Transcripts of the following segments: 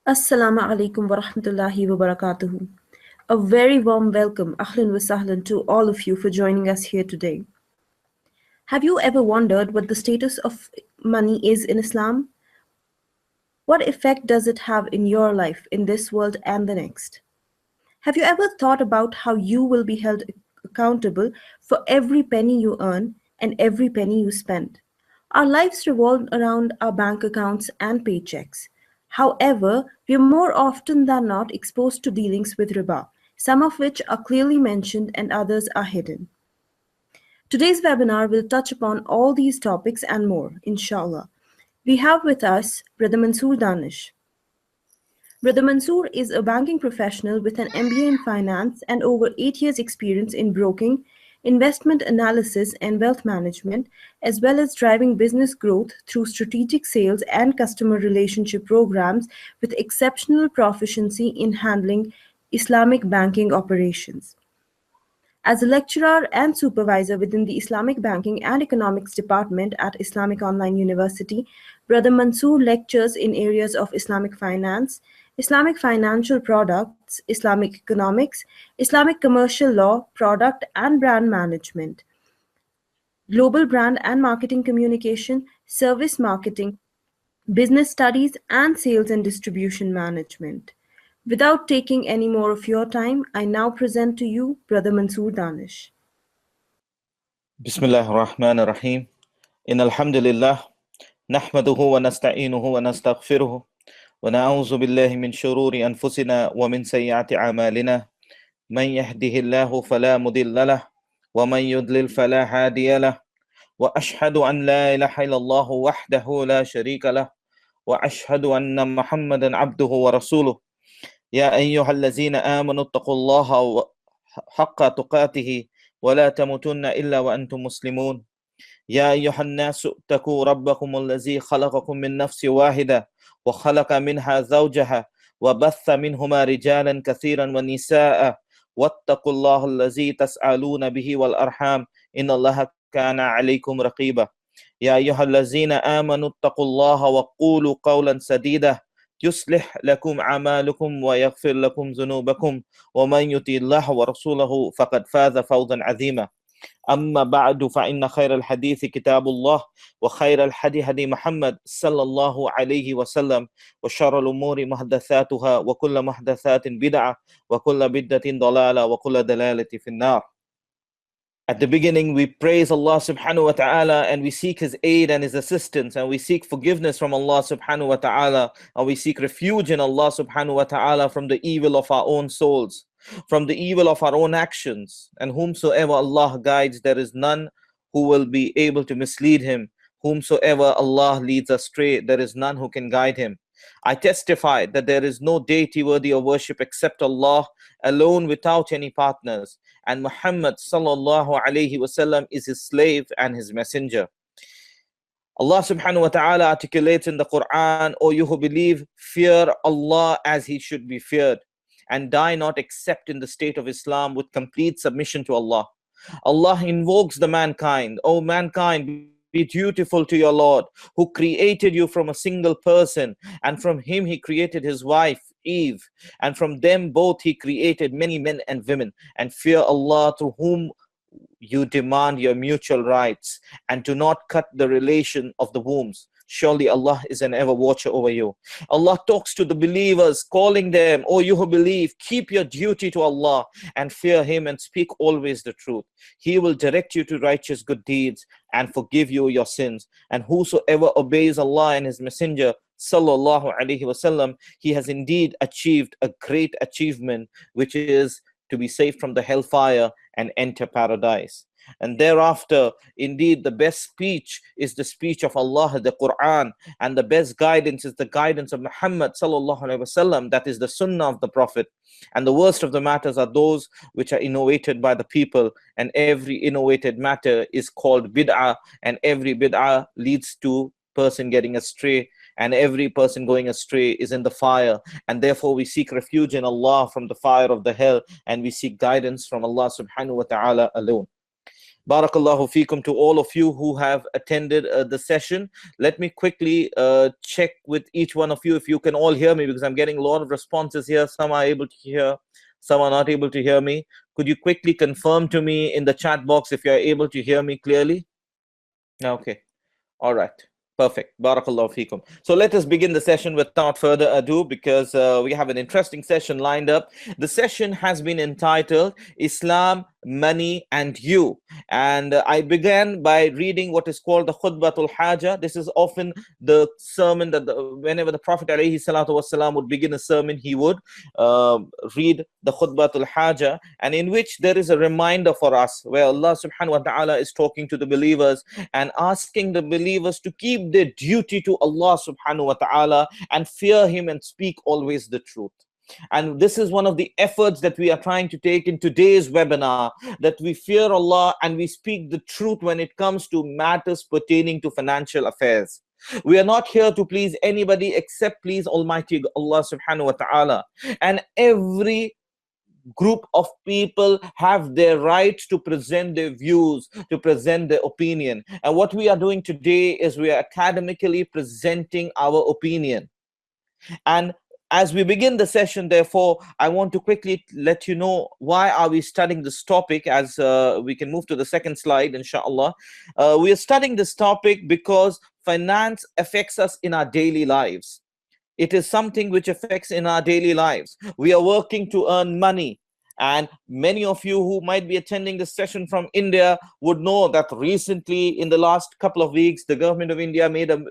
Assalamu alaikum wa rahmatullahi wa barakatuhu. A very warm welcome, ahlan wa sahlan, to all of you for joining us here today. Have you ever wondered what the status of money is in Islam? What effect does it have in your life, in this world and the next? Have you ever thought about how you will be held accountable for every penny you earn and every penny you spend? Our lives revolve around our bank accounts and paychecks. However, we are more often than not exposed to dealings with riba, some of which are clearly mentioned and others are hidden. Today's webinar will touch upon all these topics and more, inshallah. We have with us Brother Mansoor Danish. Brother Mansoor is a banking professional with an MBA in finance and over 8 years' experience in broking, investment analysis, and wealth management, as well as driving business growth through strategic sales and customer relationship programs with exceptional proficiency in handling Islamic banking operations. As a lecturer and supervisor within the Islamic Banking and Economics Department at Islamic Online University, Brother Mansoor lectures in areas of Islamic finance, Islamic financial products, Islamic economics, Islamic commercial law, product and brand management, global brand and marketing communication, service marketing, business studies, and sales and distribution management. Without taking any more of your time, I now present to you Brother Mansoor Danish. Bismillah ar-Rahman ar-Rahim. In alhamdulillah, nahmaduhu wa nasta'inuhu wa nastaghfiruhu wa na'udzu billahi min shururi anfusina wa min sayyiati a'malina. Man yahdihillahu fala mudilla lah wa man yudlil fala hadiya lah. Wa ashhadu an la ilaha illallah wahdahu la sharika lah wa ashhadu anna Muhammadan abduhu wa rasuluh. Ya ayyuhallazina amanu ittaqullaha haqqa tuqatih ولا تموتن إلا وأنتم مسلمون يا أيها الناس اتقوا ربكم الذي خلقكم من نفس واحدة وخلق منها زوجها وبث منهما رجالا كثيرا ونساء واتقوا الله الذي تسألون به والأرحام إن الله كان عليكم رقيبا يا أيها الذين آمنوا اتقوا الله وقولوا قولا سديدا يصلح لكم أعمالكم ويغفر لكم ذنوبكم ومن يطع الله ورسوله فقد فاز فوزا عظيما أما بعد فإن خير الحديث كتاب الله وخير الهدي هدي محمد صلى الله عليه وسلم وشر الأمور محدثاتها وكل محدثات بدعة وكل بدعة ضلالة وكل ضلالة في النار. At the beginning, we praise Allah subhanahu wa ta'ala and we seek His aid and His assistance, and we seek forgiveness from Allah subhanahu wa ta'ala, and we seek refuge in Allah subhanahu wa ta'ala from the evil of our own souls, from the evil of our own actions. And whomsoever Allah guides, there is none who will be able to mislead him. Whomsoever Allah leads astray, there is none who can guide him. I testify that there is no deity worthy of worship except Allah alone without any partners, and Muhammad sallallahu alayhi wasallam is his slave and his messenger. Allah subhanahu wa ta'ala articulates in the Quran, O you who believe, fear Allah as he should be feared, and die not except in the state of Islam with complete submission to Allah. Allah invokes the mankind, O mankind, be dutiful to your Lord, who created you from a single person, and from him he created his wife, Eve, and from them both he created many men and women, and fear Allah through whom you demand your mutual rights, and do not cut the relation of the wombs. Surely Allah is an ever watcher over you. Allah talks to the believers, calling them, O you who believe, keep your duty to Allah and fear Him and speak always the truth. He will direct you to righteous good deeds and forgive you your sins. And whosoever obeys Allah and His Messenger, sallallahu alaihi wasallam, he has indeed achieved a great achievement, which is to be saved from the hellfire and enter paradise. And thereafter, indeed, the best speech is the speech of Allah, the Quran, and the best guidance is the guidance of Muhammad sallallahu alaihi wasallam, that is the Sunnah of the Prophet. And the worst of the matters are those which are innovated by the people, and every innovated matter is called bid'ah, and every bid'ah leads to person getting astray, and every person going astray is in the fire. And therefore we seek refuge in Allah from the fire of the hell, and we seek guidance from Allah subhanahu wa ta'ala alone. Barakallahu feekum to all of you who have attended the session. Let me quickly check with each one of you if you can all hear me, because I'm getting a lot of responses here. Some are able to hear, some are not able to hear me. Could you quickly confirm to me in the chat box if you're able to hear me clearly? Okay. All right. Perfect. Barakallahu feekum. So let us begin the session without further ado, because we have an interesting session lined up. The session has been entitled Islam, Money and You. And I began by reading what is called the Khutbatul Haja. This is often the sermon that whenever the Prophet alayhi salatu wasalam would begin a sermon, he would read the Khutbatul Haja, and in which there is a reminder for us where Allah subhanahu wa ta'ala is talking to the believers and asking the believers to keep their duty to Allah subhanahu wa ta'ala and fear Him and speak always the truth. And this is one of the efforts that we are trying to take in today's webinar, that we fear Allah and we speak the truth when it comes to matters pertaining to financial affairs. We are not here to please anybody except please Almighty Allah subhanahu wa ta'ala. And every group of people have their right to present their views, to present their opinion. And what we are doing today is we are academically presenting our opinion. And as we begin the session, therefore, I want to quickly let you know why are we studying this topic, as we can move to the second slide, inshaAllah. We are studying this topic because finance affects us in our daily lives. It is something which affects in our daily lives. We are working to earn money. And many of you who might be attending this session from India would know that recently, in the last couple of weeks, the government of India made an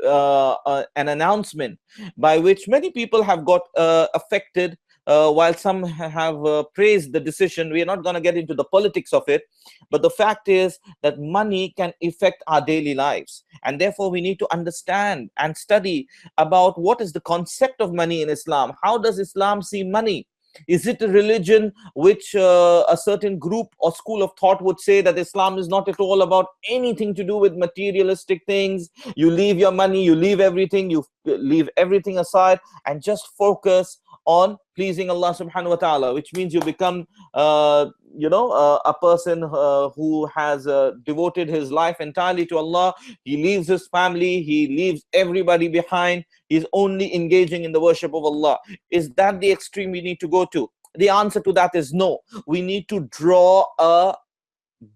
announcement by which many people have got affected. While some have praised the decision, we are not going to get into the politics of it. But the fact is that money can affect our daily lives. And therefore, we need to understand and study about what is the concept of money in Islam. How does Islam see money? Is it a religion which a certain group or school of thought would say that Islam is not at all about anything to do with materialistic things? You leave your money, you leave everything, you leave everything aside and just focus on pleasing Allah subhanahu wa ta'ala, which means you become a person who has devoted his life entirely to Allah. He leaves his family, he leaves everybody behind. He's only engaging in the worship of Allah. Is that the extreme we need to go to? The answer to that is no. We need to draw a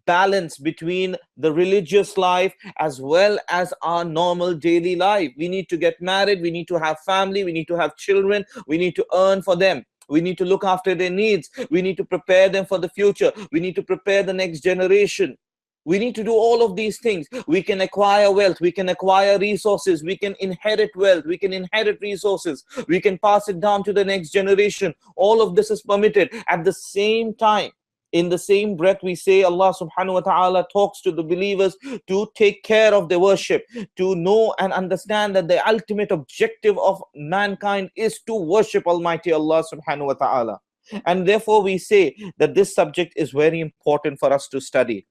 balance between the religious life as well as our normal daily life. We need to get married, we need to have family, we need to have children, we need to earn for them. We need to look after their needs. We need to prepare them for the future. We need to prepare the next generation. We need to do all of these things. We can acquire wealth. We can acquire resources. We can inherit wealth. We can inherit resources. We can pass it down to the next generation. All of this is permitted. At the same time, in the same breath, we say Allah subhanahu wa ta'ala talks to the believers to take care of their worship, to know and understand that the ultimate objective of mankind is to worship Almighty Allah subhanahu wa ta'ala. And therefore we say that this subject is very important for us to study.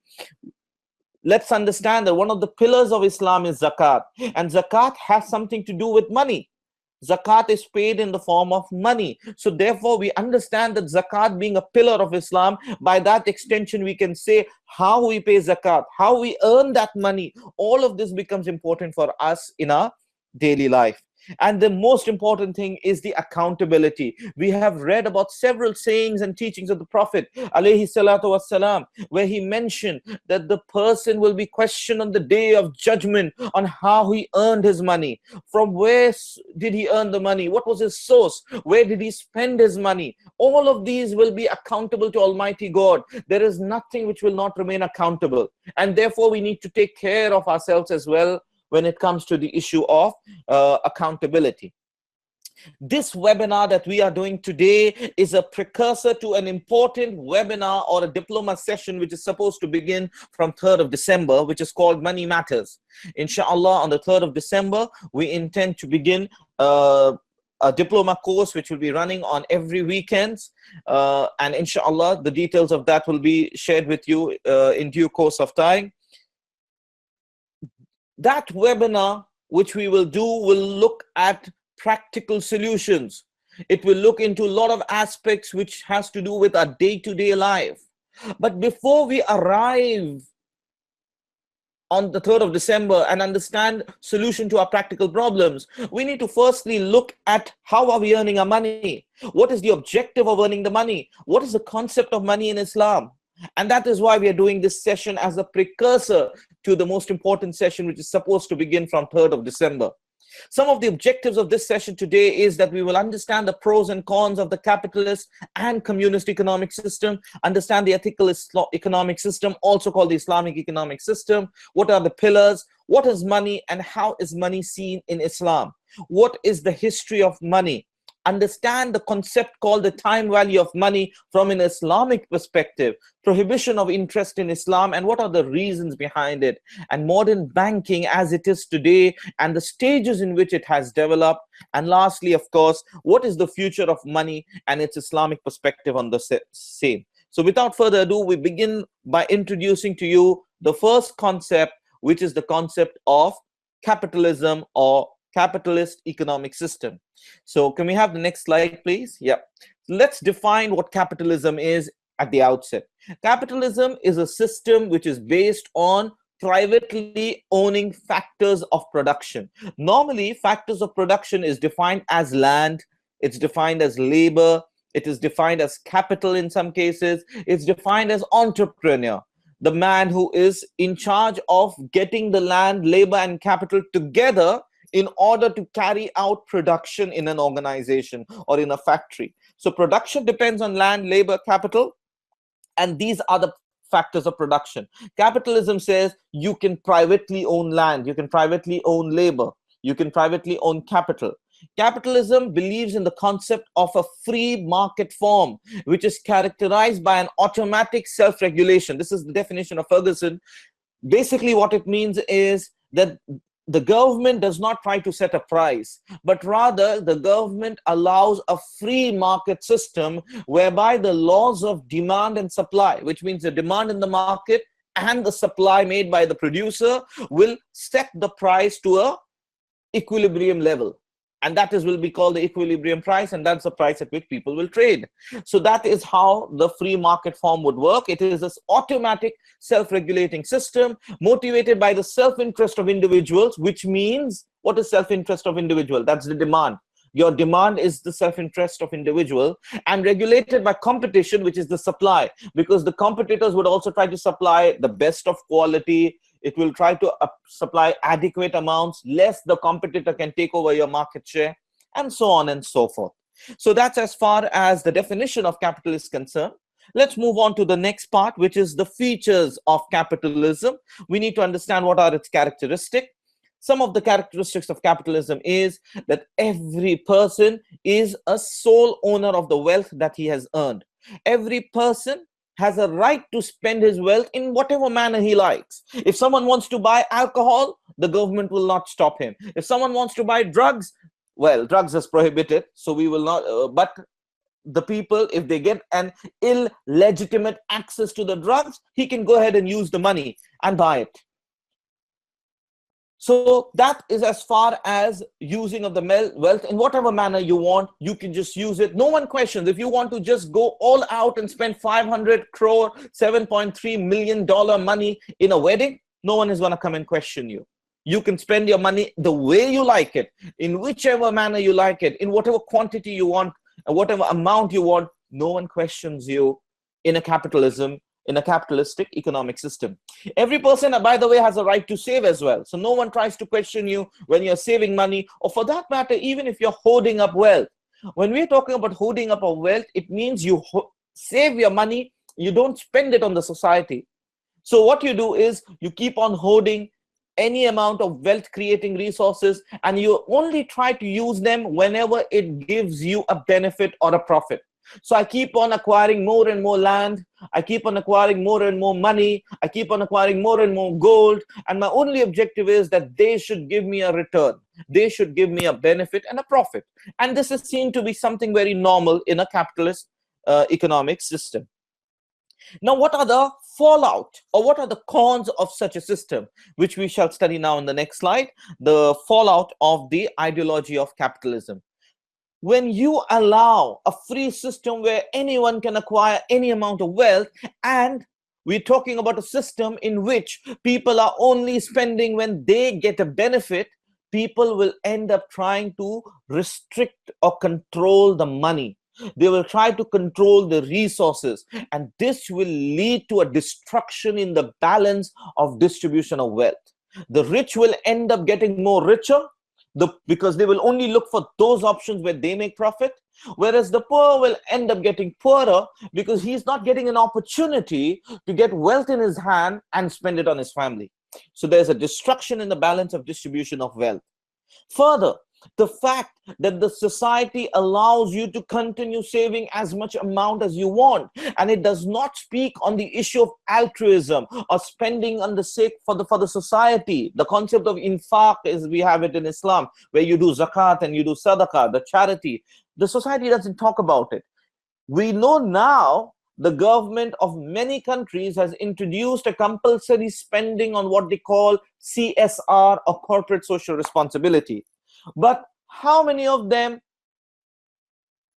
Let's understand that one of the pillars of Islam is zakat, and zakat has something to do with money. Zakat is paid in the form of money. So therefore, we understand that zakat being a pillar of Islam, by that extension, we can say how we pay zakat, how we earn that money. All of this becomes important for us in our daily life. And the most important thing is the accountability. We have read about several sayings and teachings of the Prophet alayhi salatu wassalam, where he mentioned that the person will be questioned on the day of judgment on how he earned his money. From where did he earn the money? What was his source? Where did he spend his money? All of these will be accountable to Almighty God. There is nothing which will not remain accountable. And therefore, we need to take care of ourselves as well when it comes to the issue of accountability. This webinar that we are doing today is a precursor to an important webinar or a diploma session which is supposed to begin from 3rd of December, which is called Money Matters. Inshallah, on the 3rd of December, we intend to begin a diploma course which will be running on every weekends, and inshallah the details of that will be shared with you in due course of time. That webinar which we will do will look at practical solutions. It will look into a lot of aspects which has to do with our day-to-day life. But before we arrive on the 3rd of December and understand solution to our practical problems, we need to firstly look at how are we earning our money? What is the objective of earning the money? What is the concept of money in Islam? And that is why we are doing this session as a precursor to the most important session, which is supposed to begin from 3rd of December. Some of the objectives of this session today is that we will understand the pros and cons of the capitalist and communist economic system, understand the ethical economic system, also called the Islamic economic system. What are the pillars? What is money and how is money seen in Islam? What is the history of money? Understand the concept called the time value of money from an Islamic perspective, prohibition of interest in Islam and what are the reasons behind it, and modern banking as it is today and the stages in which it has developed, and lastly, of course, what is the future of money and its Islamic perspective on the same. So without further ado, we begin by introducing to you the first concept, which is the concept of capitalism or capitalist economic system. So can we have the next slide, please? Yeah. Let's define what capitalism is at the outset. Capitalism is a system which is based on privately owning factors of production. Normally, factors of production is defined as land, it's defined as labor, it is defined as capital in some cases, it's defined as entrepreneur, the man who is in charge of getting the land, labor, and capital together in order to carry out production in an organization or in a factory. So production depends on land, labor, capital, and these are the factors of production. Capitalism says you can privately own land, you can privately own labor, you can privately own capital. Capitalism believes in the concept of a free market form, which is characterized by an automatic self-regulation. This is the definition of Ferguson. Basically, what it means is that the government does not try to set a price, but rather the government allows a free market system whereby the laws of demand and supply, which means the demand in the market and the supply made by the producer, will set the price to a equilibrium level. And that will be called the equilibrium price, and that's the price at which people will trade. So that is how the free market form would work. It is this automatic self-regulating system motivated by the self-interest of individuals, which means, what is self-interest of individual? That's the demand. Your demand is the self-interest of individual, and regulated by competition, which is the supply, because the competitors would also try to supply the best of quality. It will try to supply adequate amounts, lest the competitor can take over your market share, and so on and so forth. So that's as far as the definition of capital is concerned. Let's move on to the next part, which is the features of capitalism. We need to understand what are its characteristics. Some of the characteristics of capitalism is that every person is a sole owner of the wealth that he has earned. Every person has a right to spend his wealth in whatever manner he likes. If someone wants to buy alcohol, the government will not stop him. If someone wants to buy drugs, well, drugs is prohibited, so we will not, but the people, if they get an illegitimate access to the drugs, he can go ahead and use the money and buy it. So that is as far as using of the wealth in whatever manner you want. You can just use it. No one questions. If you want to just go all out and spend 500 crore, $7.3 million money in a wedding, no one is going to come and question you. You can spend your money the way you like it, in whichever manner you like it, in whatever quantity you want, and whatever amount you want. No one questions you in a capitalism, in a capitalistic economic system. Every person, by the way, has a right to save as well. So no one tries to question you when you're saving money, or for that matter, even if you're hoarding up wealth. When we're talking about hoarding up of wealth, it means you save your money, you don't spend it on the society. So what you do is you keep on hoarding any amount of wealth creating resources, and you only try to use them whenever it gives you a benefit or a profit. So I keep on acquiring more and more land, I keep on acquiring more and more money, I keep on acquiring more and more gold, and my only objective is that they should give me a return. They should give me a benefit and a profit. And this is seen to be something very normal in a capitalist economic system. Now, what are the fallout, or what are the cons of such a system, which we shall study now in the next slide? The fallout of the ideology of capitalism. When you allow a free system where anyone can acquire any amount of wealth, and We're talking about a system in which people are only spending when they get a benefit. People will end up trying to restrict or control the money. They will try to control the resources, and this will lead to a destruction in the balance of distribution of wealth. The rich will end up getting more richer because they will only look for those options where they make profit, whereas the poor will end up getting poorer because he's not getting an opportunity to get wealth in his hand and spend it on his family. So there's a destruction in the balance of distribution of wealth. Further, the fact that the society allows you to continue saving as much amount as you want, and it does not speak on the issue of altruism or spending on the sake for the society. The concept of infaq is, we have it in Islam, where you do zakat and you do sadaqah, the charity. The society doesn't talk about it. We know now the government of many countries has introduced a compulsory spending on what they call CSR, or corporate social responsibility. But how many of them,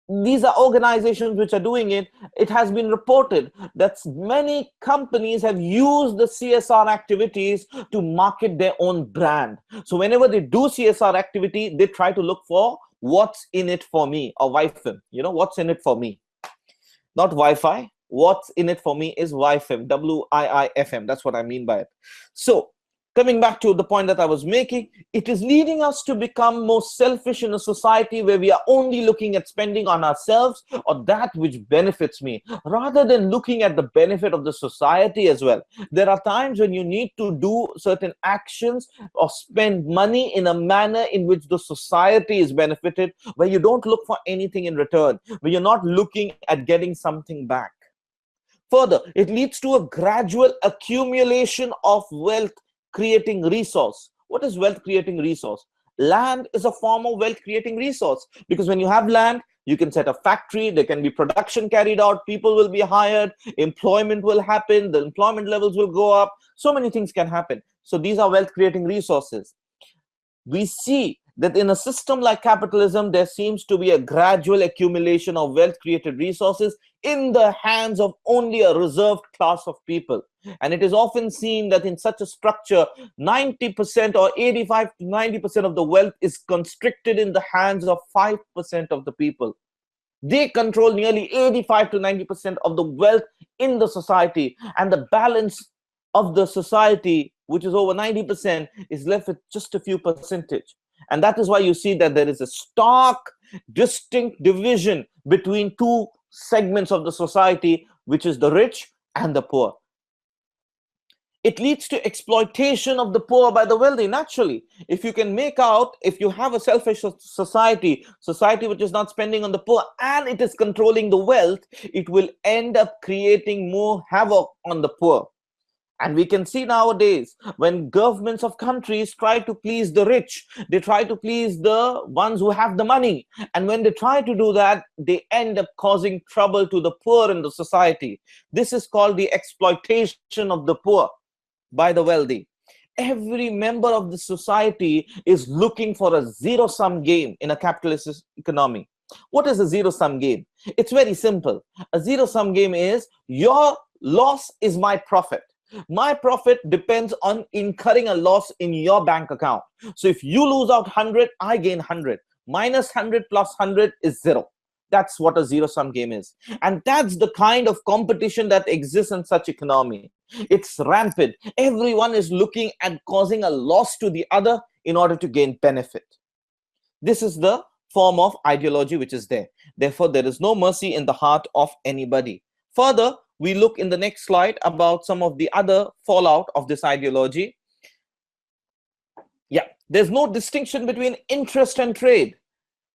these are organizations which are doing it? It has been reported that many companies have used the CSR activities to market their own brand. So whenever they do CSR activity, they try to look for what's in it for me, or WIFM, what's in it for me. Not Wi-Fi, what's in it for me is WIFM, WIIFM, that's what I mean by it. So coming back to the point that I was making, it is leading us to become more selfish in a society where we are only looking at spending on ourselves or that which benefits me, rather than looking at the benefit of the society as well. There are times when you need to do certain actions or spend money in a manner in which the society is benefited, where you don't look for anything in return, where you're not looking at getting something back. Further, it leads to a gradual accumulation of wealth creating resource. What is wealth creating resource? Land is a form of wealth creating resource, because when you have land, you can set a factory, there can be production carried out, people will be hired, employment will happen, the employment levels will go up, so many things can happen. So these are wealth creating resources. We see that in a system like capitalism, there seems to be a gradual accumulation of wealth created resources in the hands of only a reserved class of people. And it is often seen that in such a structure, 90% or 85 to 90% of the wealth is constricted in the hands of 5% of the people. They control nearly 85 to 90% of the wealth in the society, and the balance of the society, which is over 90%, is left with just a few percentage. And that is why you see that there is a stark, distinct division between two segments of the society, which is the rich and the poor. It leads to exploitation of the poor by the wealthy. Naturally, if you can make out, if you have a selfish society which is not spending on the poor and it is controlling the wealth, it will end up creating more havoc on the poor. And we can see nowadays, when governments of countries try to please the rich, they try to please the ones who have the money. And when they try to do that, they end up causing trouble to the poor in the society. This is called the exploitation of the poor by the wealthy. Every member of the society is looking for a zero-sum game in a capitalist economy. What is a zero-sum game? It's very simple. A zero-sum game is your loss is my profit. My profit depends on incurring a loss in your bank account. So if you lose out 100, I gain 100. Minus 100 plus 100 is 0. That's what a zero-sum game is. And that's the kind of competition that exists in such economy. It's rampant. Everyone is looking at causing a loss to the other in order to gain benefit. This is the form of ideology which is there. Therefore, there is no mercy in the heart of anybody. Further, we look in the next slide about some of the other fallout of this ideology. Yeah, there's no distinction between interest and trade.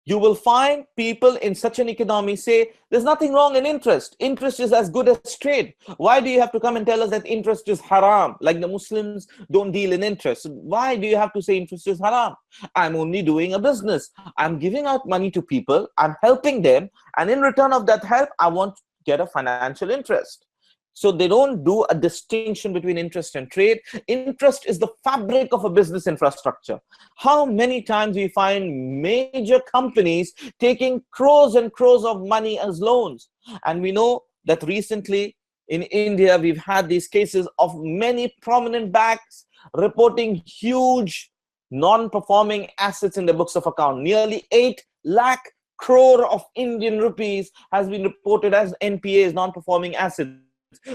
You will find people in such an economy say, there's nothing wrong in interest. Interest is as good as trade. Why do you have to come and tell us that interest is haram? Like the Muslims don't deal in interest. Why do you have to say interest is haram? I'm only doing a business. I'm giving out money to people. I'm helping them. And in return of that help, I want to get a financial interest. So they don't do a distinction between interest and trade. Interest is the fabric of a business infrastructure. How many times we find major companies taking crores and crores of money as loans? And we know that recently In India, we've had these cases of many prominent banks reporting huge non-performing assets in the books of account. Nearly 8 lakh crore of Indian rupees has been reported as NPAs, non-performing assets,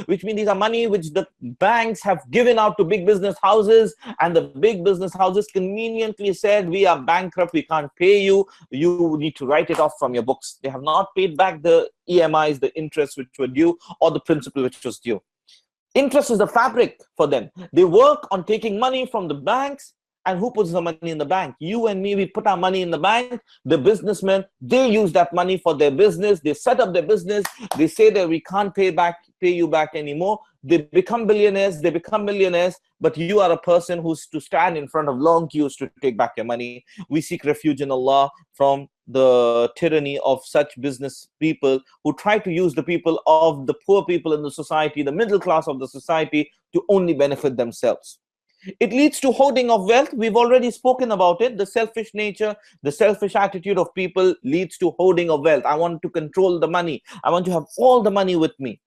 which means these are money which the banks have given out to big business houses, and the big business houses conveniently said, we are bankrupt, we can't pay you, you need to write it off from your books. They have not paid back the EMIs, the interest which were due, or the principal which was due. Interest is the fabric for them. They work on taking money from the banks. And who puts the money in the bank? You and me, we put our money in the bank. The businessmen, they use that money for their business. They set up their business. They say that we can't pay you back anymore. They become billionaires, they become millionaires, but you are a person who's to stand in front of long queues to take back your money. We seek refuge in Allah from the tyranny of such business people who try to use the people of the poor people in the society, the middle class of the society, to only benefit themselves. It leads to hoarding of wealth. We've already spoken about it. The selfish nature, the selfish attitude of people leads to hoarding of wealth. I want to control the money. I want to have all the money with me.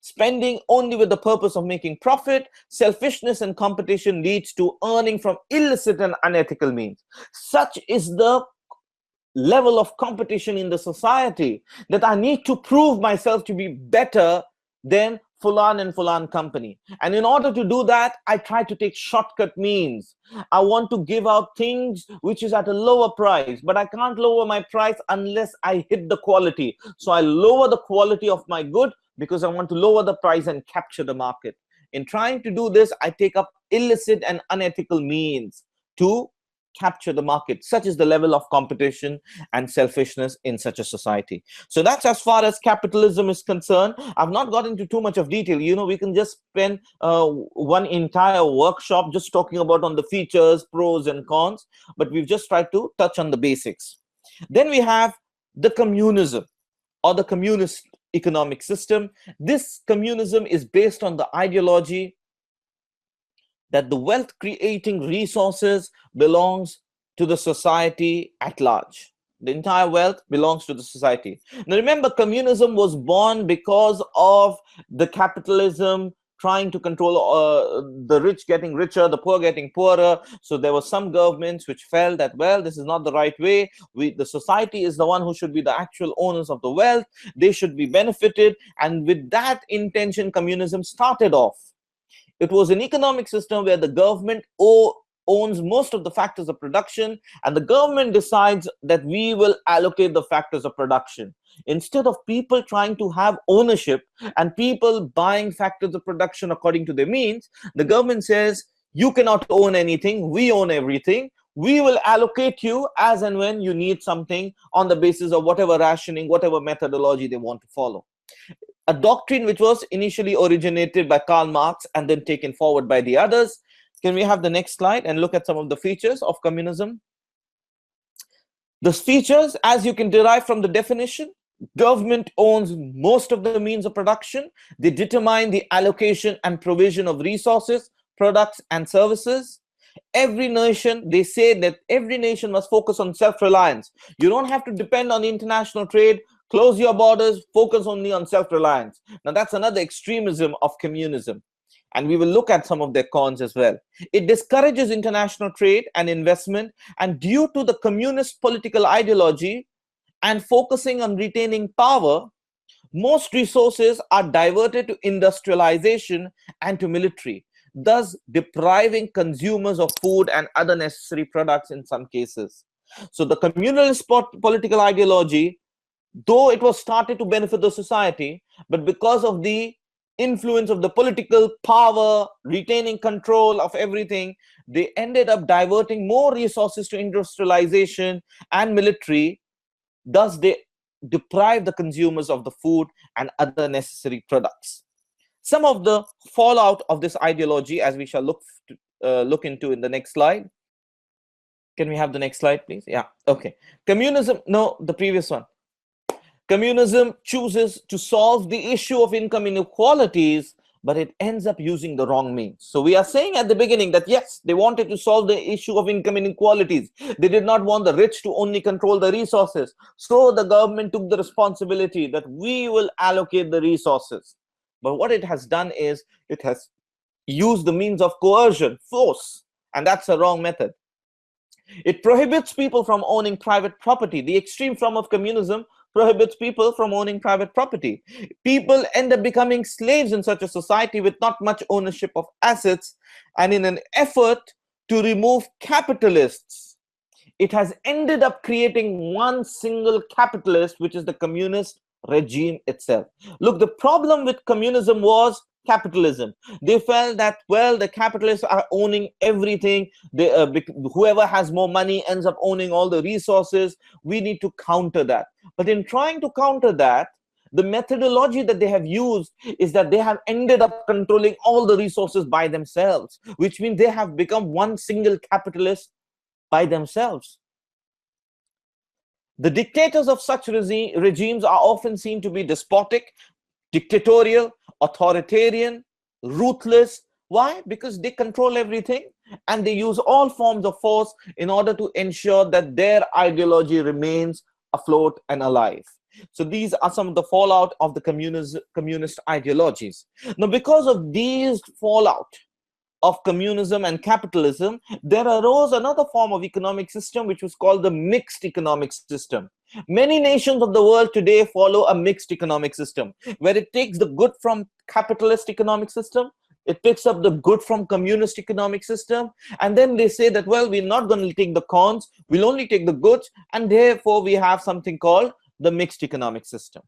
Spending only with the purpose of making profit, selfishness and competition leads to earning from illicit and unethical means. Such is the level of competition in the society that I need to prove myself to be better than Fulan and Fulan company. And in order to do that, I try to take shortcut means. I want to give out things which is at a lower price, but I can't lower my price unless I hit the quality. So I lower the quality of my good because I want to lower the price and capture the market. In trying to do this, I take up illicit and unethical means to capture the market. Such is the level of competition and selfishness in such a society. So that's as far as capitalism is concerned. I've not got into too much of detail. You know, we can just spend one entire workshop just talking about on the features, pros and cons, but we've just tried to touch on the basics. Then we have the communism or the communist economic system. This communism is based on the ideology that the wealth creating resources belongs to the society at large. The entire wealth belongs to the society. Now remember, communism was born because of the capitalism trying to control the rich getting richer, the poor getting poorer. So there were some governments which felt that, well, this is not the right way. The society is the one who should be the actual owners of the wealth. They should be benefited. And with that intention, communism started off. It was an economic system where the government owns most of the factors of production, and the government decides that we will allocate the factors of production. Instead of people trying to have ownership and people buying factors of production according to their means, the government says, you cannot own anything, we own everything. We will allocate you as and when you need something on the basis of whatever rationing, whatever methodology they want to follow. A doctrine which was initially originated by Karl Marx and then taken forward by the others. Can we have the next slide and look at some of the features of communism? The features, as you can derive from the definition, government owns most of the means of production. They determine the allocation and provision of resources, products, and services. Every nation, they say that every nation must focus on self-reliance. You don't have to depend on international trade. Close your borders, focus only on self-reliance. Now that's another extremism of communism. And we will look at some of their cons as well. It discourages international trade and investment. And due to the communist political ideology and focusing on retaining power, most resources are diverted to industrialization and to military, thus depriving consumers of food and other necessary products in some cases. So the communist political ideology, though it was started to benefit the society, but because of the influence of the political power, retaining control of everything, they ended up diverting more resources to industrialization and military. Thus, they deprive the consumers of the food and other necessary products. Some of the fallout of this ideology, as we shall look into in the next slide. Can we have the next slide, please? Yeah, okay. Communism, no, the previous one. Communism chooses to solve the issue of income inequalities, but it ends up using the wrong means. So we are saying at the beginning that yes, they wanted to solve the issue of income inequalities. They did not want the rich to only control the resources. So the government took the responsibility that we will allocate the resources. But what it has done is it has used the means of coercion, force, and that's a wrong method. It prohibits people from owning private property. The extreme form of communism prohibits people from owning private property. People end up becoming slaves in such a society with not much ownership of assets, and in an effort to remove capitalists, it has ended up creating one single capitalist, which is the communist regime itself. Look, the problem with communism was capitalism. They felt that, well, the capitalists are owning everything. Whoever has more money ends up owning all the resources. We need to counter that. But in trying to counter that, the methodology that they have used is that they have ended up controlling all the resources by themselves, which means they have become one single capitalist by themselves. The dictators of such regimes are often seen to be despotic, dictatorial, authoritarian, ruthless. Why? Because they control everything and they use all forms of force in order to ensure that their ideology remains afloat and alive. So these are some of the fallout of the communist ideologies. Now, because of these fallout of communism and capitalism, there arose another form of economic system which was called the mixed economic system. Many nations of the world today follow a mixed economic system where it takes the good from capitalist economic system, it picks up the good from communist economic system, and then they say that, well, we're not going to take the cons, we'll only take the goods, and therefore we have something called the mixed economic system.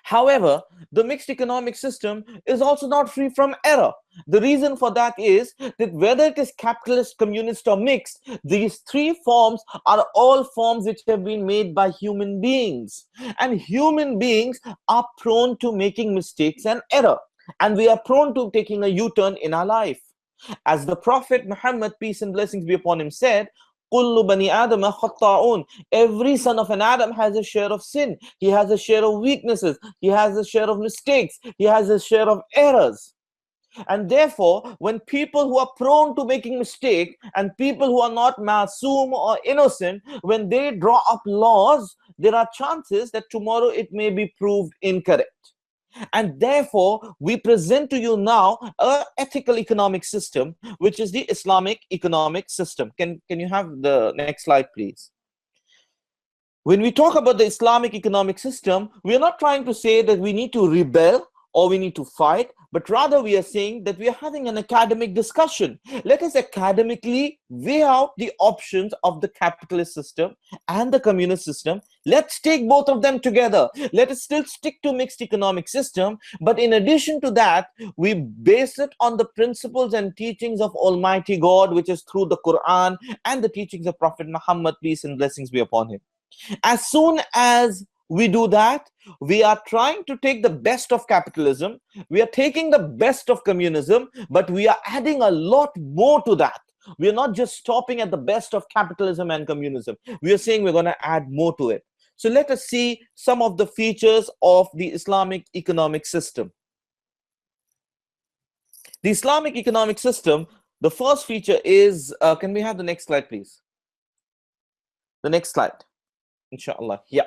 However, the mixed economic system is also not free from error. The reason for that is that whether it is capitalist, communist, or mixed, these three forms are all forms which have been made by human beings. And human beings are prone to making mistakes and error. And we are prone to taking a U-turn in our life. As the Prophet Muhammad, peace and blessings be upon him, said, Kullu bani Adam khatta'un. Every son of an Adam has a share of sin. He has a share of weaknesses. He has a share of mistakes. He has a share of errors. And therefore, when people who are prone to making mistakes and people who are not masoom or innocent, when they draw up laws, there are chances that tomorrow it may be proved incorrect. And therefore, we present to you now an ethical economic system, which is the Islamic economic system. Can you have the next slide, please? When we talk about the Islamic economic system, we are not trying to say that we need to rebel or we need to fight, but rather we are saying that we are having an academic discussion. Let us academically weigh out the options of the capitalist system and the communist system. Let's take both of them together. Let us still stick to mixed economic system, but in addition to that, we base it on the principles and teachings of Almighty God, which is through the Quran and the teachings of Prophet Muhammad, peace and blessings be upon him. As soon as we do that, we are trying to take the best of capitalism, we are taking the best of communism, but we are adding a lot more to that. We are not just stopping at the best of capitalism and communism. We are saying we're going to add more to it. So let us see some of the features of the Islamic economic system. The Islamic economic system, the first feature is, can we have the next slide, please? The next slide, inshallah. Yeah.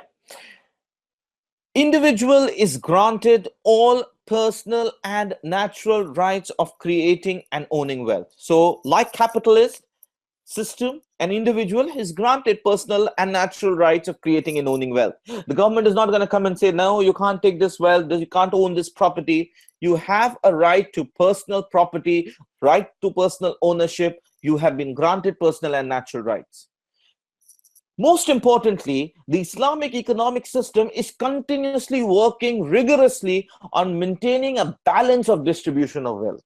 Individual is granted all personal and natural rights of creating and owning wealth. So like capitalist system, an individual is granted personal and natural rights of creating and owning wealth. The government is not going to come and say, no, you can't take this wealth, you can't own this property. You have a right to personal property, right to personal ownership. You have been granted personal and natural rights. Most importantly, the Islamic economic system is continuously working rigorously on maintaining a balance of distribution of wealth.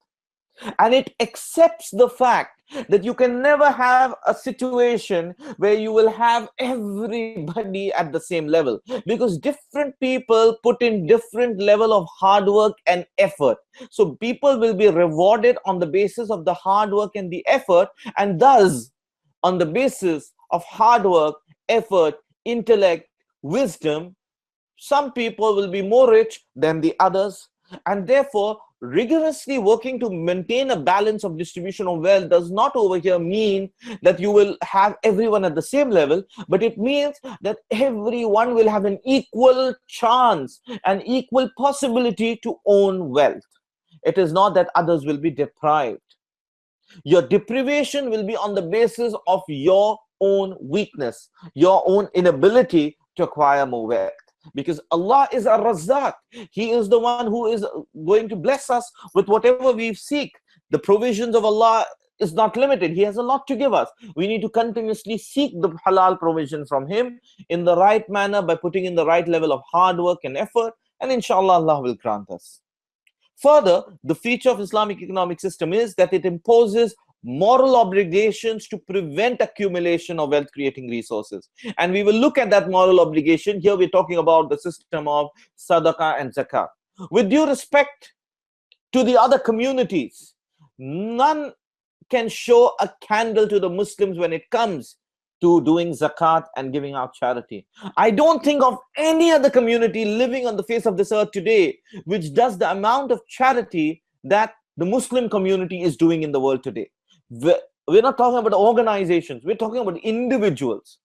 And it accepts the fact that you can never have a situation where you will have everybody at the same level, because different people put in different level of hard work and effort. So people will be rewarded on the basis of the hard work and the effort, and thus on the basis of hard work, effort, intellect, wisdom, some people will be more rich than the others. And therefore, rigorously working to maintain a balance of distribution of wealth does not over here mean that you will have everyone at the same level, but it means that everyone will have an equal chance, an equal possibility to own wealth. It is not that others will be deprived. Your deprivation will be on the basis of your own weakness, your own inability to acquire more wealth. Because Allah is a Razzaq. He is the one who is going to bless us with whatever we seek. The provisions of Allah is not limited. He has a lot to give us. We need to continuously seek the halal provision from Him in the right manner by putting in the right level of hard work and effort, and inshallah Allah will grant us. Further, the feature of Islamic economic system is that it imposes moral obligations to prevent accumulation of wealth creating resources. And we will look at that moral obligation. Here we're talking about the system of sadaqah and zakat. With due respect to the other communities, none can show a candle to the Muslims when it comes to doing zakat and giving out charity. I don't think of any other community living on the face of this earth today which does the amount of charity that the Muslim community is doing in the world today. We're not talking about organizations, we're talking about individuals.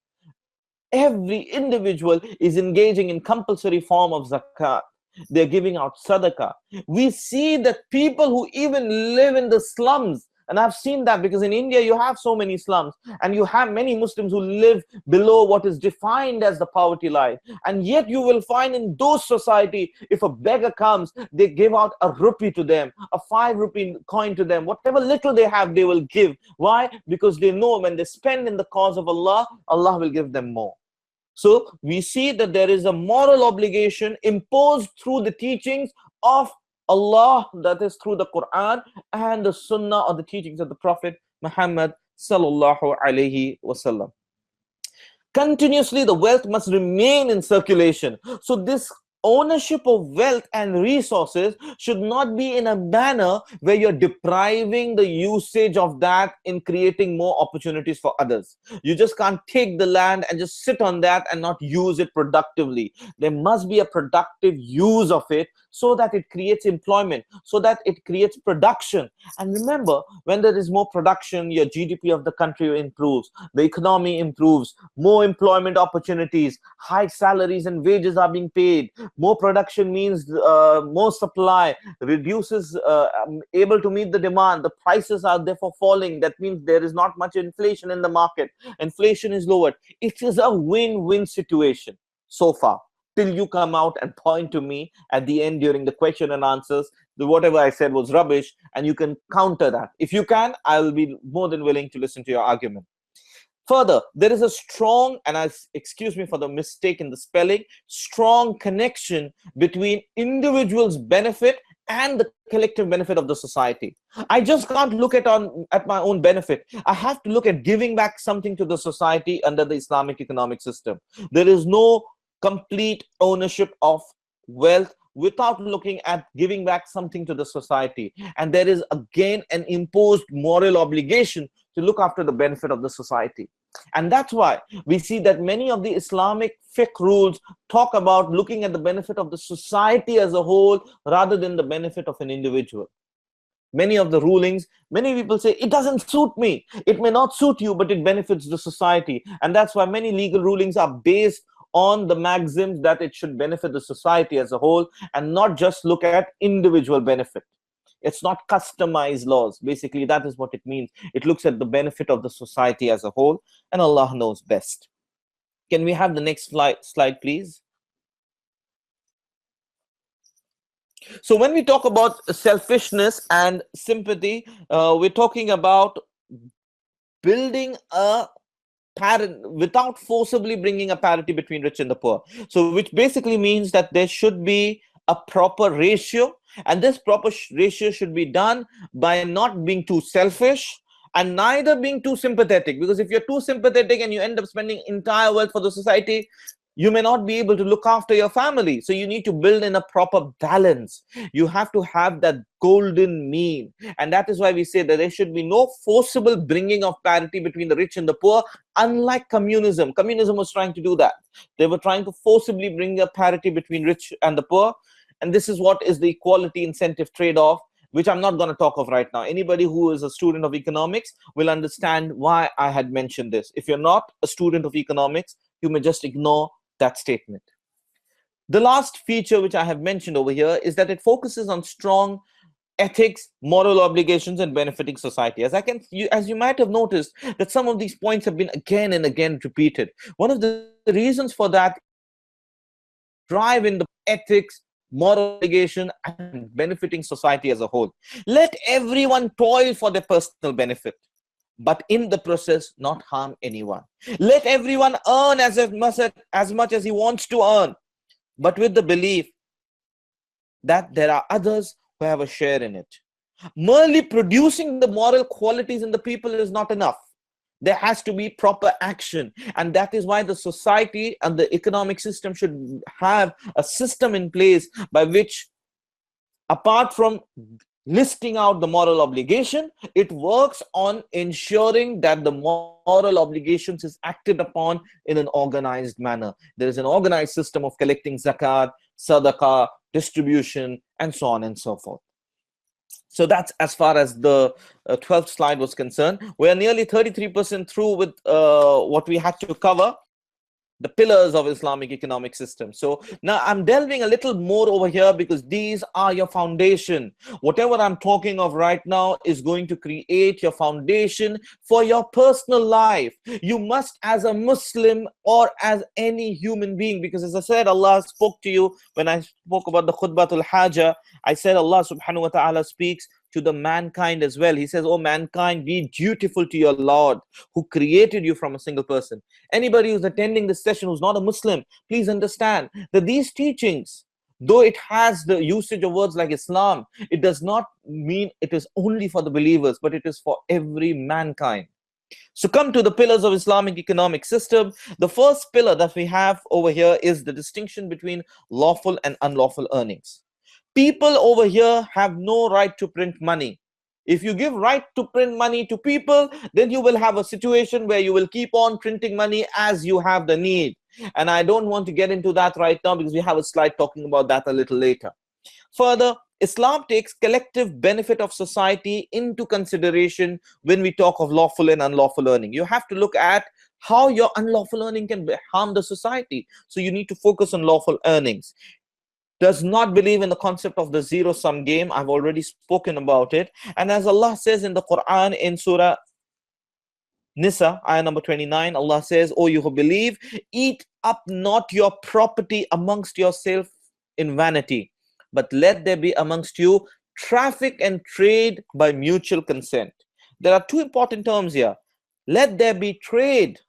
Every individual is engaging in compulsory form of zakat. They're giving out sadaqah. We see that people who even live in the slums, and I've seen that because in India you have so many slums and you have many Muslims who live below what is defined as the poverty line. And yet you will find in those society, if a beggar comes, they give out a rupee to them, a 5 rupee coin to them. Whatever little they have, they will give. Why? Because they know when they spend in the cause of Allah, Allah will give them more. So we see that there is a moral obligation imposed through the teachings of Allah, that is through the Quran and the Sunnah or the teachings of the Prophet Muhammad sallallahu alaihi wasallam. Continuously, the wealth must remain in circulation. So this ownership of wealth and resources should not be in a manner where you're depriving the usage of that in creating more opportunities for others. You just can't take the land and just sit on that and not use it productively. There must be a productive use of it so that it creates employment, so that it creates production. And remember, when there is more production, your GDP of the country improves, the economy improves, more employment opportunities, high salaries and wages are being paid. More production means more supply, reduces, able to meet the demand. The prices are therefore falling. That means there is not much inflation in the market. Inflation is lowered. It is a win-win situation so far, till you come out and point to me at the end during the question and answers, whatever I said was rubbish, and you can counter that. If you can, I will be more than willing to listen to your argument. Further, there is a strong, and excuse me for the mistake in the spelling, strong connection between individuals' benefit and the collective benefit of the society. I just can't look at my own benefit. I have to look at giving back something to the society under the Islamic economic system. There is no complete ownership of wealth without looking at giving back something to the society. And there is again an imposed moral obligation to look after the benefit of the society. And that's why we see that many of the Islamic fiqh rules talk about looking at the benefit of the society as a whole rather than the benefit of an individual. Many of the rulings, many people say, it doesn't suit me. It may not suit you, but it benefits the society. And that's why many legal rulings are based on the maxims that it should benefit the society as a whole and not just look at individual benefit. It's not customized laws. Basically, that is what it means. It looks at the benefit of the society as a whole, and Allah knows best. Can we have the next slide, please? So when we talk about selfishness and sympathy, we're talking about building a without forcibly bringing a parity between rich and the poor. So which basically means that there should be a proper ratio, and this proper ratio should be done by not being too selfish and neither being too sympathetic. Because if you're too sympathetic and you end up spending entire wealth for the society, you may not be able to look after your family. So you need to build in a proper balance. You have to have that golden mean. And that is why we say that there should be no forcible bringing of parity between the rich and the poor, unlike communism. Communism was trying to do that. They were trying to forcibly bring a parity between rich and the poor. And this is what is the equality incentive trade-off, which I'm not going to talk of right now. Anybody who is a student of economics will understand why I had mentioned this. If you're not a student of economics, you may just ignore that statement. The last feature which I have mentioned over here is that it focuses on strong ethics, moral obligations, and benefiting society. As you might have noticed, that some of these points have been again and again repeated. One of the reasons for that drive in the ethics, moral obligation, and benefiting society as a whole. Let everyone toil for their personal benefit, but in the process not harm anyone. Let everyone earn as much as he wants to earn, but with the belief that there are others who have a share in it. Merely producing the moral qualities in the people is not enough. There has to be proper action, and that is why the society and the economic system should have a system in place by which, apart from listing out the moral obligation, it works on ensuring that the moral obligations is acted upon in an organized manner. There is an organized system of collecting zakat, sadaqah, distribution, and so on and so forth. So that's as far as the 12th slide was concerned. We are nearly 33% through with what we had to cover, the pillars of Islamic economic system. So now I'm delving a little more over here because these are your foundation. Whatever I'm talking of right now is going to create your foundation for your personal life. You must, as a Muslim or as any human being, because as I said, Allah spoke to you when I spoke about the khutbatul haja. I said Allah subhanahu wa ta'ala speaks to the mankind as well. He says, oh mankind, be dutiful to your Lord who created you from a single person. Anybody who's attending this session who's not a Muslim, please understand that these teachings, though it has the usage of words like Islam, it does not mean it is only for the believers, but it is for every mankind. So come to the pillars of Islamic economic system. The first pillar that we have over here is the distinction between lawful and unlawful earnings. People over here have no right to print money. If you give right to print money to people, then you will have a situation where you will keep on printing money as you have the need. And I don't want to get into that right now because we have a slide talking about that a little later. Further, Islam takes collective benefit of society into consideration when we talk of lawful and unlawful earning. You have to look at how your unlawful earning can harm the society. So you need to focus on lawful earnings. Does not believe in the concept of the zero-sum game. I've already spoken about it. And as Allah says in the Quran in Surah Nisa, ayah number 29, Allah says, O you who believe, eat up not your property amongst yourself in vanity, but let there be amongst you traffic and trade by mutual consent. There are two important terms here. Let there be trade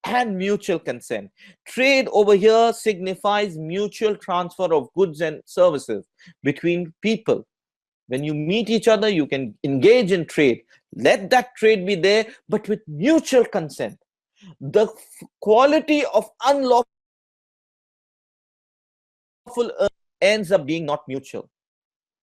and mutual consent. Trade over here signifies mutual transfer of goods and services between people. When you meet each other, you can engage in trade. Let that trade be there, but with mutual consent. The quality of unlawful ends up being not mutual.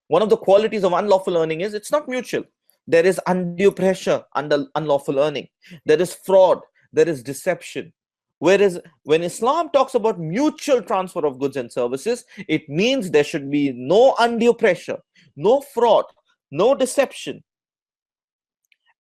One of the qualities of unlawful earning is it's not mutual. There is undue pressure under unlawful earning. There is fraud. There is deception. Whereas when Islam talks about mutual transfer of goods and services, it means there should be no undue pressure, no fraud, no deception.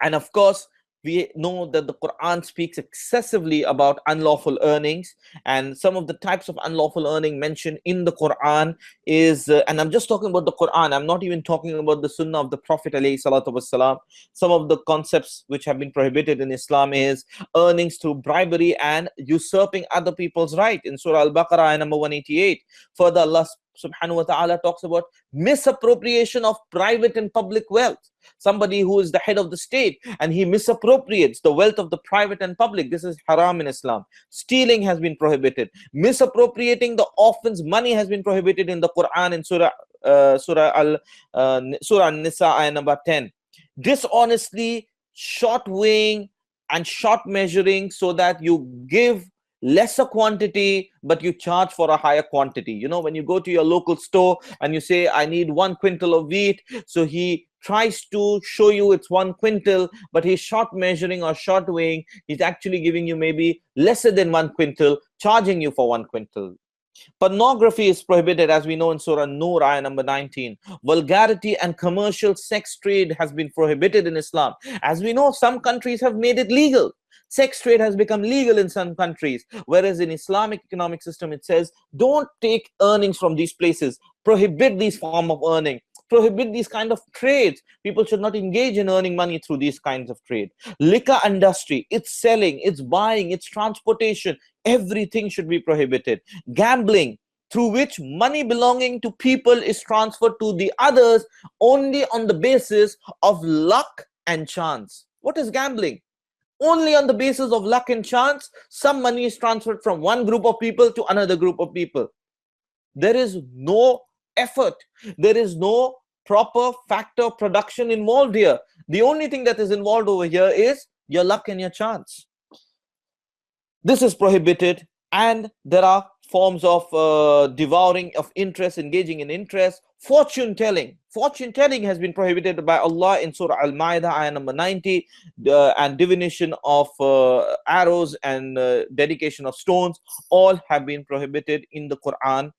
And of course, we know that the Quran speaks excessively about unlawful earnings, and some of the types of unlawful earning mentioned in the Quran is, and I'm just talking about the Quran, I'm not even talking about the Sunnah of the Prophet ﷺ. Some of the concepts which have been prohibited in Islam is earnings through bribery and usurping other people's right in Surah Al-Baqarah, ayah number 188. Further, Allah subhanahu wa ta'ala talks about misappropriation of private and public wealth. Somebody who is the head of the state and he misappropriates the wealth of the private and public. This is haram in Islam. Stealing has been prohibited. Misappropriating the orphans' money has been prohibited in the Quran in Surah Nisa, ayah number 10. Dishonestly short weighing and short measuring so that you give lesser quantity but you charge for a higher quantity. You know, when you go to your local store and you say I need 1 quintal of wheat, so he tries to show you it's 1 quintal, but he's short measuring or short weighing. He's actually giving you maybe lesser than 1 quintal, charging you for 1 quintal. Pornography is prohibited, as we know in Surah Nur, ayah number 19. Vulgarity and commercial sex trade has been prohibited in Islam. As we know, some countries have made it legal. Sex trade has become legal in some countries, whereas in Islamic economic system, it says, don't take earnings from these places. Prohibit these form of earning. Prohibit these kind of trades. People should not engage in earning money through these kinds of trade. Liquor industry, it's selling, it's buying, it's transportation. Everything should be prohibited. Gambling, through which money belonging to people is transferred to the others only on the basis of luck and chance. What is gambling? Only on the basis of luck and chance, some money is transferred from one group of people to another group of people. There is no effort. There is no proper factor production involved here. The only thing that is involved over here is your luck and your chance. This is prohibited, and there are forms of devouring of interest, engaging in interest. Fortune telling. Fortune telling has been prohibited by Allah in Surah Al-Ma'idah, ayah number 90, and divination of arrows and dedication of stones, all have been prohibited in the Quran.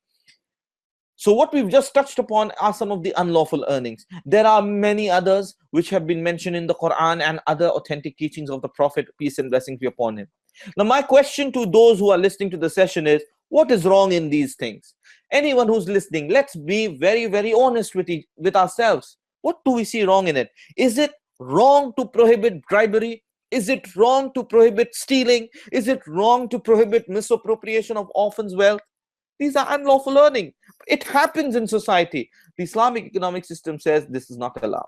So what we've just touched upon are some of the unlawful earnings. There are many others which have been mentioned in the Quran and other authentic teachings of the Prophet, peace and blessings be upon him. Now, my question to those who are listening to the session is, what is wrong in these things? Anyone who's listening, let's be very, very honest with ourselves. What do we see wrong in it? Is it wrong to prohibit bribery? Is it wrong to prohibit stealing? Is it wrong to prohibit misappropriation of orphans' wealth? These are unlawful earning. It happens in society. The Islamic economic system says this is not allowed.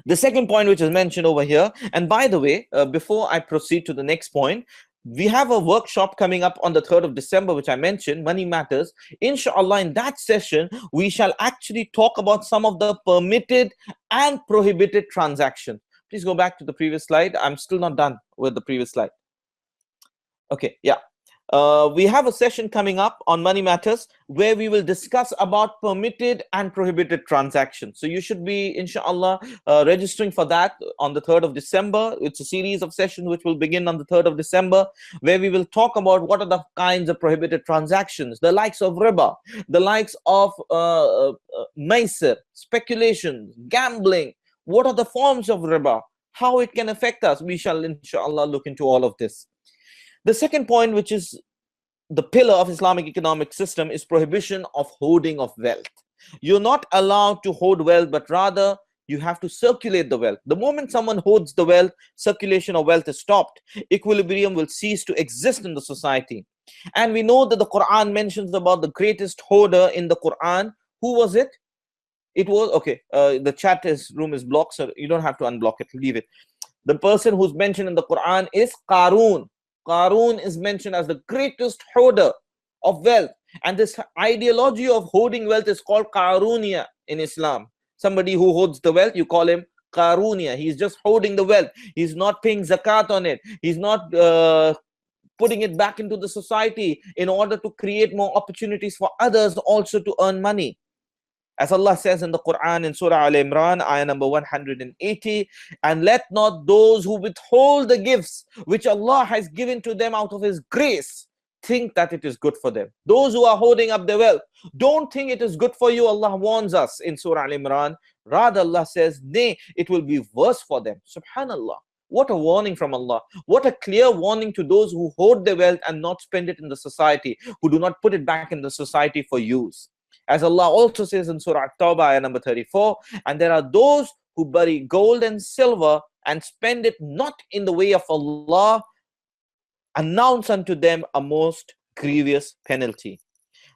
The second point which is mentioned over here, and by the way, before I proceed to the next point, we have a workshop coming up on the 3rd of December, which I mentioned, Money Matters. Inshallah, in that session, we shall actually talk about some of the permitted and prohibited transactions. Please go back to the previous slide. I'm still not done with the previous slide. Okay, yeah. We have a session coming up on Money Matters where we will discuss about permitted and prohibited transactions. So you should be, inshallah, registering for that on the 3rd of December. It's a series of sessions which will begin on the 3rd of December, where we will talk about what are the kinds of prohibited transactions, the likes of riba, the likes of maisir, speculation, gambling. What are the forms of riba? How it can affect us? We shall, inshallah, look into all of this. The second point, which is the pillar of Islamic economic system, is prohibition of hoarding of wealth. You're not allowed to hoard wealth, but rather you have to circulate the wealth. The moment someone hoards the wealth, circulation of wealth is stopped. Equilibrium will cease to exist in the society. And we know that the Quran mentions about the greatest hoarder in the Quran. Who was it? It was, okay, the chat room is blocked, so you don't have to unblock it, leave it. The person who's mentioned in the Quran is Qarun. Qarun is mentioned as the greatest hoarder of wealth. And this ideology of hoarding wealth is called Qarunia in Islam. Somebody who hoards the wealth, you call him Qarunia. He's just hoarding the wealth. He's not paying zakat on it. He's not putting it back into the society in order to create more opportunities for others also to earn money. As Allah says in the Quran in Surah Al-Imran, ayah number 180, and let not those who withhold the gifts which Allah has given to them out of His grace think that it is good for them. Those who are holding up their wealth, don't think it is good for you. Allah warns us in Surah Al-Imran. Rather, Allah says, nay, it will be worse for them. Subhanallah. What a warning from Allah. What a clear warning to those who hoard their wealth and not spend it in the society, who do not put it back in the society for use. As Allah also says in Surah At-Tawbah, ayah number 34, and there are those who bury gold and silver and spend it not in the way of Allah, announce unto them a most grievous penalty.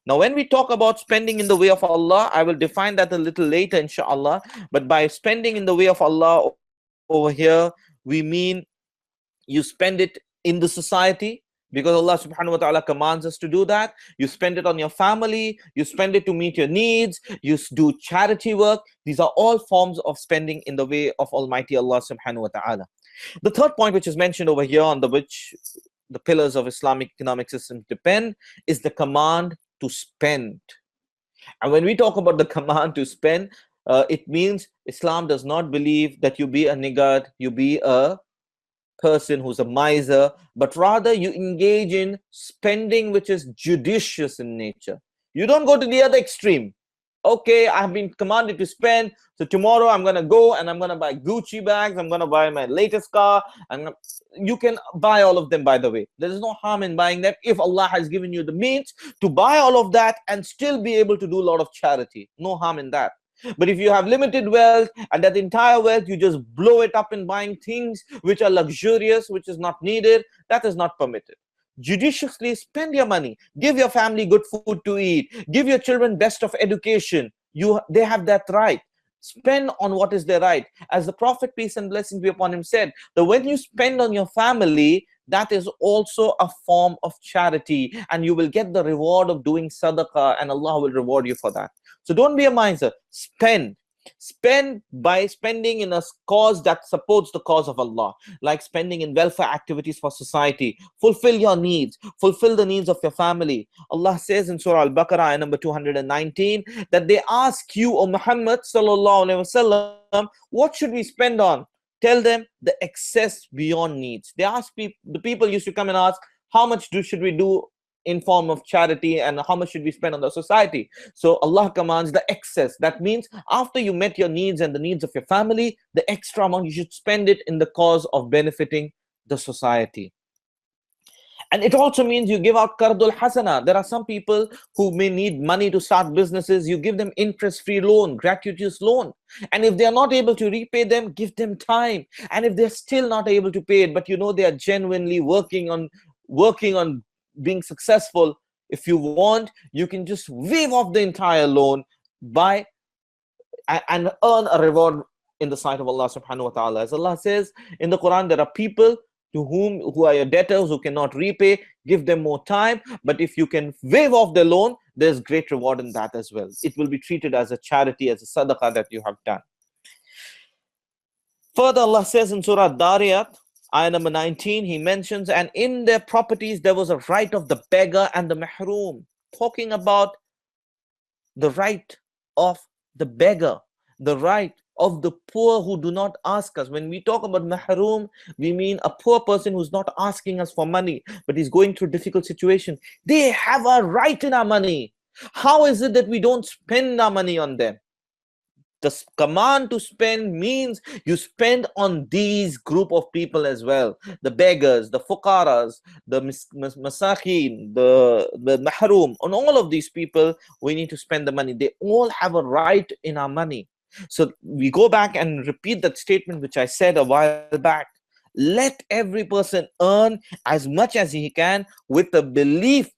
Now, when we talk about spending in the way of Allah, I will define that a little later, inshallah. But by spending in the way of Allah over here, we mean you spend it in the society, because Allah subhanahu wa ta'ala commands us to do that. You spend it on your family, you spend it to meet your needs, you do charity work. These are all forms of spending in the way of Almighty Allah subhanahu wa ta'ala. The third point which is mentioned over here, on which the pillars of Islamic economic system depend, is the command to spend. And when we talk about the command to spend, it means Islam does not believe that you be a niggard, you be a person who's a miser, but rather you engage in spending which is judicious in nature. You don't go to the other extreme. Okay, I've been commanded to spend, so tomorrow I'm gonna go and I'm gonna buy Gucci bags, I'm gonna buy my latest car. You can buy all of them, by the way. There is no harm in buying them if Allah has given you the means to buy all of that and still be able to do a lot of charity. No harm in that. But if you have limited wealth and that entire wealth you just blow it up in buying things which are luxurious, which is not needed, that is not permitted. Judiciously spend your money. Give your family good food to eat. Give your children best of education. They have that right. Spend on what is their right. As the Prophet, peace and blessings be upon him, said that when you spend on your family, that is also a form of charity, and you will get the reward of doing sadaqah, and Allah will reward you for that. So don't be a miser. Spend by spending in a cause that supports the cause of Allah, like spending in welfare activities for society. Fulfill your needs. Fulfill the needs of your family. Allah says in Surah Al-Baqarah, ayah number 219, that they ask you, O Muhammad sallallahu alaihi wasallam, what should we spend on? Tell them the excess beyond needs. They ask the people used to come and ask, how much should we do in form of charity, and how much should we spend on the society? So Allah commands the excess. That means after you met your needs and the needs of your family, the extra amount you should spend it in the cause of benefiting the society. And it also means you give out qardul hasana. There are some people who may need money to start businesses. You give them interest-free loan, gratuitous loan. And if they are not able to repay them, give them time. And if they're still not able to pay it, but you know they are genuinely working on being successful, if you want, you can just waive off the entire loan and earn a reward in the sight of Allah subhanahu wa ta'ala. As Allah says in the Quran, there are people who are your debtors who cannot repay. Give them more time, but if you can waive off the loan, there's great reward in that as well. It will be treated as a charity, as a sadaqah that you have done. Further, Allah says in Surah Dariyat, ayah number 19, he mentions, and in their properties there was a right of the beggar and the mahroom, talking about the right of the beggar, the right of the poor who do not ask us. When we talk about mahroom, we mean a poor person who's not asking us for money, but is going through difficult situation. They have a right in our money. How is it that we don't spend our money on them? The command to spend means you spend on these group of people as well. The beggars, the fuqaras, the masakhin, the mahroom. On all of these people, we need to spend the money. They all have a right in our money. So we go back and repeat that statement which I said a while back. Let every person earn as much as he can with the belief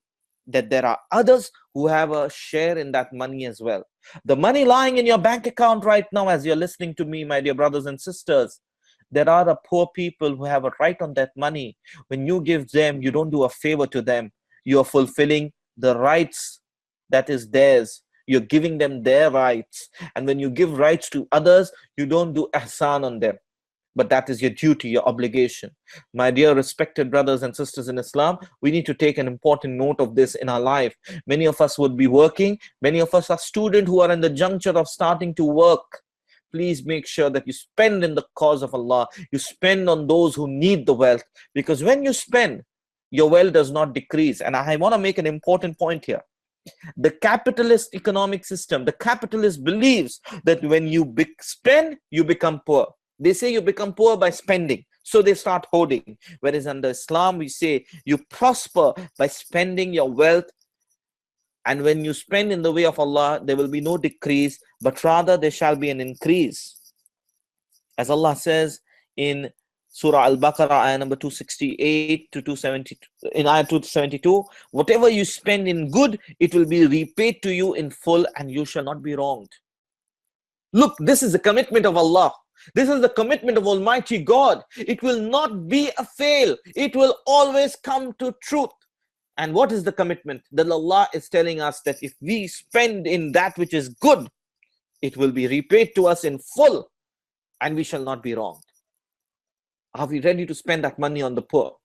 that there are others who have a share in that money as well. The money lying in your bank account right now, as you're listening to me, my dear brothers and sisters, there are the poor people who have a right on that money. When you give them, you don't do a favor to them. You are fulfilling the rights that is theirs. You're giving them their rights. And when you give rights to others, you don't do ihsan on them. But that is your duty, your obligation. My dear respected brothers and sisters in Islam, we need to take an important note of this in our life. Many of us would be working. Many of us are students who are in the juncture of starting to work. Please make sure that you spend in the cause of Allah. You spend on those who need the wealth. Because when you spend, your wealth does not decrease. And I want to make an important point here. The capitalist economic system, the capitalist believes that when you spend, you become poor. They say you become poor by spending, so they start hoarding. Whereas under Islam, we say you prosper by spending your wealth. And when you spend in the way of Allah, there will be no decrease, but rather there shall be an increase. As Allah says in Surah Al-Baqarah, ayah number 268 to 272, in ayah 272, whatever you spend in good, it will be repaid to you in full, and you shall not be wronged. Look, this is the commitment of Allah. This is the commitment of Almighty God. It will not be a fail. It will always come to truth. And what is the commitment? That Allah is telling us that if we spend in that which is good, it will be repaid to us in full, and we shall not be wronged. Are we ready to spend that money on the poor?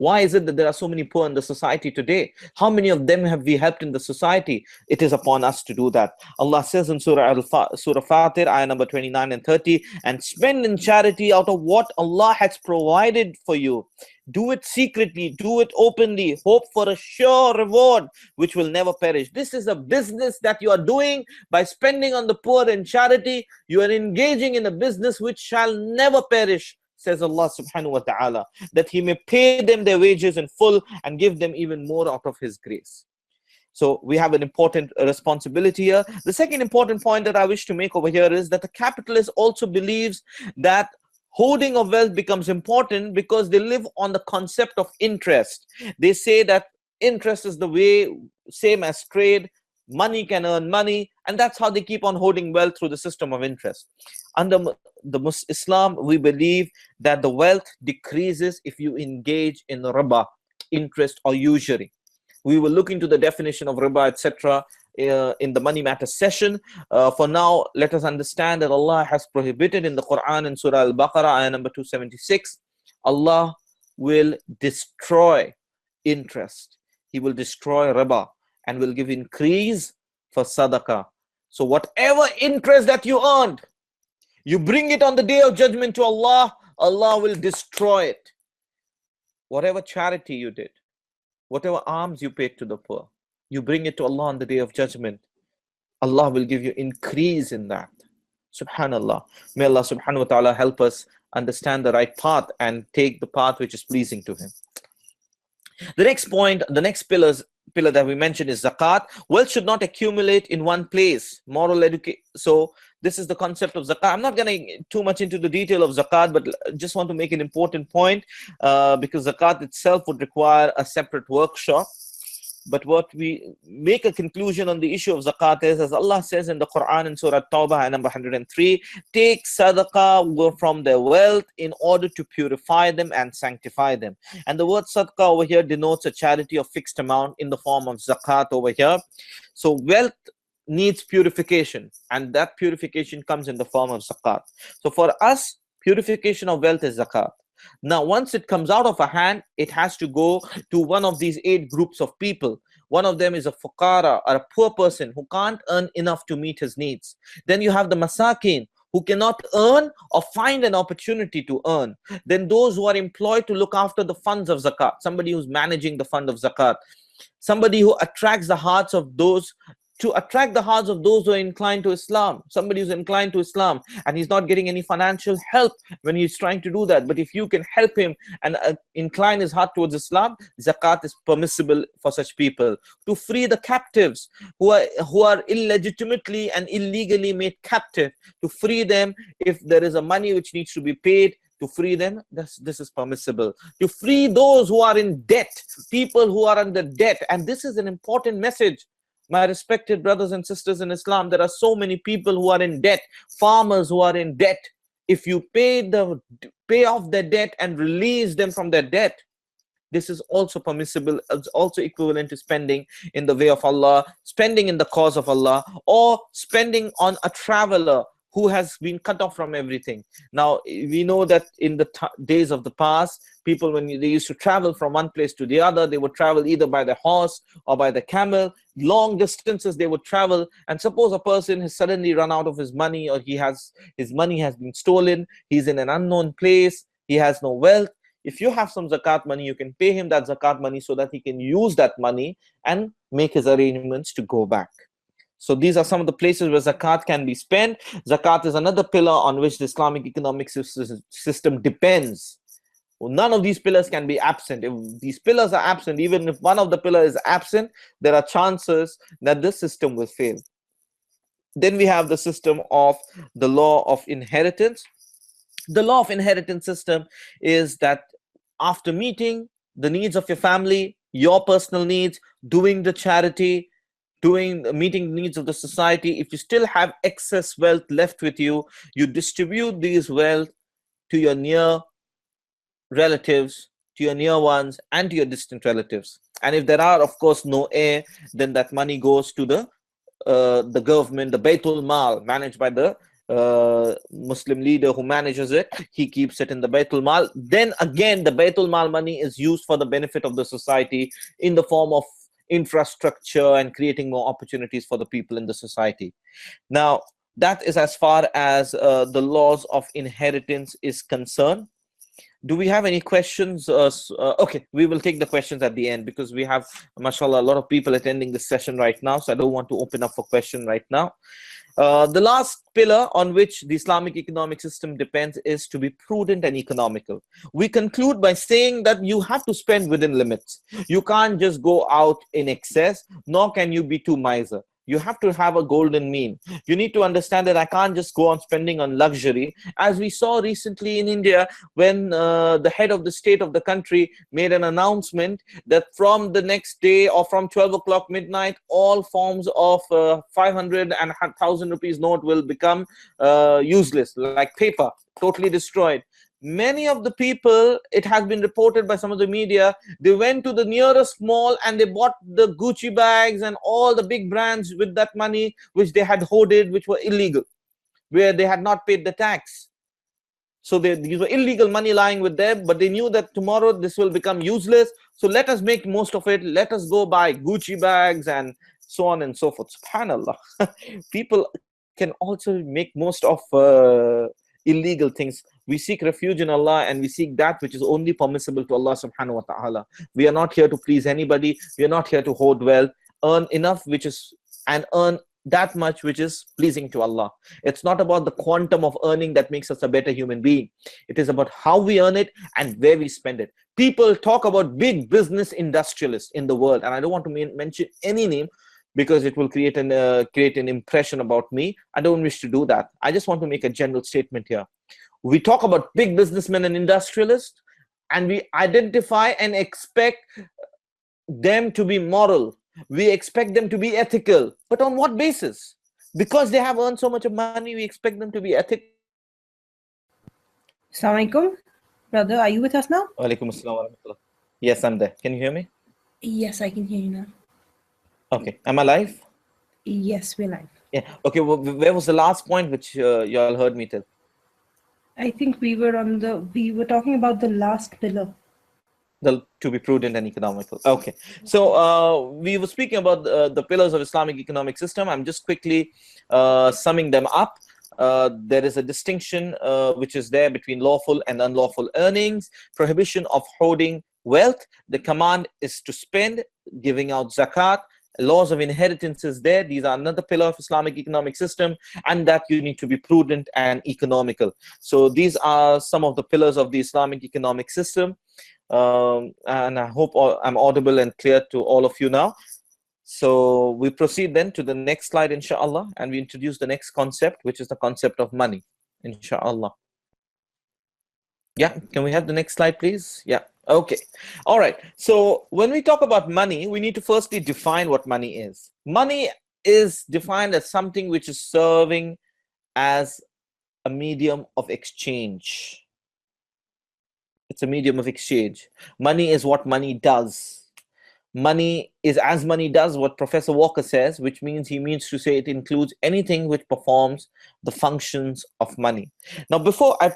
Why is it that there are so many poor in the society today? How many of them have we helped in the society? It is upon us to do that. Allah says in Surah Fatir, ayah number 29 and 30, and spend in charity out of what Allah has provided for you. Do it secretly, do it openly, hope for a sure reward which will never perish. This is a business that you are doing by spending on the poor in charity. You are engaging in a business which shall never perish, says Allah subhanahu wa ta'ala, that He may pay them their wages in full and give them even more out of His grace. So we have an important responsibility here. The second important point that I wish to make over here is that the capitalist also believes that hoarding of wealth becomes important because they live on the concept of interest. They say that interest is the way, same as trade, money can earn money, and that's how they keep on hoarding wealth, through the system of interest. Under the Islam, we believe that the wealth decreases if you engage in riba, interest or usury. We will look into the definition of riba, etc. In the money matter session. For now, let us understand that Allah has prohibited in the Quran in Surah Al-Baqarah, ayah number 276, Allah will destroy interest. He will destroy riba and will give increase for sadaqah. So whatever interest that you earned, you bring it on the day of judgment to Allah, Allah will destroy it. Whatever charity you did, whatever alms you paid to the poor, you bring it to Allah on the day of judgment, Allah will give you increase in that. Subhanallah. May Allah subhanahu wa ta'ala help us understand the right path and take the path which is pleasing to Him. The next point, the next pillar that we mentioned is zakat. Wealth should not accumulate in one place. Moral education. So this is the concept of zakat. I'm not going to get too much into the detail of zakat, but just want to make an important point because zakat itself would require a separate workshop. But what we make a conclusion on the issue of zakat is, as Allah says in the Quran in Surah Tawbah, number 103, take sadaqah from their wealth in order to purify them and sanctify them. And the word sadaqah over here denotes a charity of fixed amount in the form of zakat over here. So wealth needs purification, and that purification comes in the form of zakat. So for us, purification of wealth is zakat. Now, once it comes out of a hand, it has to go to one of these 8 groups of people. One of them is a fuqara, or a poor person who can't earn enough to meet his needs. Then you have the masakin, who cannot earn or find an opportunity to earn. Then those who are employed to look after the funds of zakat, somebody who's managing the fund of zakat, somebody who attracts the hearts of those who are inclined to Islam, somebody who's inclined to Islam and he's not getting any financial help when he's trying to do that. But if you can help him and incline his heart towards Islam, zakat is permissible for such people. To free the captives who are illegitimately and illegally made captive, to free them if there is a money which needs to be paid, to free them, this is permissible. To free those who are in debt, people who are under debt, and this is an important message. My respected brothers and sisters in Islam, there are so many people who are in debt, farmers who are in debt. If you pay off their debt and release them from their debt, this is also permissible. It's also equivalent to spending in the way of Allah, spending in the cause of Allah, or spending on a traveler who has been cut off from everything. Now, we know that in the days of the past, people, when they used to travel from one place to the other, they would travel either by the horse or by the camel. Long distances they would travel, and suppose a person has suddenly run out of his money, or his money has been stolen, he's in an unknown place, he has no wealth. If you have some zakat money, you can pay him that zakat money so that he can use that money and make his arrangements to go back. So these are some of the places where zakat can be spent. Zakat is another pillar on which the Islamic economic system depends. None of these pillars can be absent. If these pillars are absent, even if one of the pillars is absent, there are chances that the system will fail. Then we have the system of the law of inheritance. The law of inheritance system is that after meeting the needs of your family, your personal needs, doing the charity, meeting the needs of the society, if you still have excess wealth left with you, you distribute these wealth to your near relatives, to your near ones, and to your distant relatives. And if there are, of course, no heir, then that money goes to the government, the Baitul Mal, managed by the Muslim leader who manages it, he keeps it in the Baitul Mal. Then again, the Baitul Mal money is used for the benefit of the society in the form of infrastructure and creating more opportunities for the people in the society. Now, that is as far as the laws of inheritance is concerned. Do we have any questions? Okay, we will take the questions at the end because we have, mashallah, a lot of people attending this session right now. So I don't want to open up for question right now. The last pillar on which the Islamic economic system depends is to be prudent and economical. We conclude by saying that you have to spend within limits. You can't just go out in excess, nor can you be too miser. You have to have a golden mean. You need to understand that I can't just go on spending on luxury. As we saw recently in India, when the head of the state of the country made an announcement that from the next day or from 12 o'clock midnight, all forms of 500 and 1,000 rupees note will become useless, like paper, totally destroyed. Many of the people, it has been reported by some of the media, they went to the nearest mall and they bought the Gucci bags and all the big brands with that money which they had hoarded, which were illegal, where they had not paid the tax. So these were illegal money lying with them, but they knew that tomorrow this will become useless. So let us make most of it. Let us go buy Gucci bags and so on and so forth. SubhanAllah. People can also make most of illegal things. We seek refuge in Allah and we seek that which is only permissible to Allah subhanahu wa ta'ala. We are not here to please anybody. We are not here to hoard wealth. Earn enough and earn that much which is pleasing to Allah. It's not about the quantum of earning that makes us a better human being. It is about how we earn it and where we spend it. People talk about big business industrialists in the world, and I don't want to mention any name because it will create an impression about me. I don't wish to do that. I just want to make a general statement here. We talk about big businessmen and industrialists, and we identify and expect them to be moral. We expect them to be ethical. But on what basis? Because they have earned so much of money, we expect them to be ethical. Assalamu alaikum. Brother, are you with us now? Walaikum assalam wa rahmatullah. Yes, I'm there. Can you hear me? Yes, I can hear you now. Okay. Am I live? Yes, we're live. Yeah. Okay. Well, where was the last point which you all heard me tell? I think we were talking about the last pillar. To be prudent and economical. Okay. So we were speaking about the pillars of Islamic economic system. I'm just quickly summing them up. There is a distinction which is there between lawful and unlawful earnings, prohibition of hoarding wealth. The command is to spend, giving out zakat. Laws of inheritance is there. These are another pillar of Islamic economic system, and that you need to be prudent and economical. So these are some of the pillars of the Islamic economic system. And I hope I'm audible and clear to all of you now. So we proceed then to the next slide, inshaAllah, and we introduce the next concept, which is the concept of money, inshaAllah. Yeah, can we have the next slide, please? Yeah, okay. All right. So when we talk about money, we need to firstly define what money is. Money is defined as something which is serving as a medium of exchange. It's a medium of exchange. Money is what money does. Money is as money does what Professor Walker says, which means he means to say it includes anything which performs the functions of money. Now, before I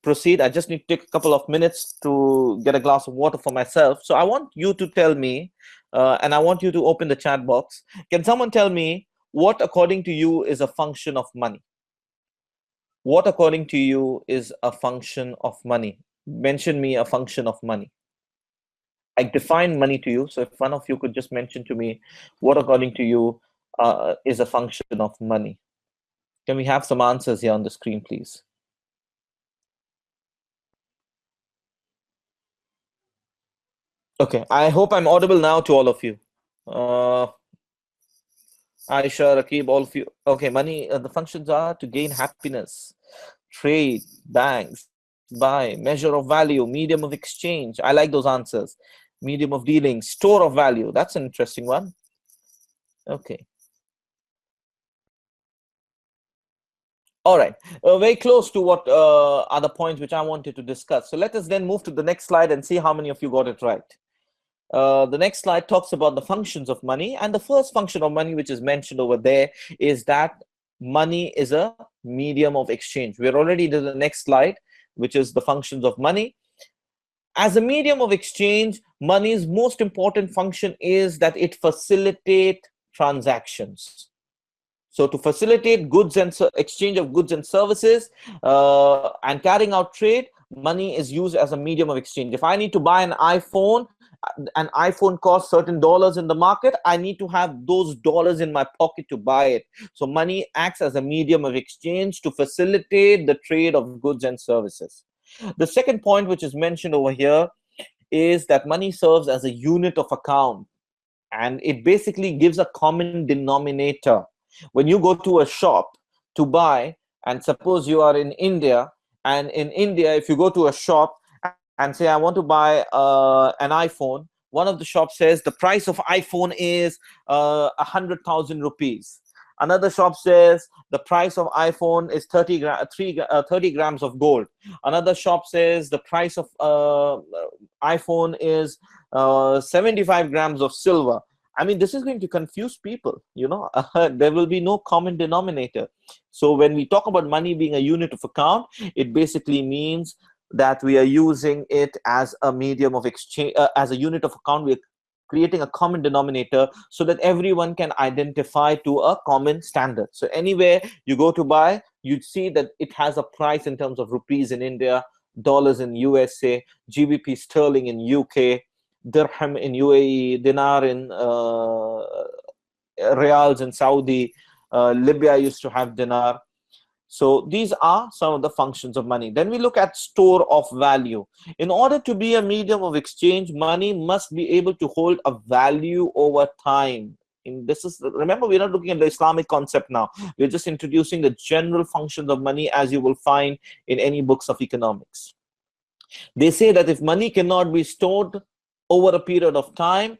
proceed, I just need to take a couple of minutes to get a glass of water for myself. So I want you to tell me, and I want you to open the chat box. Can someone tell me what, according to you, is a function of money? What, according to you, is a function of money? Mention me a function of money. I define money to you. So if one of you could just mention to me what, according to you, is a function of money. Can we have some answers here on the screen, please? Okay, I hope I'm audible now to all of you. Aisha, Rakib, all of you. Okay, money, the functions are to gain happiness, trade, banks, buy, measure of value, medium of exchange. I like those answers. Medium of dealing, store of value. That's an interesting one. Okay. All right. Very close to what are the points which I wanted to discuss. So let us then move to the next slide and see how many of you got it right. The next slide talks about the functions of money. And the first function of money which is mentioned over there is that money is a medium of exchange. We're already to the next slide, which is the functions of money. As a medium of exchange, money's most important function is that it facilitates transactions. So to facilitate goods and exchange of goods and services and carrying out trade, money is used as a medium of exchange. If I need to buy an iPhone costs certain dollars in the market, I need to have those dollars in my pocket to buy it. So money acts as a medium of exchange to facilitate the trade of goods and services. The second point, which is mentioned over here, is that money serves as a unit of account, and it basically gives a common denominator. When you go to a shop to buy, and suppose you are in India, and in India, if you go to a shop and say, I want to buy an iPhone, one of the shops says the price of iPhone is 100,000 rupees. Another shop says the price of iPhone is 30 grams of gold. Another shop says the price of iPhone is 75 grams of silver. I mean, this is going to confuse people, you know. There will be no common denominator. So when we talk about money being a unit of account, it basically means that we are using it as a medium of exchange, as a unit of account. We're creating a common denominator so that everyone can identify to a common standard. So anywhere you go to buy, you'd see that it has a price in terms of rupees in India, dollars in USA, GBP sterling in UK, dirham in UAE, dinar in reals in Saudi, Libya used to have dinar. So these are some of the functions of money. Then we look at store of value. In order to be a medium of exchange, money must be able to hold a value over time. And this is, remember, we're not looking at the Islamic concept now. We're just introducing the general functions of money as you will find in any books of economics. They say that if money cannot be stored over a period of time,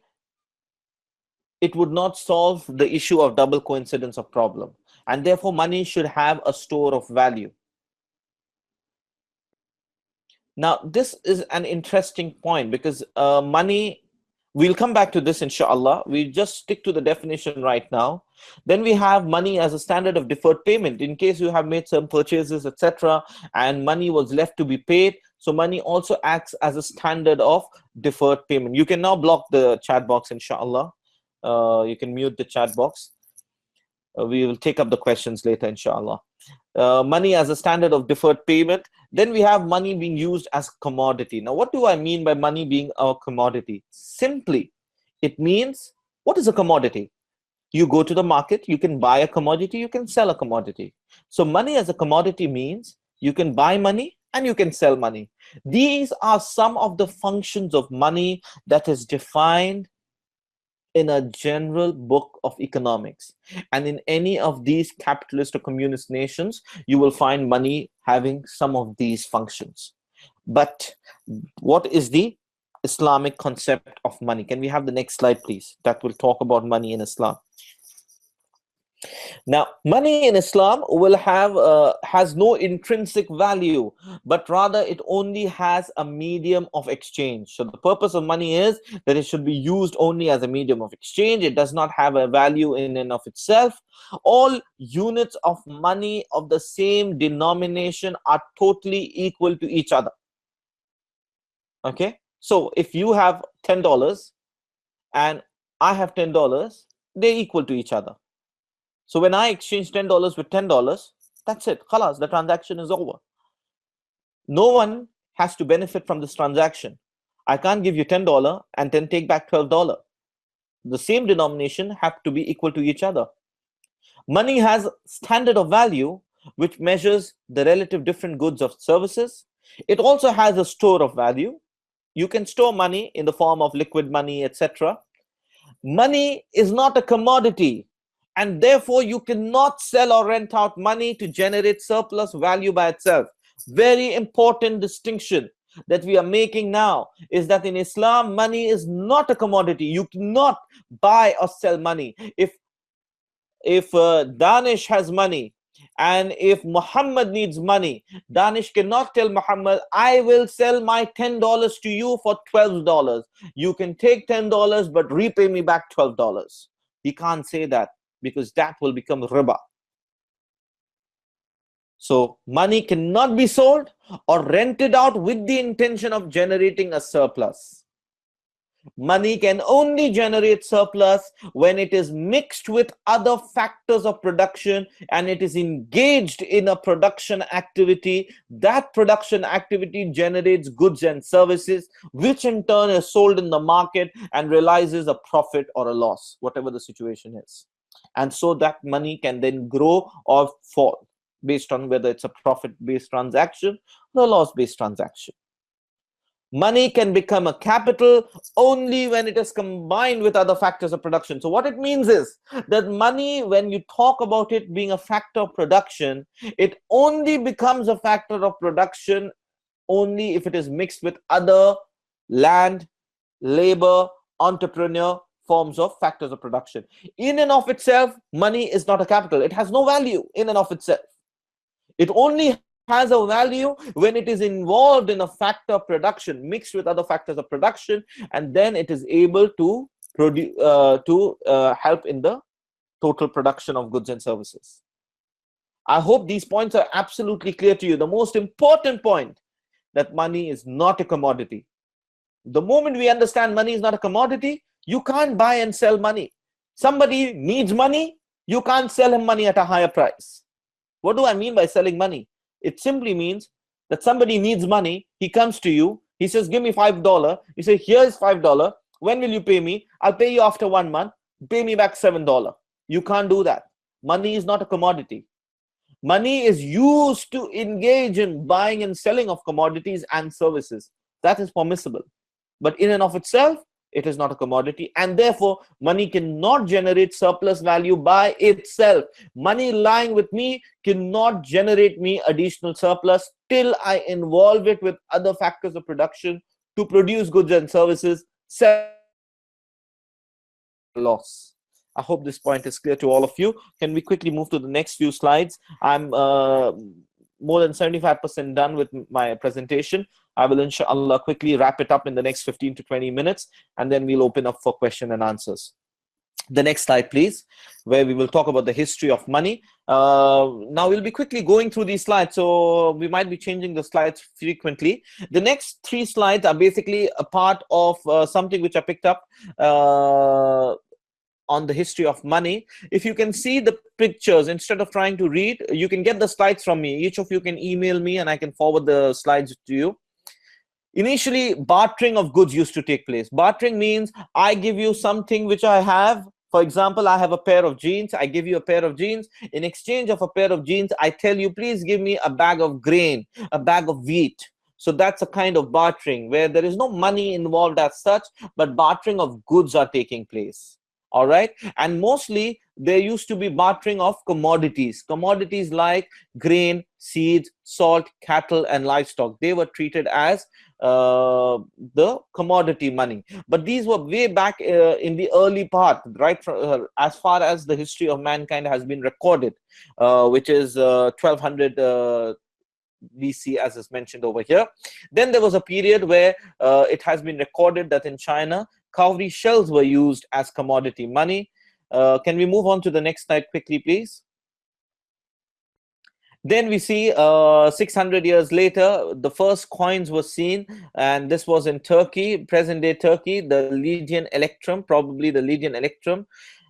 it would not solve the issue of double coincidence of problem. And therefore, money should have a store of value. Now, this is an interesting point because money, we'll come back to this inshaAllah. We just stick to the definition right now. Then we have money as a standard of deferred payment. In case you have made some purchases, etc., and money was left to be paid, so money also acts as a standard of deferred payment. You can now block the chat box inshaAllah. You can mute the chat box. We will take up the questions later, inshallah. Money as a standard of deferred payment. Then we have money being used as commodity. Now, what do I mean by money being a commodity? Simply, it means, what is a commodity? You go to the market, you can buy a commodity, you can sell a commodity. So money as a commodity means you can buy money and you can sell money. These are some of the functions of money that is defined in a general book of economics. And in any of these capitalist or communist nations, you will find money having some of these functions. But what is the Islamic concept of money? Can we have the next slide, please? That will talk about money in Islam. Now, money in Islam will have has no intrinsic value, but rather it only has a medium of exchange. So the purpose of money is that it should be used only as a medium of exchange. It does not have a value in and of itself. All units of money of the same denomination are totally equal to each other. Okay, so if you have $10 and I have $10, they're equal to each other. So when I exchange $10 with $10, that's it. Khalas, the transaction is over. No one has to benefit from this transaction. I can't give you $10 and then take back $12. The same denomination have to be equal to each other. Money has standard of value, which measures the relative different goods of services. It also has a store of value. You can store money in the form of liquid money, etc. Money is not a commodity, and therefore you cannot sell or rent out money to generate surplus value by itself. Very important distinction that we are making now is that in Islam, money is not a commodity. You cannot buy or sell money. If Danish has money and if Muhammad needs money, Danish cannot tell Muhammad, I will sell my $10 to you for $12. You can take $10 but repay me back $12. He can't say that, because that will become riba. So money cannot be sold or rented out with the intention of generating a surplus. Money can only generate surplus when it is mixed with other factors of production and it is engaged in a production activity. That production activity generates goods and services, which in turn is sold in the market and realizes a profit or a loss, whatever the situation is. And so that money can then grow or fall based on whether it's a profit-based transaction or a loss-based transaction. Money can become a capital only when it is combined with other factors of production. So what it means is that money, when you talk about it being a factor of production, it only becomes a factor of production only if it is mixed with other land, labor, entrepreneur forms of factors of production. In and of itself, money is not a capital. It has no value in and of itself. It only has a value when it is involved in a factor of production, mixed with other factors of production, and then it is able to produce, help in the total production of goods and services. I hope these points are absolutely clear to you. The most important point, that money is not a commodity. The moment we understand money is not a commodity, you can't buy and sell money. Somebody needs money, you can't sell him money at a higher price. What do I mean by selling money? It simply means that somebody needs money, he comes to you, he says, give me $5. You say, here is $5. When will you pay me? I'll pay you after 1 month. Pay me back $7. You can't do that. Money is not a commodity. Money is used to engage in buying and selling of commodities and services. That is permissible. But in and of itself, it is not a commodity, and therefore money cannot generate surplus value by itself. Money lying with me cannot generate me additional surplus till I involve it with other factors of production to produce goods and services, sell loss. I hope this point is clear to all of you. Can we quickly move to the next few slides? I'm more than 75% done with my presentation. I will inshaAllah quickly wrap it up in the next 15 to 20 minutes, and then we'll open up for question and answers. The next slide, please, where we will talk about the history of money. Now we'll be quickly going through these slides, so we might be changing the slides frequently. The next 3 slides are basically a part of something which I picked up on the history of money. If you can see the pictures, instead of trying to read, you can get the slides from me. Each of you can email me and I can forward the slides to you. Initially, bartering of goods used to take place. Bartering means I give you something which I have. For example, I have a pair of jeans. I give you a pair of jeans. In exchange of a pair of jeans, I tell you, please give me a bag of grain, a bag of wheat. So that's a kind of bartering where there is no money involved as such, but bartering of goods are taking place. All right. And mostly there used to be bartering of commodities. Commodities like grain, seeds, salt, cattle, and livestock. They were treated as the commodity money. But these were way back in the early part, right? As far as the history of mankind has been recorded, which is 1200 BC, as is mentioned over here. Then there was a period where it has been recorded that in China, cowrie shells were used as commodity money. Can we move on to the next slide quickly, please? Then we see 600 years later, the first coins were seen, and this was in Turkey, present-day Turkey, the Lydian electrum, probably the Lydian electrum,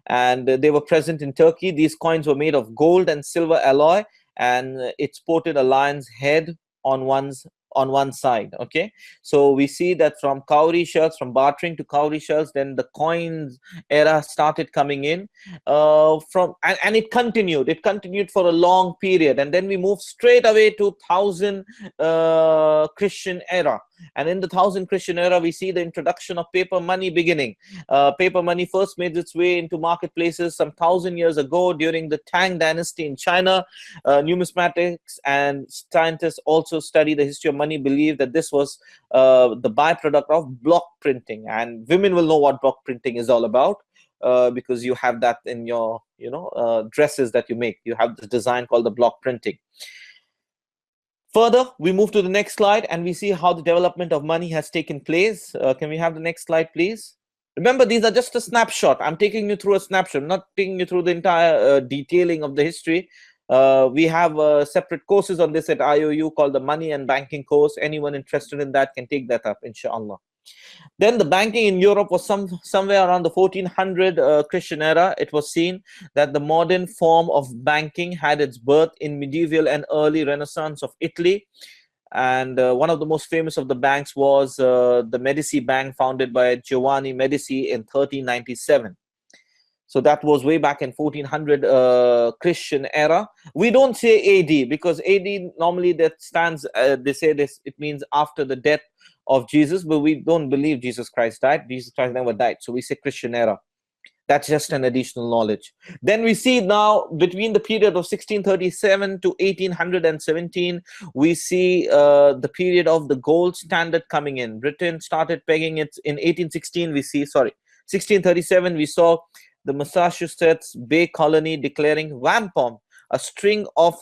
and they were present in Turkey. These coins were made of gold and silver alloy, and it sported a lion's head on one side. Okay, so we see that from cowrie shells, from bartering to cowrie shells, then the coins era started coming in, and it continued for a long period, and then we moved straight away to 1000 Christian era. And in the 1000 Christian era, we see the introduction of paper money beginning. Paper money first made its way into marketplaces some 1000 years ago during the Tang dynasty in China. Numismatics and scientists also study the history of money, believe that this was the byproduct of block printing. And women will know what block printing is all about, because you have that in your dresses that you make. You have this design called the block printing. Further, we move to the next slide and we see how the development of money has taken place. Can we have the next slide, please? Remember, these are just a snapshot. I'm taking you through a snapshot, not taking you through the entire detailing of the history. We have separate courses on this at IOU called the Money and Banking course. Anyone interested in that can take that up, inshallah. Then the banking in Europe was somewhere around the 1400 Christian era. It was seen that the modern form of banking had its birth in medieval and early Renaissance of Italy. And one of the most famous of the banks was the Medici Bank, founded by Giovanni Medici in 1397. So that was way back in 1400 Christian era. We don't say AD because AD normally that stands, they say this, it means after the death of Jesus, but we don't believe Jesus Christ died. Jesus Christ never died. So we say Christian era. That's just an additional knowledge. Then we see now between the period of 1637 to 1817, we see the period of the gold standard coming in. Britain started pegging it in 1816. 1637, we saw the Massachusetts Bay Colony declaring wampum, a string of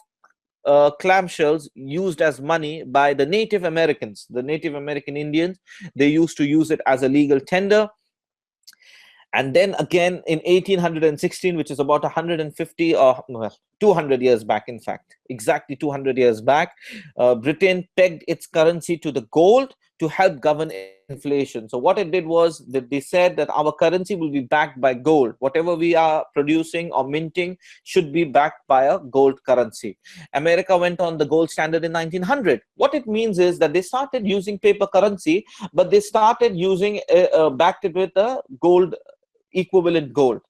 clamshells used as money by the Native Americans, the Native American Indians. They used to use it as a legal tender. And then again in 1816, which is about 150 or 200 years back, in fact, exactly 200 years back, Britain pegged its currency to the gold to help govern inflation. So what it did was that they said that our currency will be backed by gold. Whatever we are producing or minting should be backed by a gold currency. America went on the gold standard in 1900. What it means is that they started using paper currency, but they started using backed it with a gold, equivalent gold.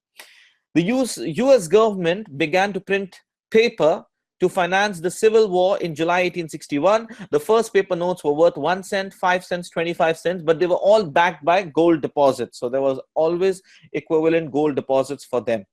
The US government began to print paper to finance the Civil War in July 1861. The first paper notes were worth 1 cent, 5 cents, 25 cents, but they were all backed by gold deposits. So there was always equivalent gold deposits for them.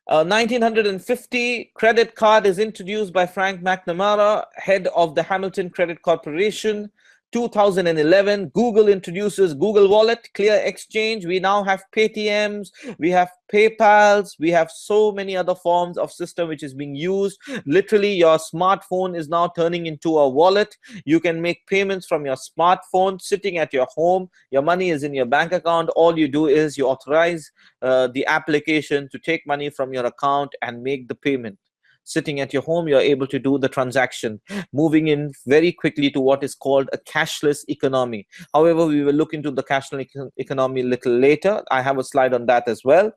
1950, credit card is introduced by Frank McNamara, head of the Hamilton Credit Corporation. 2011, Google introduces Google Wallet, Clear Exchange. We now have Paytms, we have PayPals, we have so many other forms of system which is being used. Literally, your smartphone is now turning into a wallet. You can make payments from your smartphone sitting at your home. Your money is in your bank account. All you do is you authorize the application to take money from your account and make the payment. Sitting at your home, you're able to do the transaction, moving in very quickly to what is called a cashless economy. However, we will look into the cashless economy a little later. I have a slide on that as well.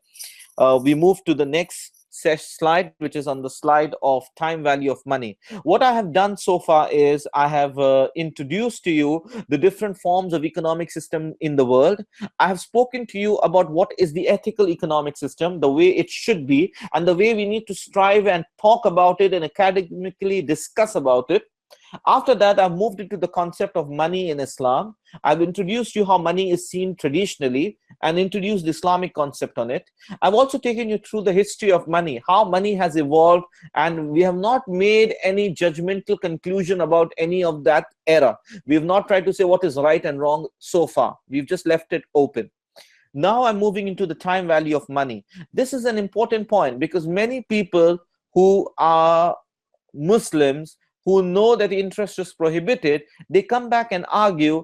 We move to the next slide, which is on the slide of time value of money. What I have done so far is I have introduced to you the different forms of economic system in the world. I have spoken to you about what is the ethical economic system, the way it should be, and the way we need to strive and talk about it and academically discuss about it. After that, I've moved into the concept of money in Islam. I've introduced you how money is seen traditionally and introduced the Islamic concept on it. I've also taken you through the history of money, how money has evolved, and we have not made any judgmental conclusion about any of that era. We have not tried to say what is right and wrong so far. We've just left it open. Now I'm moving into the time value of money. This is an important point because many people who are Muslims who know that interest is prohibited, they come back and argue,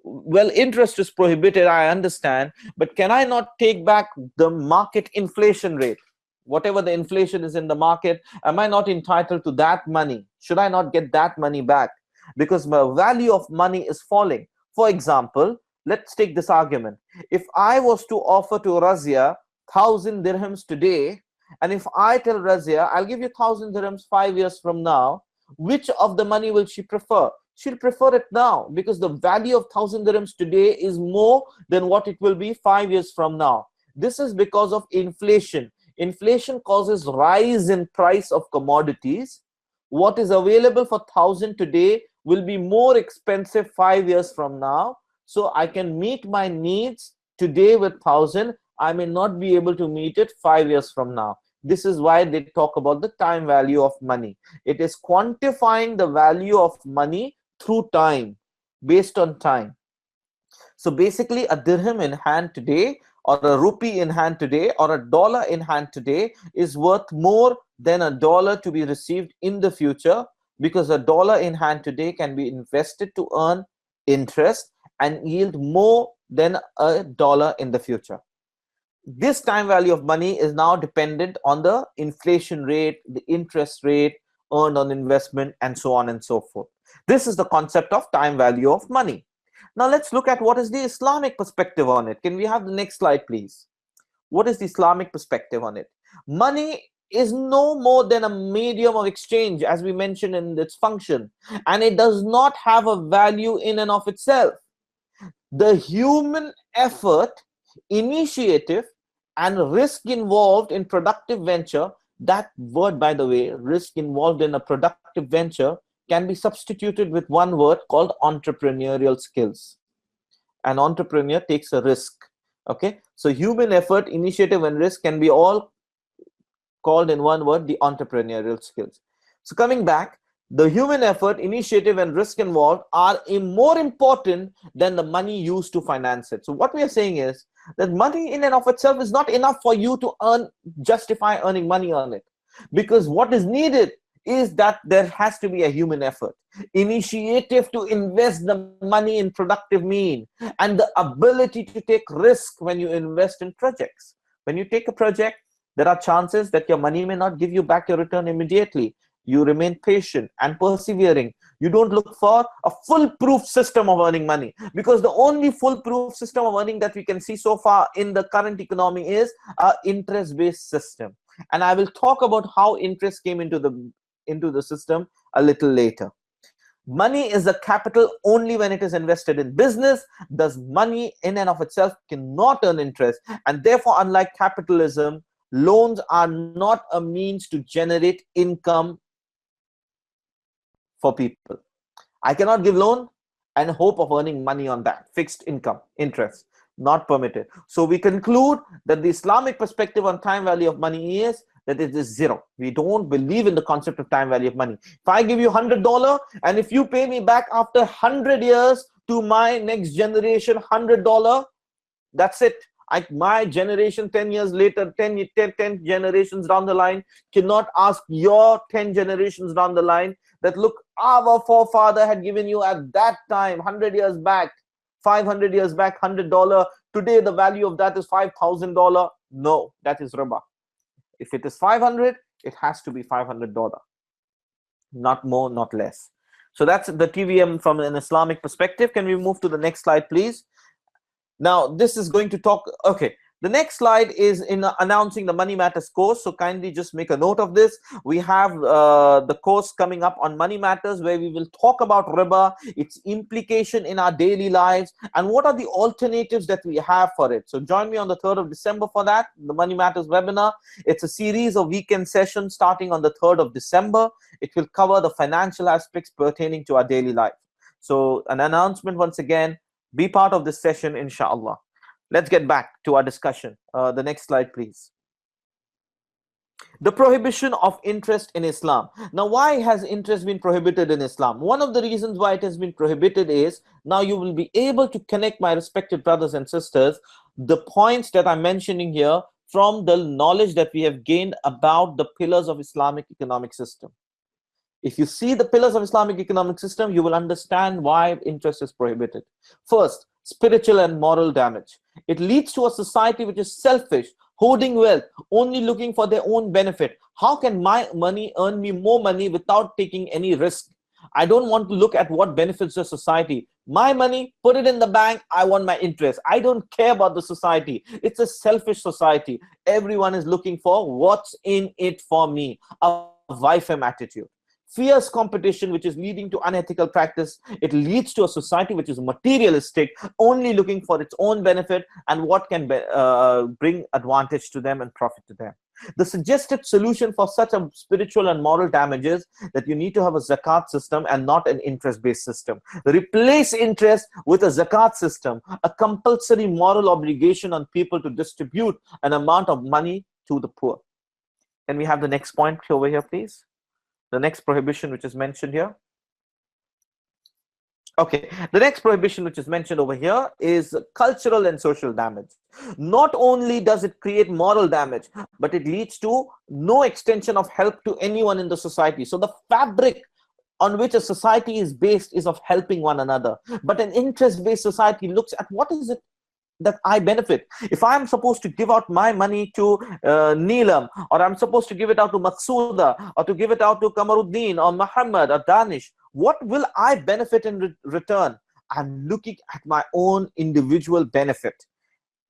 well, interest is prohibited, I understand, but can I not take back the market inflation rate? Whatever the inflation is in the market, am I not entitled to that money? Should I not get that money back? Because the value of money is falling. For example, let's take this argument. If I was to offer to Razia 1,000 dirhams today, and if I tell Razia, I'll give you 1,000 dirhams 5 years from now, which of the money will she prefer? She'll prefer it now because the value of 1,000 dirhams today is more than what it will be 5 years from now. This is because of inflation. Inflation causes rise in price of commodities. What is available for 1,000 today will be more expensive 5 years from now. So I can meet my needs today with 1,000. I may not be able to meet it 5 years from now. This is why they talk about the time value of money. It is quantifying the value of money through time, based on time. So basically, a dirham in hand today, or a rupee in hand today, or a dollar in hand today is worth more than a dollar to be received in the future, because a dollar in hand today can be invested to earn interest and yield more than a dollar in the future. this time value of money is now dependent on the inflation rate, the interest rate earned on investment, and so on and so forth. This is the concept of time value of money. Now let's look at what is the Islamic perspective on it. Can we have the next slide, please? What is the Islamic perspective on it? Money is no more than a medium of exchange, as we mentioned in its function, and it does not have a value in and of itself. The human effort, initiative, and risk involved in productive venture, that word, by the way, risk involved in a productive venture, can be substituted with one word called entrepreneurial skills. An entrepreneur takes a risk. Okay, so human effort, initiative, and risk can be all called in one word, the entrepreneurial skills. So coming back, the human effort, initiative, and risk involved are more important than the money used to finance it. So what we are saying is that money in and of itself is not enough for you to justify earning money on it, because what is needed is that there has to be a human effort, initiative to invest the money in productive mean, and the ability to take risk when you invest in projects. When you take a project, there are chances that your money may not give you back your return immediately. You remain patient and persevering. You don't look for a foolproof system of earning money, because the only foolproof system of earning that we can see so far in the current economy is an interest-based system. And I will talk about how interest came into the system a little later. Money is a capital only when it is invested in business. Thus, money in and of itself cannot earn interest, and therefore, unlike capitalism, loans are not a means to generate income for people. I cannot give loan and hope of earning money on that. Fixed income, interest, not permitted. So we conclude that the Islamic perspective on time value of money is that it is zero. We don't believe in the concept of time value of money. If I give you $100 and if you pay me back after 100 years to my next generation $100, that's it. My generation 10 years later, 10 generations down the line, cannot ask your 10 generations down the line that, look, our forefather had given you at that time, 100 years back, 500 years back, $100. Today, the value of that is $5,000. No, that is riba. If it is 500, it has to be $500. Not more, not less. So that's the TVM from an Islamic perspective. Can we move to the next slide, please? Now, this is going to talk, okay, the next slide is in announcing the Money Matters course. So kindly just make a note of this. We have the course coming up on Money Matters, where we will talk about riba, its implication in our daily lives, and what are the alternatives that we have for it. So join me on the 3rd of December for that, the Money Matters webinar. It's a series of weekend sessions starting on the 3rd of December. It will cover the financial aspects pertaining to our daily life. So an announcement once again, be part of this session, inshaAllah. Let's get back to our discussion. The next slide, please. The prohibition of interest in Islam. Now, why has interest been prohibited in Islam? One of the reasons why it has been prohibited is, now you will be able to connect, my respected brothers and sisters, the points that I'm mentioning here from the knowledge that we have gained about the pillars of Islamic economic system. If you see the pillars of Islamic economic system, you will understand why interest is prohibited. First, spiritual and moral damage. It leads to a society which is selfish, hoarding wealth, only looking for their own benefit. How can my money earn me more money without taking any risk? I don't want to look at what benefits the society. My money, put it in the bank, I want my interest. I don't care about the society. It's a selfish society. Everyone is looking for what's in it for me, a YFM attitude. Fierce competition, which is leading to unethical practice. It leads to a society which is materialistic, only looking for its own benefit and what can bring advantage to them and profit to them. The suggested solution for such a spiritual and moral damage is that you need to have a zakat system and not an interest-based system. Replace interest with a zakat system, a compulsory moral obligation on people to distribute an amount of money to the poor. Can we have the next point over here, please? The next prohibition which is mentioned here. Okay, the next prohibition which is mentioned over here is cultural and social damage. Not only does it create moral damage, but it leads to no extension of help to anyone in the society. So the fabric on which a society is based is of helping one another. But an interest-based society looks at what is it that I benefit. If I'm supposed to give out my money to Neelam, or I'm supposed to give it out to Maqsuda, or to give it out to Kamaruddin, or Muhammad, or Danish, what will I benefit in return? I'm looking at my own individual benefit.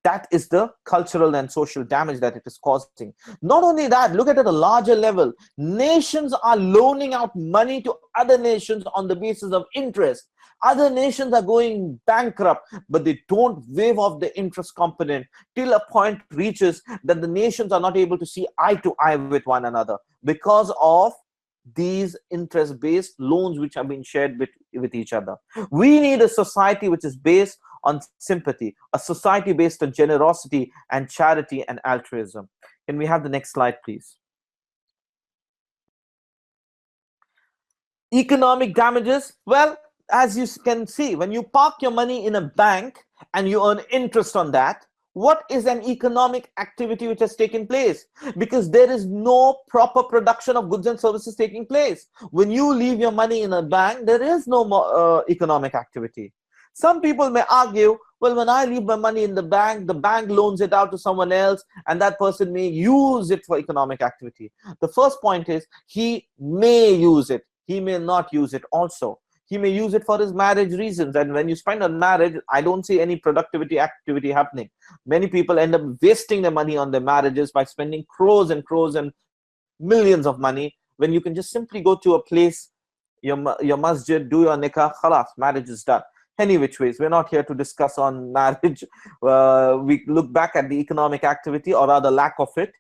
That is the cultural and social damage that it is causing. Not only that, look at it at a larger level. Nations are loaning out money to other nations on the basis of interest. Other nations are going bankrupt, but they don't waive off the interest component till a point reaches that the nations are not able to see eye to eye with one another because of these interest-based loans which have been shared with each other. We need a society which is based on sympathy, a society based on generosity and charity and altruism. Can we have the next slide, please? Economic damages. Well, as you can see, when you park your money in a bank and you earn interest on that, what is an economic activity which has taken place? Because there is no proper production of goods and services taking place. When you leave your money in a bank, there is no more, economic activity. Some people may argue, well, when I leave my money in the bank loans it out to someone else, and that person may use it for economic activity. The first point is, he may use it. He may not use it also. He may use it for his marriage reasons. And when you spend on marriage, I don't see any productivity activity happening. Many people end up wasting their money on their marriages by spending crores and crores and millions of money, when you can just simply go to a place, your masjid, do your nikah, khalas, marriage is done. Any which ways, we're not here to discuss on marriage. We look back at the economic activity, or rather lack of it.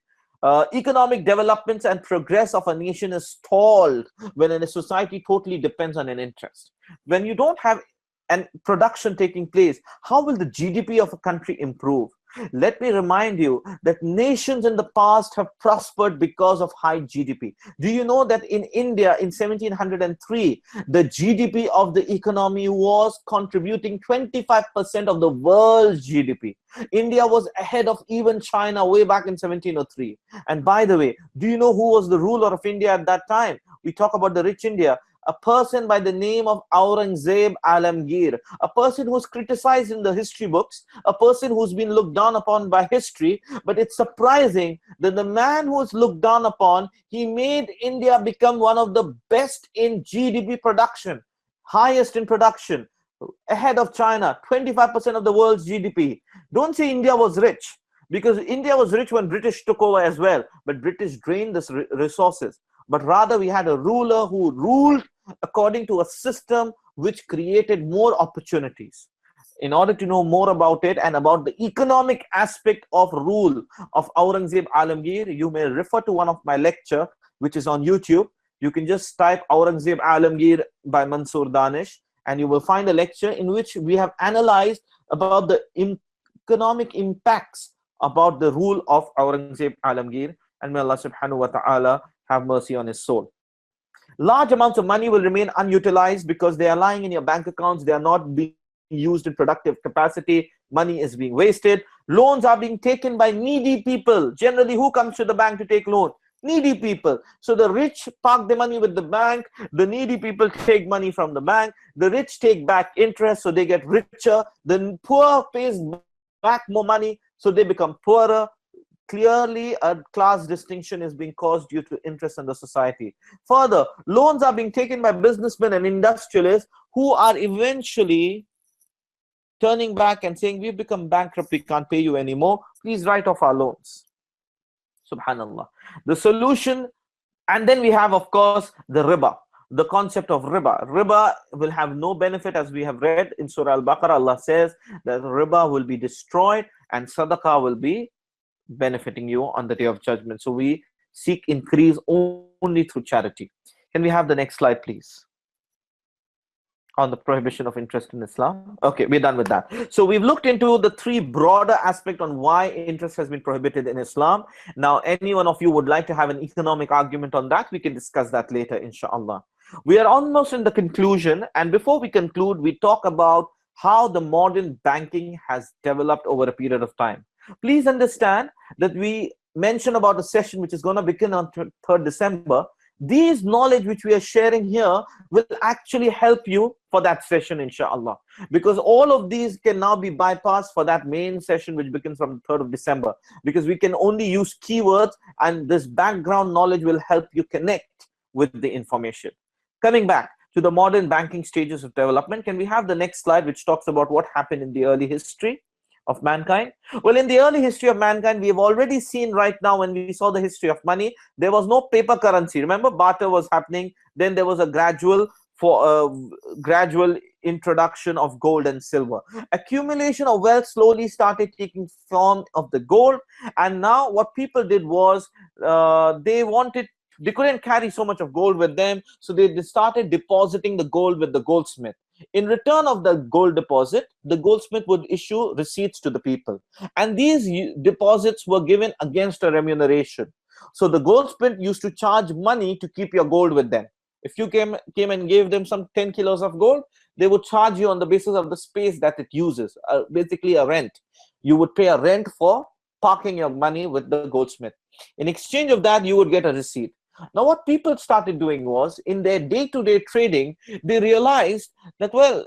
Economic developments and progress of a nation is stalled when a society totally depends on an interest. When you don't have an production taking place, how will the GDP of a country improve? Let me remind you that nations in the past have prospered because of high GDP. Do you know that in India in 1703, the GDP of the economy was contributing 25% of the world's GDP? India was ahead of even China way back in 1703. And by the way, do you know who was the ruler of India at that time? We talk about the rich India. A person by the name of Aurangzeb Alamgir, a person who's criticized in the history books, a person who's been looked down upon by history. But it's surprising that the man who's looked down upon, he made India become one of the best in GDP production, highest in production, ahead of China, 25% of the world's GDP. Don't say India was rich, because India was rich when British took over as well, but British drained this resources. But rather we had a ruler who ruled according to a system which created more opportunities. In order to know more about it and about the economic aspect of rule of Aurangzeb Alamgir, you may refer to one of my lecture which is on YouTube. You can just type Aurangzeb Alamgir by Mansoor Danish, and you will find a lecture in which we have analyzed about the economic impacts about the rule of Aurangzeb Alamgir. And may Allah subhanahu wa ta'ala have mercy on his soul. Large amounts of money will remain unutilized because they are lying in your bank accounts. They are not being used in productive capacity. Money is being wasted. Loans are being taken by needy people. Generally, who comes to the bank to take loan? Needy people. So the rich park the money with the bank. The needy people take money from the bank. The rich take back interest, so they get richer. The poor pays back more money, so they become poorer. Clearly, a class distinction is being caused due to interest in the society. Further, loans are being taken by businessmen and industrialists who are eventually turning back and saying, we've become bankrupt, we can't pay you anymore, please write off our loans. Subhanallah. The solution, and then we have, of course, the riba. The concept of riba. Riba will have no benefit, as we have read in Surah Al-Baqarah. Allah says that riba will be destroyed and sadaqah will be benefiting you on the day of judgment. So we seek increase only through charity. Can we have the next slide, please? On the prohibition of interest in Islam. Okay, we're done with that. So we've looked into the three broader aspects on why interest has been prohibited in Islam. Now, any one of you would like to have an economic argument on that, we can discuss that later, inshaAllah. We are almost in the conclusion, and before we conclude, we talk about how the modern banking has developed over a period of time. Please understand that we mentioned about a session which is going to begin on 3rd December, These knowledge which we are sharing here will actually help you for that session, inshaAllah. Because all of these can now be bypassed for that main session which begins from the 3rd of December. Because we can only use keywords, and this background knowledge will help you connect with the information. Coming back to the modern banking stages of development, can we have the next slide which talks about what happened in the early history of mankind? Well, in the early history of mankind, we have already seen right now, when we saw the history of money, there was no paper currency. Remember, barter was happening. Then there was a gradual introduction of gold and silver. Accumulation of wealth slowly started taking form of the gold. And now what people did was, they couldn't carry so much of gold with them, so they started depositing the gold with the goldsmith. In return of the gold deposit, the goldsmith would issue receipts to the people, and these deposits were given against a remuneration. So the goldsmith used to charge money to keep your gold with them. If you came and gave them some 10 kilos of gold, they would charge you on the basis of the space that it uses, basically a rent. You would pay a rent for parking your money with the goldsmith. In exchange of that, you would get a receipt. Now, what people started doing was, in their day-to-day trading, they realized that, well,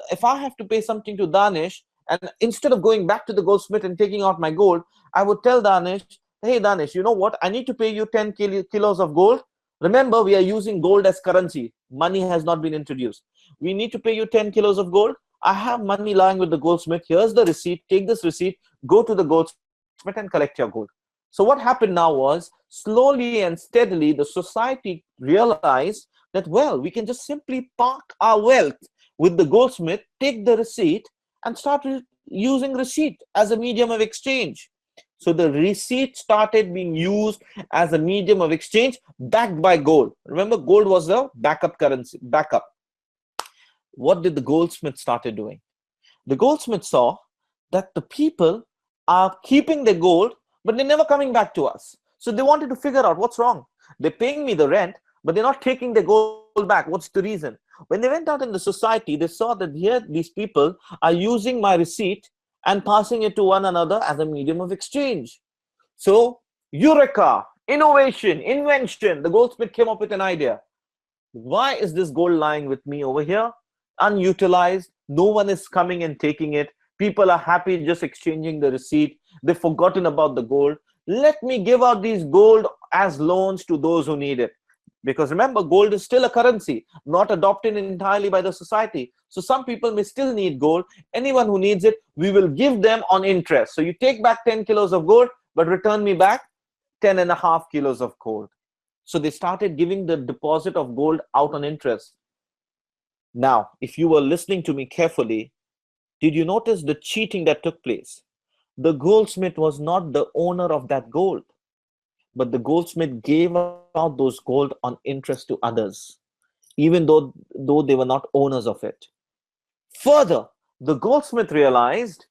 if I have to pay something to Danish, and instead of going back to the goldsmith and taking out my gold, I would tell Danish, hey, Danish, you know what? I need to pay you 10 kilos of gold. Remember, we are using gold as currency. Money has not been introduced. We need to pay you 10 kilos of gold. I have money lying with the goldsmith. Here's the receipt. Take this receipt, go to the goldsmith and collect your gold. So what happened now was, slowly and steadily, the society realized that, well, we can just simply park our wealth with the goldsmith, take the receipt, and start using receipt as a medium of exchange. So the receipt started being used as a medium of exchange, backed by gold. Remember, gold was the backup currency. What did the goldsmith started doing? The goldsmith saw that the people are keeping their gold, but they're never coming back to us. So they wanted to figure out what's wrong. They're paying me the rent, but they're not taking their gold back. What's the reason? When they went out in the society, they saw that here these people are using my receipt and passing it to one another as a medium of exchange. So, eureka, innovation, invention. The goldsmith came up with an idea. Why is this gold lying with me over here, unutilized? No one is coming and taking it. People are happy just exchanging the receipt. They've forgotten about the gold. Let me give out these gold as loans to those who need it. Because remember, gold is still a currency, not adopted entirely by the society. So some people may still need gold. Anyone who needs it, we will give them on interest. So you take back 10 kilos of gold, but return me back 10.5 kilos of gold. So they started giving the deposit of gold out on interest. Now, if you were listening to me carefully, did you notice the cheating that took place? The goldsmith was not the owner of that gold, but the goldsmith gave out those gold on interest to others, even though they were not owners of it. Further, the goldsmith realized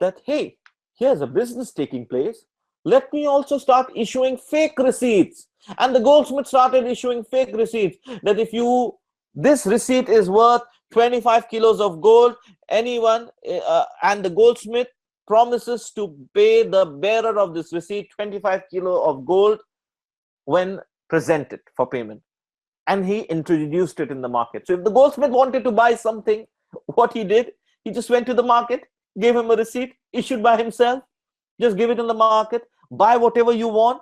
that, hey, here's a business taking place. Let me also start issuing fake receipts. And the goldsmith started issuing fake receipts, that if this receipt is worth 25 kilos of gold, anyone, and the goldsmith promises to pay the bearer of this receipt 25 kilo of gold when presented for payment. And he introduced it in the market. So if the goldsmith wanted to buy something, what he did, he just went to the market, gave him a receipt, issued by himself, just give it in the market, buy whatever you want,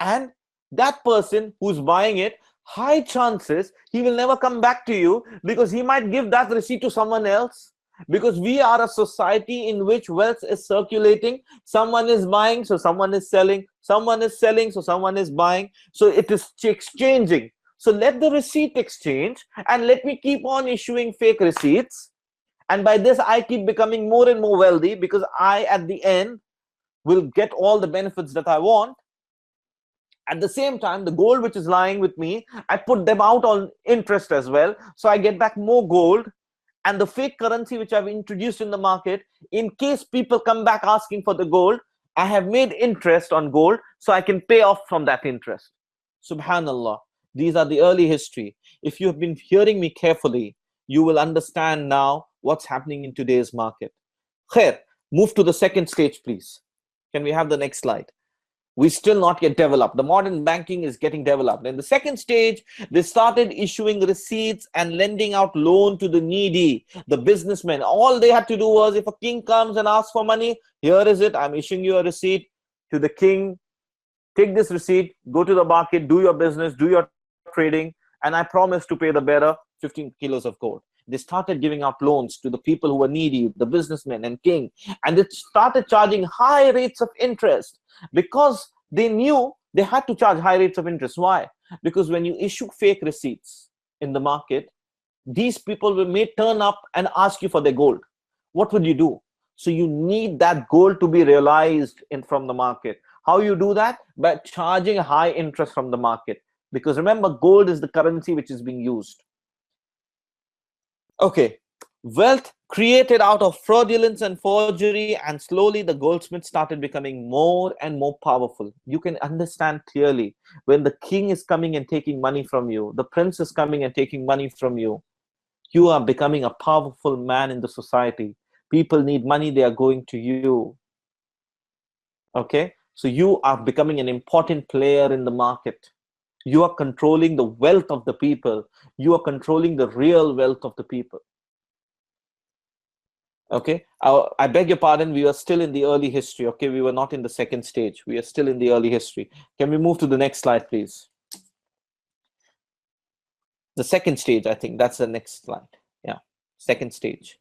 and that person who's buying it, high chances he will never come back to you, because he might give that receipt to someone else. Because we are a society in which wealth is circulating. Someone is buying, so someone is selling. Someone is selling, so someone is buying. So it is exchanging. So let the receipt exchange, and let me keep on issuing fake receipts. And by this, I keep becoming more and more wealthy, because I, at the end, will get all the benefits that I want. At the same time, the gold which is lying with me, I put them out on interest as well. So I get back more gold. And the fake currency which I've introduced in the market, in case people come back asking for the gold, I have made interest on gold, so I can pay off from that interest. Subhanallah. These are the early history. If you have been hearing me carefully, you will understand now what's happening in today's market. Khair, move to the second stage, please. Can we have the next slide? We still not yet developed. The modern banking is getting developed. In the second stage, they started issuing receipts and lending out loan to the needy, the businessmen. All they had to do was, if a king comes and asks for money, here is it, I'm issuing you a receipt to the king. Take this receipt, go to the market, do your business, do your trading, and I promise to pay the bearer 15 kilos of gold. They started giving out loans to the people who were needy, the businessmen and king, and they started charging high rates of interest because they knew they had to charge high rates of interest. Why? Because when you issue fake receipts in the market, these people may turn up and ask you for their gold. What would you do? So you need that gold to be realized from the market. How you do that? By charging high interest from the market. Because remember, gold is the currency which is being used. Okay, wealth created out of fraudulence and forgery, and slowly the goldsmiths started becoming more and more powerful. You can understand clearly when the king is coming and taking money from you, the prince is coming and taking money from you, you are becoming a powerful man in the society. People need money, they are going to you. Okay, so you are becoming an important player in the market. You are controlling the wealth of the people. You are controlling the real wealth of the people. Okay, I beg your pardon, we are still in the early history. Okay, we were not in the second stage. We are still in the early history. Can we move to the next slide, please? The second stage, I think that's the next slide. Yeah, second stage.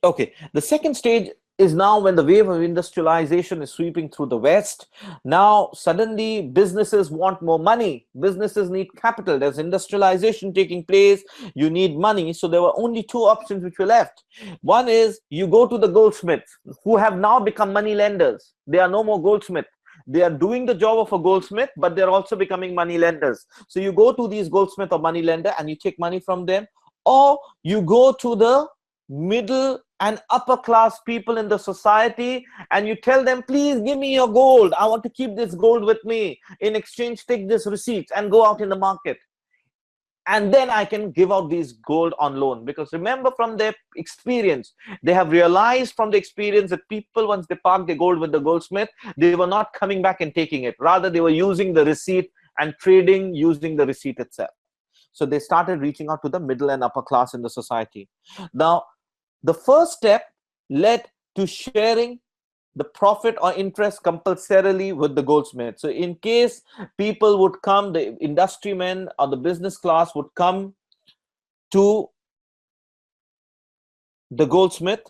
Okay, the second stage is now when the wave of industrialization is sweeping through the West. Now, suddenly, businesses want more money. Businesses need capital. There's industrialization taking place. You need money. So there were only two options which were left. One is you go to the goldsmiths, who have now become money lenders. They are no more goldsmiths. They are doing the job of a goldsmith, but they're also becoming money lenders. So you go to these goldsmith or money lender and you take money from them, or you go to the middle and upper class people in the society and you tell them, please give me your gold. I want to keep this gold with me. In exchange, take this receipt and go out in the market. And then I can give out these gold on loan. Because remember, from their experience, they have realized from the experience that people, once they park their gold with the goldsmith, they were not coming back and taking it. Rather, they were using the receipt and trading using the receipt itself. So they started reaching out to the middle and upper class in the society. Now, the first step led to sharing the profit or interest compulsorily with the goldsmith. So in case people would come, the industry men or the business class would come to the goldsmith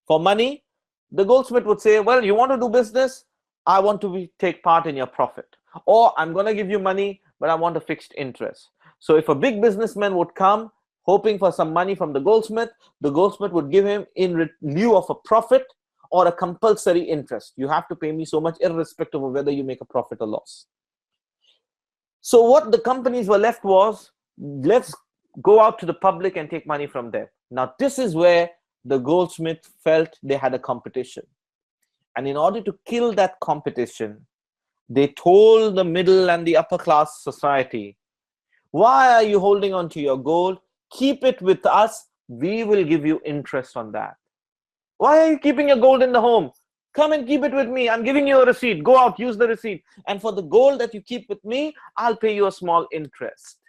for money, the goldsmith would say, well, you want to do business? I want to take part in your profit. Or I'm going to give you money, but I want a fixed interest. So if a big businessman would come hoping for some money from the goldsmith would give him in lieu of a profit or a compulsory interest. You have to pay me so much irrespective of whether you make a profit or loss. So what the companies were left was, let's go out to the public and take money from them. Now this is where the goldsmith felt they had a competition. And in order to kill that competition, they told the middle and the upper class society, why are you holding on to your gold? Keep it with us. We will give you interest on that. Why are you keeping your gold in the home? Come and keep it with me. I'm giving you a receipt. Go out, use the receipt. And for the gold that you keep with me, I'll pay you a small interest.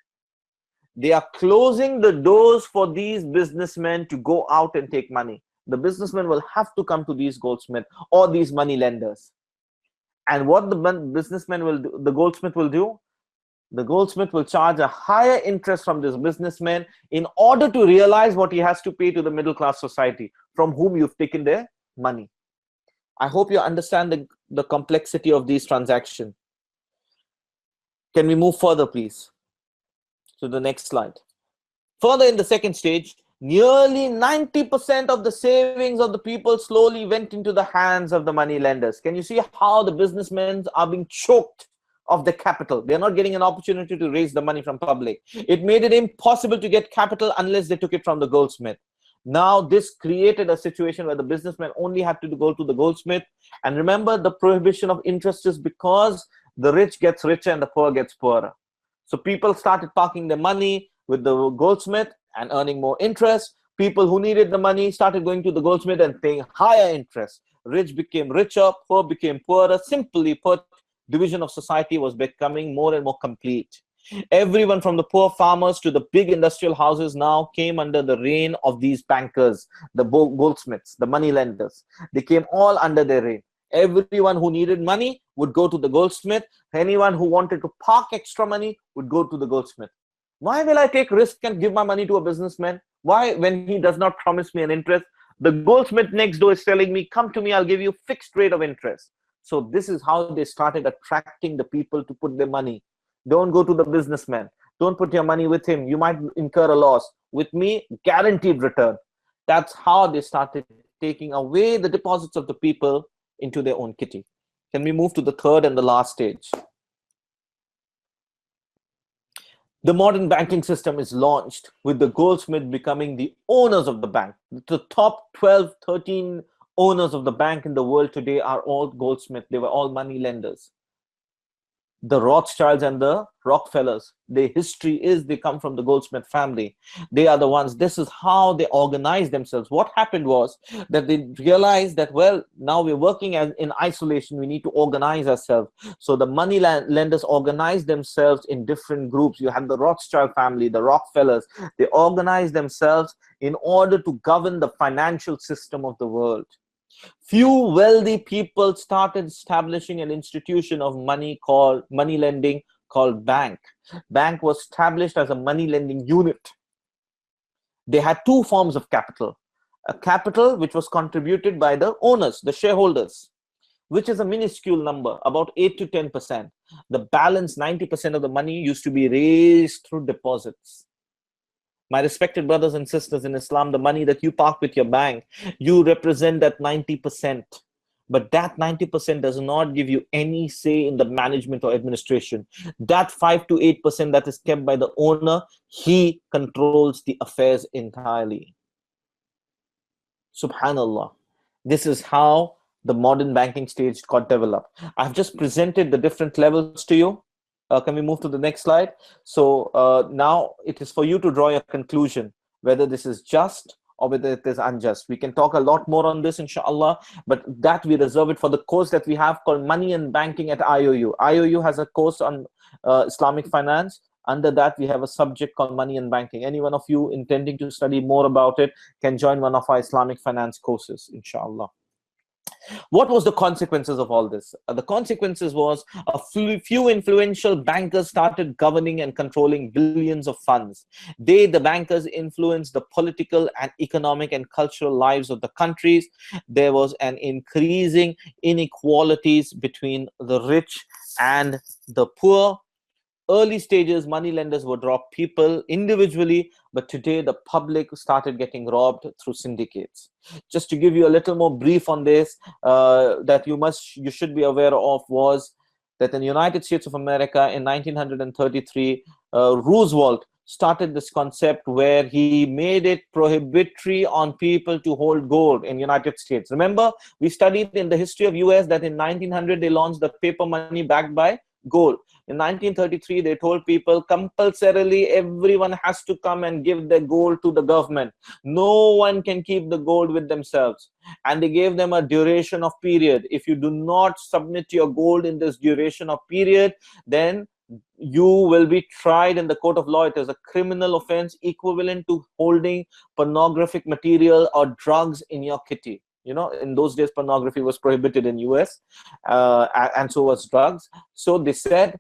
They are closing the doors for these businessmen to go out and take money. The businessmen will have to come to these goldsmiths or these money lenders. And what the businessman will do, the goldsmith will do? The goldsmith will charge a higher interest from this businessman in order to realize what he has to pay to the middle class society from whom you've taken their money. I hope you understand the complexity of these transactions. Can we move further, please, to the next slide? Further, in the second stage, nearly 90% of the savings of the people slowly went into the hands of the money lenders. Can you see how the businessmen are being choked of the capital? They're not getting an opportunity to raise the money from public. It made it impossible to get capital unless they took it from the goldsmith. Now this created a situation where the businessman only had to go to the goldsmith. And remember, the prohibition of interest is because the rich gets richer and the poor gets poorer. So people started parking their money with the goldsmith and earning more interest. People who needed the money started going to the goldsmith and paying higher interest. Rich became richer, poor became poorer. Simply put, division of society was becoming more and more complete. Everyone from the poor farmers to the big industrial houses now came under the reign of these bankers, the goldsmiths, the money lenders. They came all under their reign. Everyone who needed money would go to the goldsmith. Anyone who wanted to park extra money would go to the goldsmith. Why will I take risk and give my money to a businessman? Why, when he does not promise me an interest? The goldsmith next door is telling me, come to me, I'll give you fixed rate of interest. So this is how they started attracting the people to put their money. Don't go to the businessman. Don't put your money with him. You might incur a loss. With me, guaranteed return. That's how they started taking away the deposits of the people into their own kitty. Can we move to the third and the last stage? The modern banking system is launched with the goldsmith becoming the owners of the bank. The top 12, 13 owners of the bank in the world today are all goldsmiths. They were all money lenders. The Rothschilds and the Rockefellers, their history is they come from the Goldsmith family. They are the ones, this is how they organize themselves. What happened was that they realized that, well, now we're working in isolation, we need to organize ourselves. So the money lenders organized themselves in different groups. You had the Rothschild family, the Rockefellers. They organized themselves in order to govern the financial system of the world. Few wealthy people started establishing an institution of money lending called bank. Bank was established as a money lending unit. They had two forms of capital. A capital which was contributed by the owners, the shareholders, which is a minuscule number, about 8 to 10%. The balance, 90% of the money used to be raised through deposits. My respected brothers and sisters in Islam, the money that you park with your bank, you represent that 90%. But that 90% does not give you any say in the management or administration. That 5 to 8% that is kept by the owner, he controls the affairs entirely. Subhanallah. This is how the modern banking stage got developed. I've just presented the different levels to you. Can we move to the next slide? So now it is for you to draw your conclusion, whether this is just or whether it is unjust. We can talk a lot more on this, inshaAllah, but that we reserve it for the course that we have called Money and Banking at IOU. IOU has a course on Islamic finance. Under that, we have a subject called Money and Banking. Any one of you intending to study more about it can join one of our Islamic finance courses, inshaAllah. What was the consequences of all this? The consequences was a few influential bankers started governing and controlling billions of funds. The bankers influenced the political and economic and cultural lives of the countries. There was an increasing inequalities between the rich and the poor. Early stages, money lenders would rob people individually, but today the public started getting robbed through syndicates. Just to give you a little more brief on this, that you should be aware of was that in the United States of America in 1933, Roosevelt started this concept where he made it prohibitory on people to hold gold in United States. Remember, we studied in the history of US that in 1900 they launched the paper money backed by gold. In 1933, they told people compulsorily everyone has to come and give their gold to the government. No one can keep the gold with themselves. And they gave them a duration of period. If you do not submit your gold in this duration of period, then you will be tried in the court of law. It is a criminal offense equivalent to holding pornographic material or drugs in your kitty. You know, in those days, pornography was prohibited in US, and so was drugs. So they said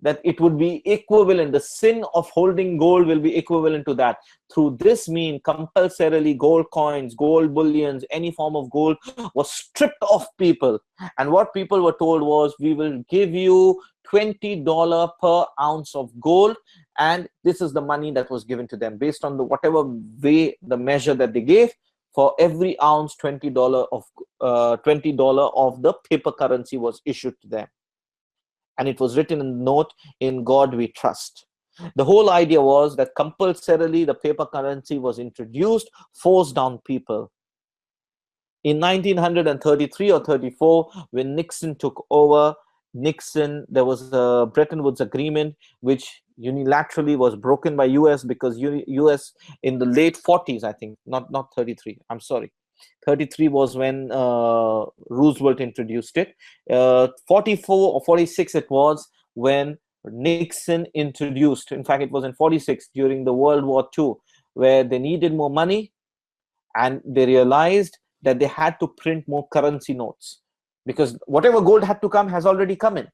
that it would be equivalent, the sin of holding gold will be equivalent to that. Through this mean, compulsorily gold coins, gold bullions, any form of gold was stripped off people. And what people were told was, we will give you $20 per ounce of gold, and this is the money that was given to them based on the whatever way, the measure that they gave. For every ounce, $20 of the paper currency was issued to them. And it was written in the note, in God we trust. The whole idea was that compulsorily the paper currency was introduced, forced down people. In 1933 or 34, when Nixon took over, there was a Bretton Woods agreement which unilaterally was broken by US because US in the late 40s, I think, not 33, I'm sorry. 33 was when Roosevelt introduced it. 44 or 46 it was when Nixon introduced. In fact, it was in 46 during the World War II, where they needed more money and they realized that they had to print more currency notes, because whatever gold had to come has already come in.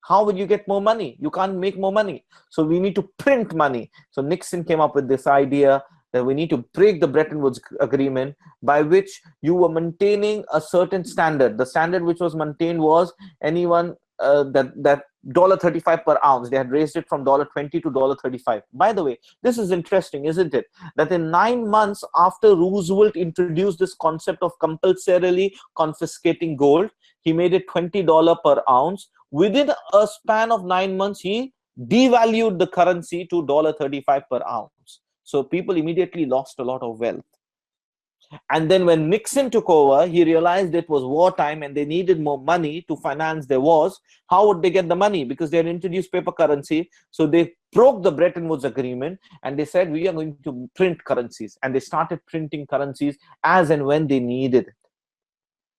How will you get more money? You can't make more money. So we need to print money. So Nixon came up with this idea that we need to break the Bretton Woods Agreement, by which you were maintaining a certain standard. The standard which was maintained was anyone that $35 per ounce. They had raised it from $20 to $35. By the way, this is interesting, isn't it? That in 9 months after Roosevelt introduced this concept of compulsorily confiscating gold, he made it $20 per ounce. Within a span of 9 months, he devalued the currency to $35 per ounce. So people immediately lost a lot of wealth. And then when Nixon took over, he realized it was wartime and they needed more money to finance their wars. How would they get the money? Because they had introduced paper currency. So they broke the Bretton Woods Agreement and they said, we are going to print currencies. And they started printing currencies as and when they needed it.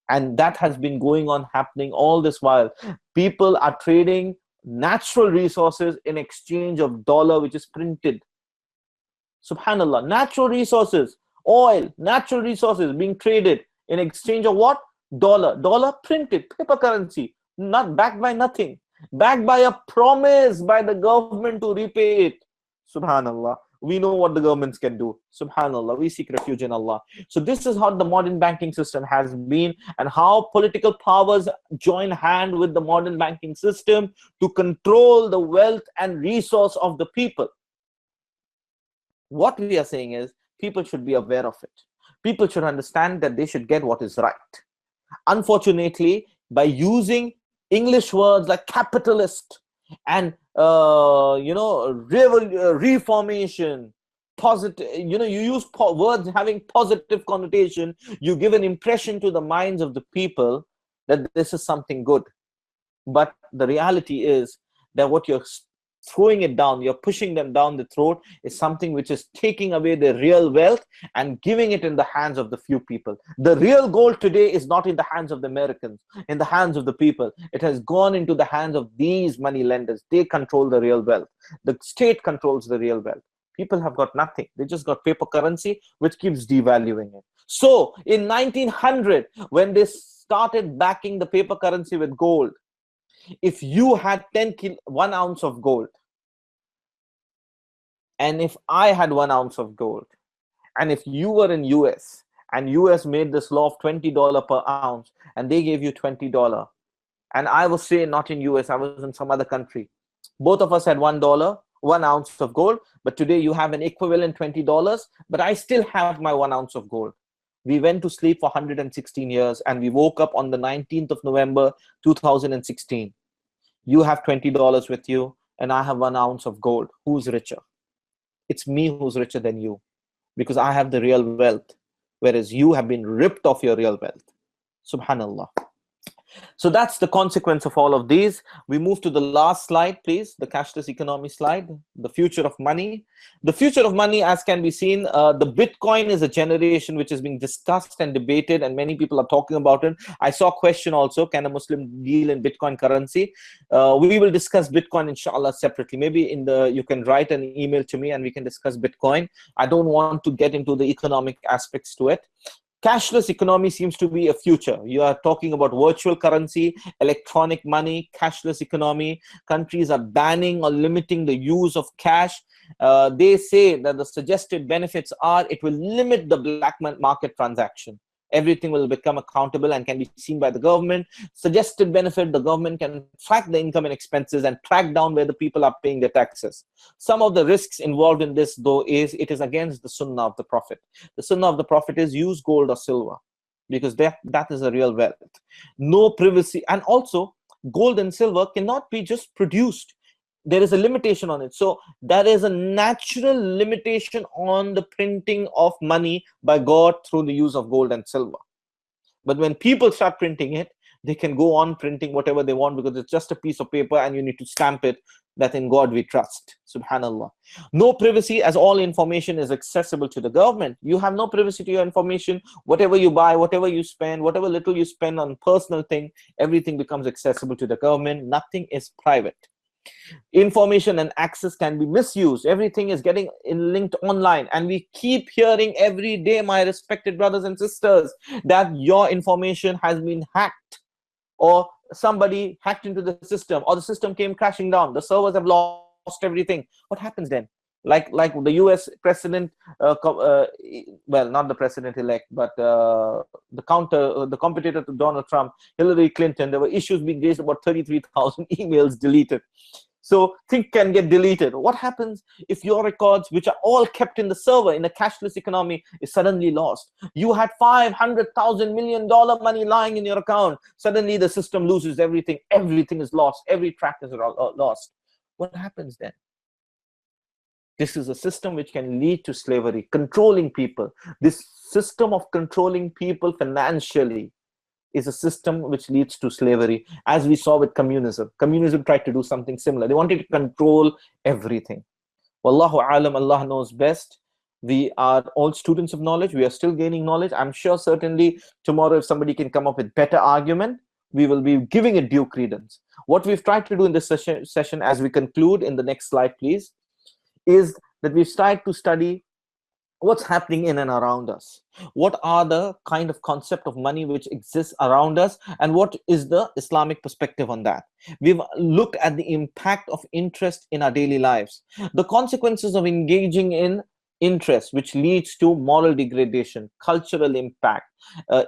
And that has been going on, happening all this while. People are trading natural resources in exchange of dollar, which is printed. Subhanallah, natural resources, oil, natural resources being traded in exchange of what? Dollar. Dollar printed, paper currency, not backed by nothing, backed by a promise by the government to repay it. Subhanallah. We know what the governments can do. Subhanallah, we seek refuge in Allah. So this is how the modern banking system has been, and how political powers join hand with the modern banking system to control the wealth and resource of the people. What we are saying is, people should be aware of it. People should understand that they should get what is right. Unfortunately, by using English words like capitalist and reformation, positive, you use words having positive connotation, you give an impression to the minds of the people that this is something good. But the reality is that what you're throwing it down, you're pushing them down the throat, is something which is taking away their real wealth and giving it in the hands of the few people. The real gold today is not in the hands of the Americans, in the hands of the people. It has gone into the hands of these money lenders. They control the real wealth. The state controls the real wealth. People have got nothing. They just got paper currency, which keeps devaluing it. So in 1900, when they started backing the paper currency with gold, if you had 1 ounce of gold, and if I had 1 ounce of gold, and if you were in US, and US made this law of $20 per ounce, and they gave you $20, and I was, say, not in US, I was in some other country, both of us had $1, 1 ounce of gold, but today you have an equivalent $20, but I still have my 1 ounce of gold. We went to sleep for 116 years, and we woke up on the 19th of November, 2016. You have $20 with you, and I have 1 ounce of gold. Who's richer? It's me who's richer than you, because I have the real wealth, whereas you have been ripped of your real wealth. Subhanallah. So that's the consequence of all of these. We move to the last slide, please, the cashless economy slide, the future of money. The future of money, as can be seen, the Bitcoin is a generation which is being discussed and debated, and many people are talking about it. I saw a question also, can a Muslim deal in Bitcoin currency? We will discuss Bitcoin, inshallah, separately. Maybe you can write an email to me and we can discuss Bitcoin. I don't want to get into the economic aspects to it. Cashless economy seems to be a future. You are talking about virtual currency, electronic money, cashless economy. Countries are banning or limiting the use of cash. They say that the suggested benefits are it will limit the black market transaction. Everything will become accountable and can be seen by the government. Suggested benefit, the government can track the income and expenses and track down where the people are paying their taxes. Some of the risks involved in this, though, is it is against the sunnah of the Prophet. The sunnah of the Prophet is use gold or silver, because that is a real wealth. No privacy, and also gold and silver cannot be just produced. There is a limitation on it. So there is a natural limitation on the printing of money by God through the use of gold and silver. But when people start printing it, they can go on printing whatever they want, because it's just a piece of paper and you need to stamp it. that in God we trust. Subhanallah. No privacy, as all information is accessible to the government. You have no privacy to your information. Whatever you buy, whatever you spend, whatever little you spend on personal thing, everything becomes accessible to the government. Nothing is private. Information and access can be misused. Everything is getting linked online, and we keep hearing every day, my respected brothers and sisters, that your information has been hacked, or somebody hacked into the system, or the system came crashing down, the servers have lost everything. What happens then? Like the US president, well, not the president elect, but the competitor to Donald Trump, Hillary Clinton, there were issues being raised about 33,000 emails deleted. So things can get deleted. What happens if your records, which are all kept in the server in a cashless economy, is suddenly lost? You had $500,000 million money lying in your account. Suddenly the system loses everything. Everything is lost. Every track is lost. What happens then? This is a system which can lead to slavery, controlling people. This system of controlling people financially is a system which leads to slavery, as we saw with communism. Communism tried to do something similar. They wanted to control everything. Wallahu alam, Allah knows best. We are all students of knowledge. We are still gaining knowledge. I'm sure certainly tomorrow, if somebody can come up with better argument, we will be giving it due credence. What we've tried to do in this session, as we conclude in the next slide, please, is that we've tried to study what's happening in and around us. What are the kind of concept of money which exists around us, and what is the Islamic perspective on that? We've looked at the impact of interest in our daily lives, the consequences of engaging in interest, which leads to moral degradation, cultural impact,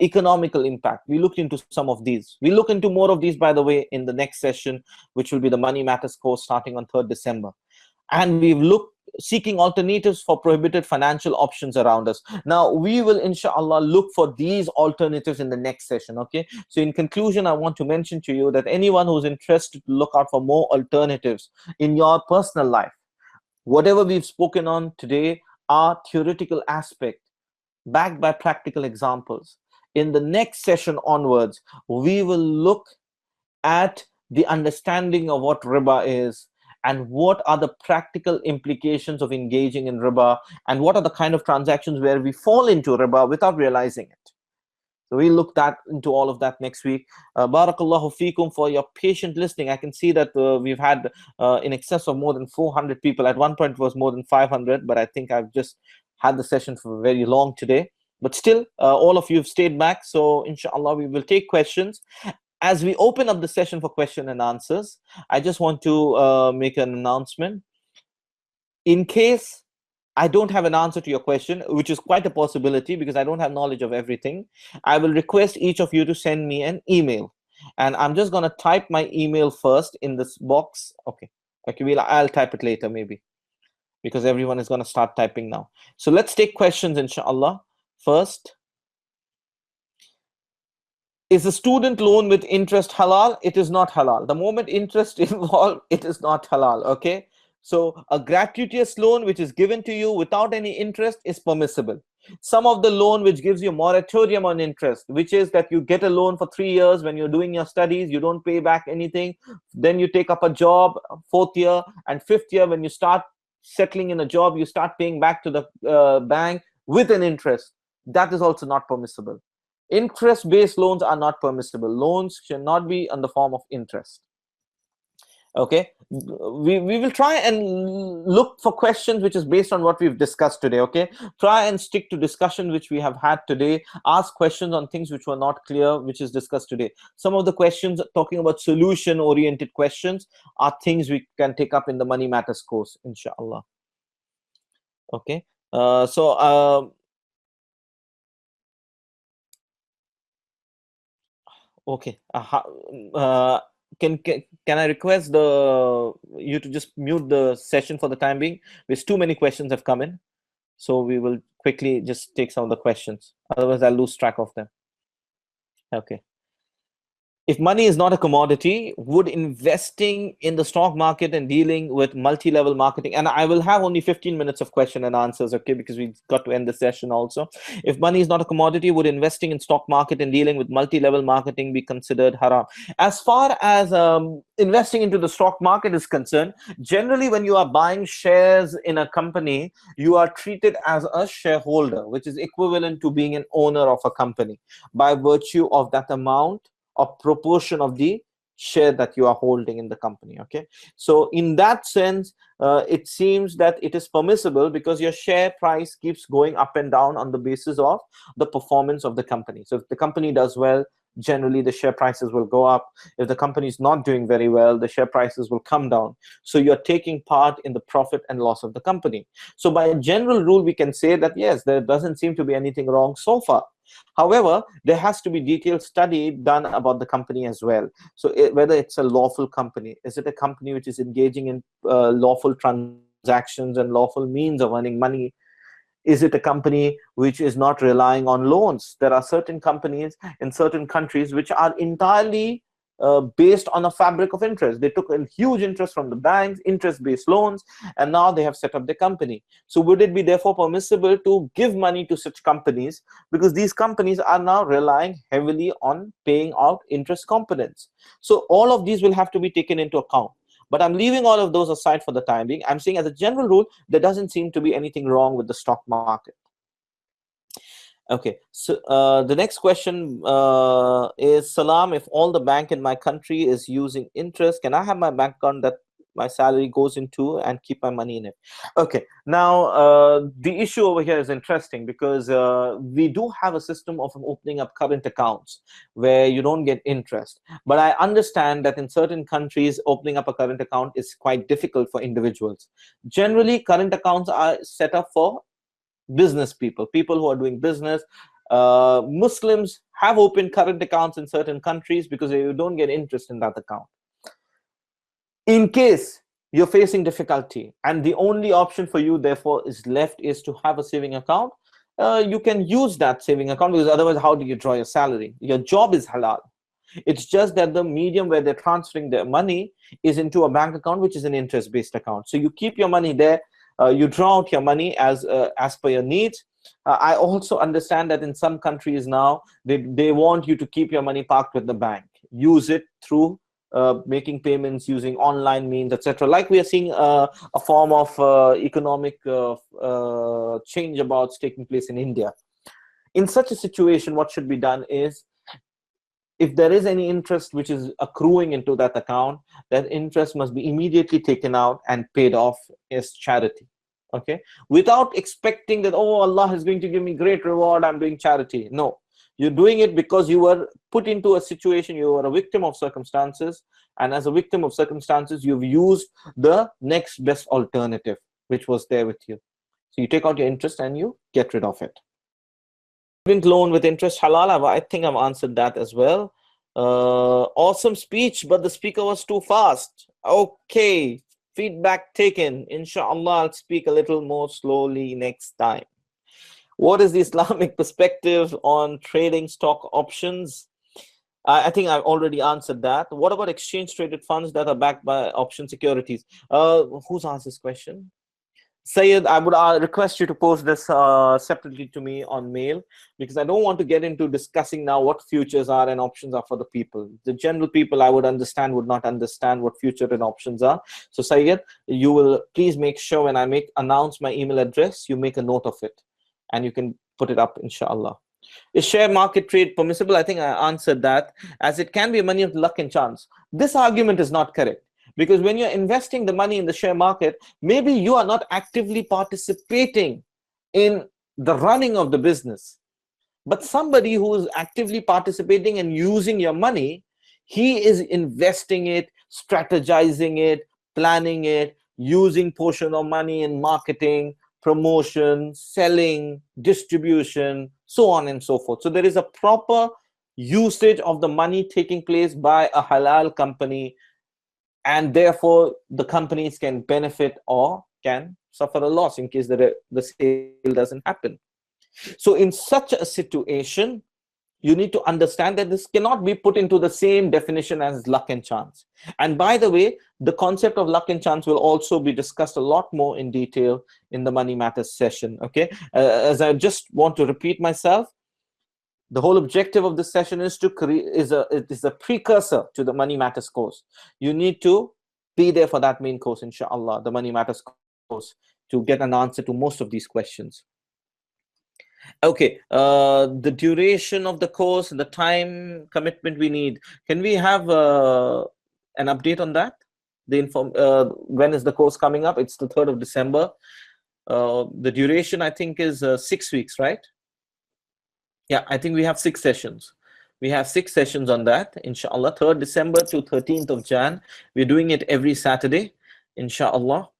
economical impact. We looked into some of these. We look into more of these, by the way, in the next session, which will be the Money Matters course starting on 3rd December. And we've looked seeking alternatives for prohibited financial options around us. Now we will inshallah look for these alternatives in the next session. Okay, so in conclusion, I want to mention to you that anyone who's interested to look out for more alternatives in your personal life, whatever we've spoken on today are theoretical aspect backed by practical examples. In the next session onwards, we will look at the understanding of what riba is, and what are the practical implications of engaging in riba, and what are the kind of transactions where we fall into riba without realizing it. So we'll look into all of that next week. Barakallahu feekum for your patient listening. I can see that we've had in excess of more than 400 people. At one point it was more than 500, but I think I've just had the session for very long today. But still, all of you have stayed back. So inshallah, we will take questions. As we open up the session for question and answers, I just want to make an announcement. In case I don't have an answer to your question, which is quite a possibility because I don't have knowledge of everything, I will request each of you to send me an email. And I'm just going to type my email first in this box. Okay, I'll type it later maybe, because everyone is going to start typing now. So let's take questions, inshallah. First, is a student loan with interest halal? It is not halal. The moment interest involved, it is not halal. Okay, so a gratuitous loan which is given to you without any interest is permissible. Some of the loan which gives you moratorium on interest, which is that you get a loan for 3 years when you're doing your studies, you don't pay back anything, then you take up a job, 4th year and 5th year, when you start settling in a job, you start paying back to the bank with an interest. That is also not permissible. Interest-based loans are not permissible. Loans should not be on the form of interest. Okay, we will try and look for questions which is based on what we've discussed today. Okay, try and stick to discussion which we have had today. Ask questions on things which were not clear, which is discussed today. Some of the questions talking about solution-oriented questions are things we can take up in the Money Matters course, inshallah. Okay, okay. Can I request you to just mute the session for the time being? Because too many questions have come in, so we will quickly just take some of the questions. Otherwise, I'll lose track of them. Okay. If money is not a commodity, would investing in the stock market and dealing with multi-level marketing, and I will have only 15 minutes of question and answers, okay, because we've got to end the session also. If money is not a commodity, would investing in stock market and dealing with multi-level marketing be considered haram? As far as investing into the stock market is concerned, generally when you are buying shares in a company, you are treated as a shareholder, which is equivalent to being an owner of a company by virtue of that amount or proportion of the share that you are holding in the company. Okay, so in that sense, it seems that it is permissible because your share price keeps going up and down on the basis of the performance of the company. So if the company does well, generally the share prices will go up. If the company is not doing very well, the share prices will come down. So you're taking part in the profit and loss of the company. So by general rule, we can say that yes, there doesn't seem to be anything wrong so far. However, there has to be detailed study done about the company as well. So whether it's a lawful company, is it a company which is engaging in lawful transactions and lawful means of earning money? Is it a company which is not relying on loans? There are certain companies in certain countries which are entirely based on a fabric of interest. They took a huge interest from the banks, interest-based loans, and now they have set up the company. So would it be therefore permissible to give money to such companies, because these companies are now relying heavily on paying out interest components? So all of these will have to be taken into account. But I'm leaving all of those aside for the time being. I'm saying as a general rule, there doesn't seem to be anything wrong with the stock market. Okay, so the next question is, Salam, if all the bank in my country is using interest, can I have my bank account that my salary goes into and keep my money in it? Okay, now the issue over here is interesting because we do have a system of opening up current accounts where you don't get interest. But I understand that in certain countries, opening up a current account is quite difficult for individuals. Generally, current accounts are set up for business people, people who are doing business. Muslims have opened current accounts in certain countries because you don't get interest in that account. In case you're facing difficulty and the only option for you therefore is left is to have a saving account, you can use that saving account, because otherwise how do you draw your salary? Your job is halal. It's just that the medium where they're transferring their money is into a bank account, which is an interest-based account. So you keep your money there. You draw out your money as per your needs. I also understand that in some countries now, they want you to keep your money parked with the bank. Use it through making payments using online means, etc. Like we are seeing a form of economic change about taking place in India. In such a situation, what should be done is, if there is any interest which is accruing into that account, that interest must be immediately taken out and paid off as charity. Okay, without expecting that, oh, Allah is going to give me great reward, I'm doing charity. No, you're doing it because you were put into a situation, you were a victim of circumstances, and as a victim of circumstances, you've used the next best alternative which was there with you. So you take out your interest and you get rid of it. Loan with interest halal? I think I've answered that as well. Awesome speech, but the speaker was too fast. Okay, feedback taken. Inshallah, I'll speak a little more slowly next time. What is the Islamic perspective on trading stock options? I think I've already answered that. What about exchange traded funds that are backed by option securities? Who's asked this question? Sayed, I would request you to post this separately to me on mail, because I don't want to get into discussing now what futures are and options are for the people. The general people, I would understand, would not understand what future and options are. So Sayed, you will please make sure when I announce my email address, you make a note of it and you can put it up, inshallah. Is share market trade permissible? I think I answered that, as it can be a money of luck and chance. This argument is not correct. Because when you're investing the money in the share market, maybe you are not actively participating in the running of the business. But somebody who is actively participating and using your money, he is investing it, strategizing it, planning it, using portion of money in marketing, promotion, selling, distribution, so on and so forth. So there is a proper usage of the money taking place by a halal company, and therefore the companies can benefit or can suffer a loss in case the sale doesn't happen. So in such a situation, You need to understand that this cannot be put into the same definition as luck and chance. And by the way, the concept of luck and chance will also be discussed a lot more in detail in the Money Matters session. Okay, as I just want to repeat myself, the whole objective of this session is to create it is a precursor to the Money Matters course. You need to be there for that main course, inshallah, the Money Matters course, to get an answer to most of these questions. Okay, the duration of the course, the time commitment we need. Can we have an update on that? When is the course coming up? It's the 3rd of December. The duration, I think, is 6 weeks, right? Yeah, I think we have 6 sessions. We have 6 sessions on that, inshallah. 3rd December to 13th of Jan. We're doing it every Saturday, inshallah.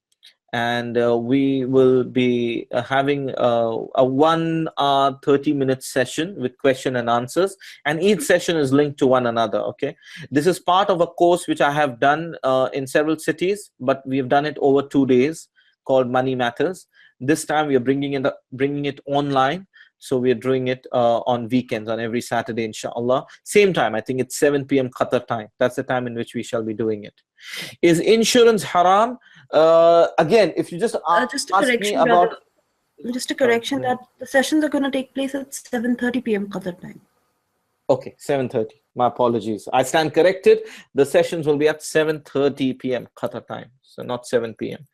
And we will be having a 1 hour 30-minute session with question and answers, and each session is linked to one another. Okay, this is part of a course which I have done in several cities, but we have done it over 2 days, called Money Matters. This time we are bringing it online, so we are doing it on weekends, on every Saturday, inshallah. Same time, I think it's 7 p.m. Qatar time. That's the time in which we shall be doing it. Is insurance haram? Again, if you just ask me about... Just a correction, that the sessions are going to take place at 7:30 p.m. Qatar time. Okay, 7:30. My apologies. I stand corrected. The sessions will be at 7:30 p.m. Qatar time, so not 7 p.m.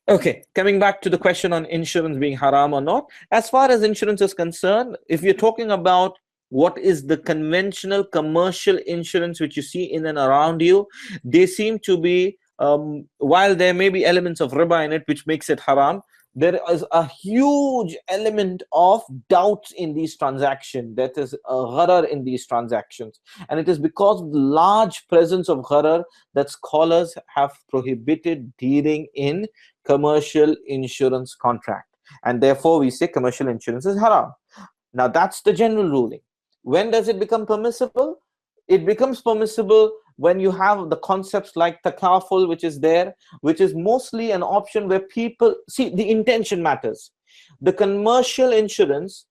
Okay, coming back to the question on insurance being haram or not. As far as insurance is concerned, if you're talking about what is the conventional commercial insurance which you see in and around you, they seem to be, while there may be elements of riba in it which makes it haram, there is a huge element of doubts in these transactions. That is a gharar in these transactions. And it is because of the large presence of gharar that scholars have prohibited dealing in commercial insurance contract. And therefore, we say commercial insurance is haram. Now, that's the general ruling. When does it become permissible? It becomes permissible when you have the concepts like takaful, which is there, which is mostly an option where people see the intention matters. The commercial insurance,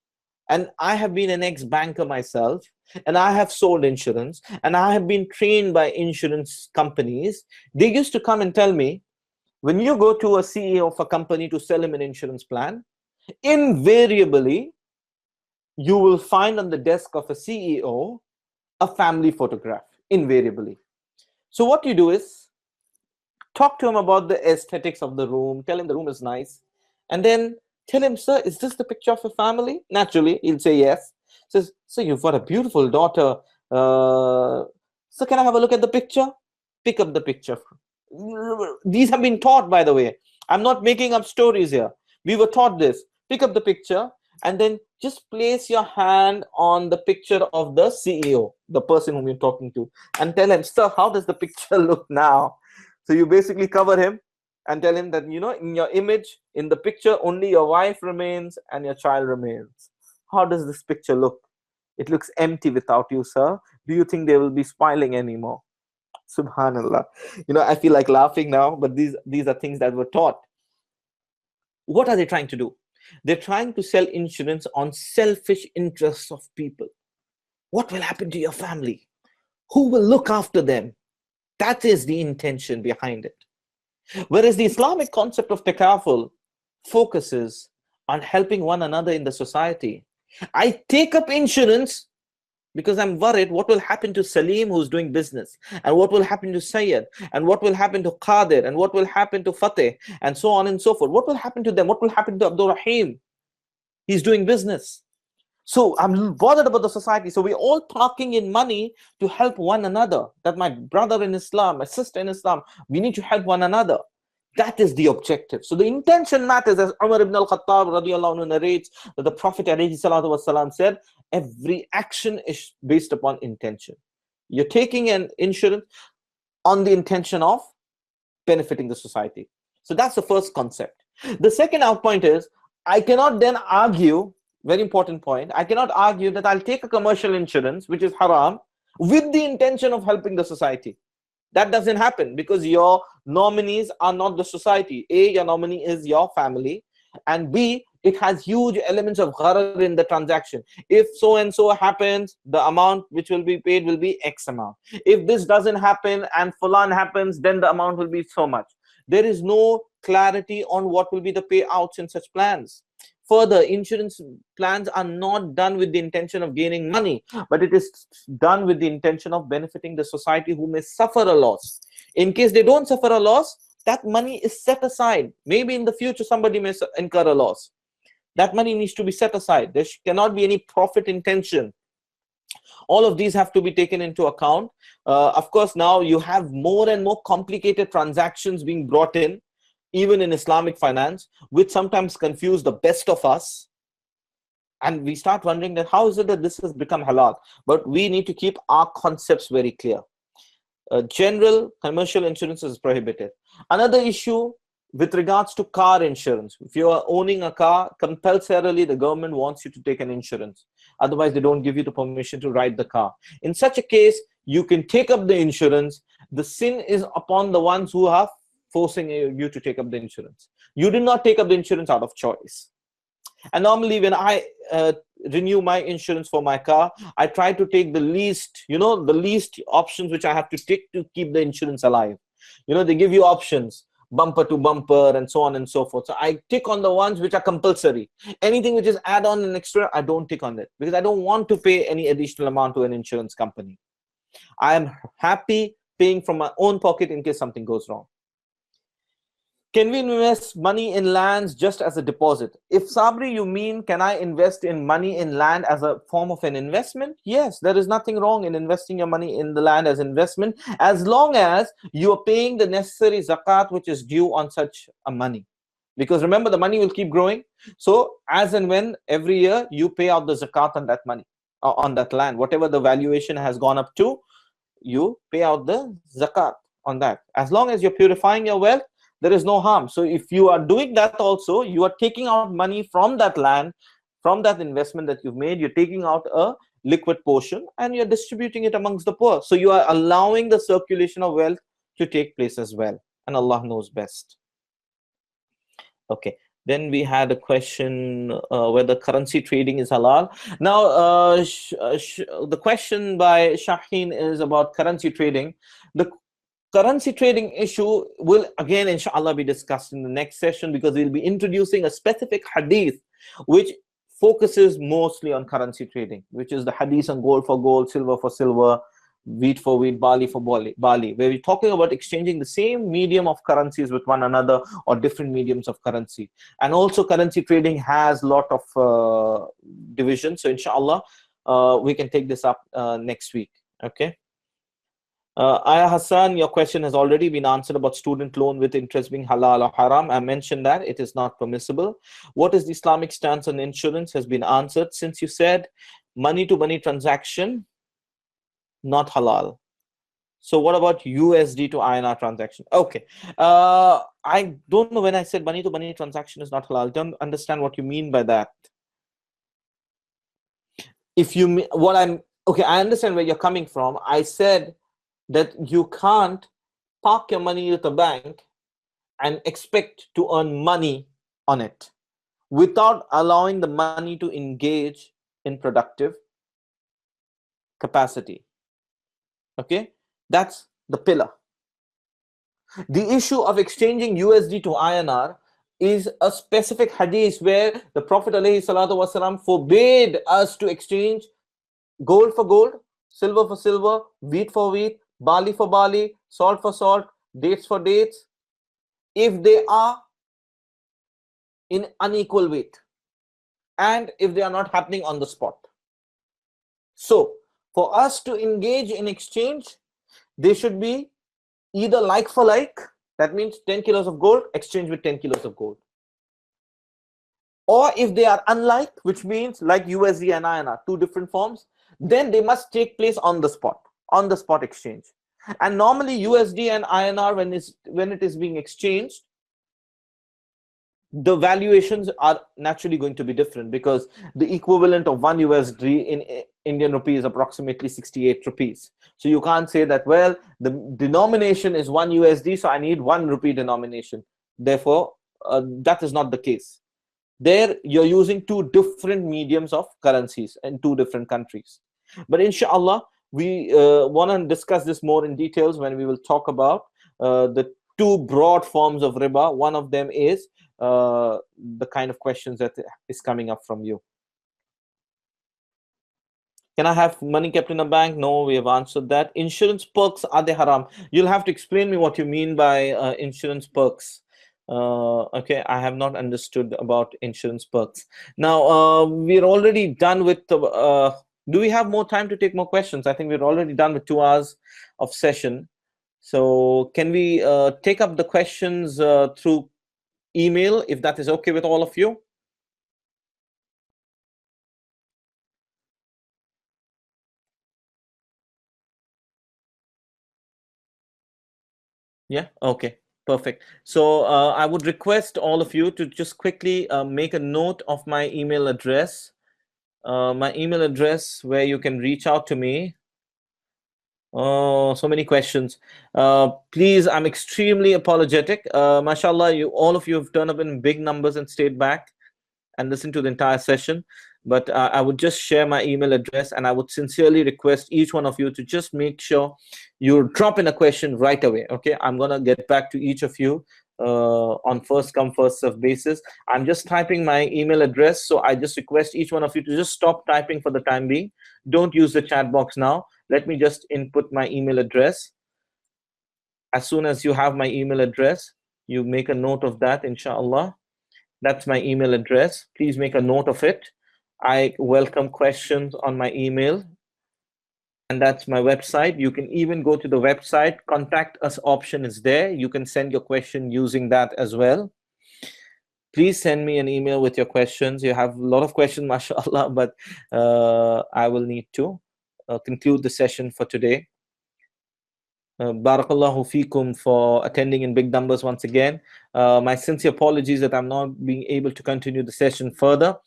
and I have been an ex-banker myself, and I have sold insurance, and I have been trained by insurance companies. They used to come and tell me, when you go to a CEO of a company to sell him an insurance plan, invariably, you will find on the desk of a CEO a family photograph, invariably. So what you do is talk to him about the aesthetics of the room, tell him the room is nice, and then tell him, sir, is this the picture of a family? Naturally, he'll say yes. Says, so you've got a beautiful daughter. So can I have a look at the picture? Pick up the picture. These have been taught, by the way. I'm not making up stories here. We were taught this. Pick up the picture and then just place your hand on the picture of the CEO, the person whom you're talking to, and tell him, sir, how does the picture look now? So you basically cover him and tell him that, you know, in your image, in the picture, only your wife remains and your child remains. How does this picture look? It looks empty without you, sir. Do you think they will be smiling anymore? Subhanallah. You know, I feel like laughing now, but these are things that were taught. What are they trying to do? They're trying to sell insurance on selfish interests of people. What will happen to your family? Who will look after them? That is the intention behind it. Whereas the Islamic concept of takaful focuses on helping one another in the society. I take up insurance because I'm worried what will happen to Salim, who's doing business, and what will happen to Sayyid, and what will happen to Qadir, and what will happen to Fateh, and so on and so forth. What will happen to them? What will happen to Abdul Rahim? He's doing business. So I'm bothered about the society. So we're all talking in money to help one another. That my brother in Islam, my sister in Islam, we need to help one another. That is the objective. So the intention matters, as Umar ibn al-Khattab radiallahu anhu narrates that the Prophet ﷺ said, every action is based upon intention. You're taking an insurance on the intention of benefiting the society. So that's the first concept. The second outpoint is, I cannot then argue, very important point, I cannot argue that I'll take a commercial insurance, which is haram, with the intention of helping the society. That doesn't happen because your nominees are not the society. A, your nominee is your family, and B, It has huge elements of gharar in the transaction. If so and so happens, the amount which will be paid will be X amount. If this doesn't happen and fulan happens, then the amount will be so much. There is no clarity on what will be the payouts in such plans. Further, insurance plans are not done with the intention of gaining money, but it is done with the intention of benefiting the society who may suffer a loss. In case they don't suffer a loss, that money is set aside. Maybe in the future somebody may incur a loss. That money needs to be set aside. There cannot be any profit intention. All of these have to be taken into account. Of course, now you have more and more complicated transactions being brought in, even in Islamic finance, which sometimes confuse the best of us. And we start wondering that how is it that this has become halal? But we need to keep our concepts very clear. General commercial insurance is prohibited. Another issue with regards to car insurance. If you are owning a car, compulsorily the government wants you to take an insurance. Otherwise, they don't give you the permission to ride the car. In such a case, you can take up the insurance. The sin is upon the ones who are forcing you to take up the insurance. You did not take up the insurance out of choice. And normally when I renew my insurance for my car, I try to take the least, the least options which I have to take to keep the insurance alive. They give you options, bumper to bumper and so on and so forth. So I tick on the ones which are compulsory. Anything which is add-on and extra, I don't tick on it because I don't want to pay any additional amount to an insurance company. I am happy paying from my own pocket in case something goes wrong. Can we invest money in lands just as a deposit? If Sabri, you mean, can I invest in money in land as a form of an investment? Yes, there is nothing wrong in investing your money in the land as investment, as long as you are paying the necessary zakat which is due on such a money. Because remember, the money will keep growing. So as and when every year you pay out the zakat on that money, on that land, whatever the valuation has gone up to, you pay out the zakat on that. As long as you're purifying your wealth, there is no harm. So if you are doing that also, you are taking out money from that land, from that investment that you've made, you're taking out a liquid portion and you're distributing it amongst the poor. So you are allowing the circulation of wealth to take place as well. And Allah knows best. Okay. Then we had a question whether currency trading is halal. Now, the question by Shaheen is about currency trading. The currency trading issue will again inshallah be discussed in the next session, because we'll be introducing a specific hadith which focuses mostly on currency trading, which is the hadith on gold for gold, silver for silver, wheat for wheat, barley for barley, where we're talking about exchanging the same medium of currencies with one another or different mediums of currency. And also currency trading has a lot of divisions. So inshallah we can take this up next week. Okay. Aya Hassan, your question has already been answered about student loan with interest being halal or haram. I mentioned that it is not permissible. What is the Islamic stance on insurance has been answered. Since you said money to money transaction, not halal. So what about USD to INR transaction? Okay. I don't know when I said money to money transaction is not halal. I don't understand what you mean by that. If you mean okay, I understand where you're coming from. I said that you can't park your money at a bank and expect to earn money on it without allowing the money to engage in productive capacity. Okay, that's the pillar. The issue of exchanging USD to INR is a specific hadith where the Prophet ﷺ forbade us to exchange gold for gold, silver for silver, wheat for wheat, barley for barley, salt for salt, dates for dates, if they are in unequal weight and if they are not happening on the spot. So for us to engage in exchange, they should be either like for like, that means 10 kilos of gold, exchange with 10 kilos of gold. Or if they are unlike, which means like USD and INR, two different forms, then they must take place on the spot exchange. And normally USD and INR, when it is being exchanged, the valuations are naturally going to be different, because the equivalent of 1 USD in Indian rupee is approximately 68 rupees. So you can't say that, well, the denomination is 1 USD, so I need 1 rupee denomination. Therefore, that is not the case. There you're using two different mediums of currencies in two different countries. But inshallah, we want to discuss this more in details when we will talk about the two broad forms of riba. One of them is the kind of questions that is coming up from you. Can I have money kept in a bank? No, we have answered that. Insurance perks, are they haram? You'll have to explain me what you mean by insurance perks. Okay, I have not understood about insurance perks. Now, we're already done with, do we have more time to take more questions? I think we're already done with 2 hours of session. So can we take up the questions through email, if that is okay with all of you? Yeah, okay, perfect. So I would request all of you to just quickly make a note of my email address. My email address where you can reach out to me. Oh, so many questions. Please, I'm extremely apologetic. Mashallah, all of you have turned up in big numbers and stayed back and listened to the entire session. But I would just share my email address, and I would sincerely request each one of you to just make sure you drop in a question right away. Okay, I'm gonna get back to each of you on first come first serve basis. I'm just typing my email address, so I just request each one of you to just stop typing for the time being. Don't use the chat box now. Let me just input my email address. As soon as you have my email address, you make a note of that, inshallah. That's my email address. Please make a note of it. I welcome questions on my email. And that's my website. You can even go to the website. Contact us option is there. You can send your question using that as well. Please send me an email with your questions. You have a lot of questions, mashallah, but I will need to conclude the session for today. Barakallahu feekum for attending in big numbers once again. My sincere apologies that I'm not being able to continue the session further.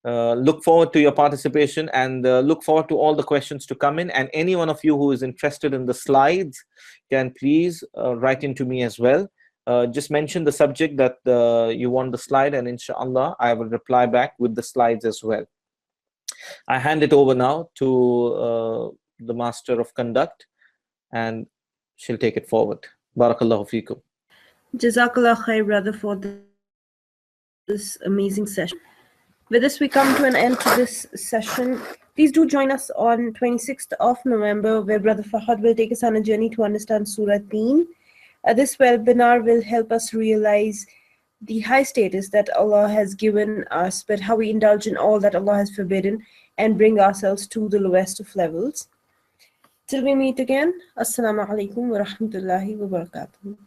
Look forward to your participation, and look forward to all the questions to come in. And any one of you who is interested in the slides can please write into me as well. Just mention the subject that you want the slide, and inshallah I will reply back with the slides as well. I hand it over now to the Master of Conduct, and she'll take it forward. Barakallahu feekum. Jazakallah khair, brother, for this amazing session. With this, we come to an end to this session. Please do join us on 26th of November, where Brother Fahad will take us on a journey to understand Surah Teen. This webinar will help us realize the high status that Allah has given us, but how we indulge in all that Allah has forbidden and bring ourselves to the lowest of levels. Till we meet again, Assalamu alaikum wa rahmatullahi wa barakatuh.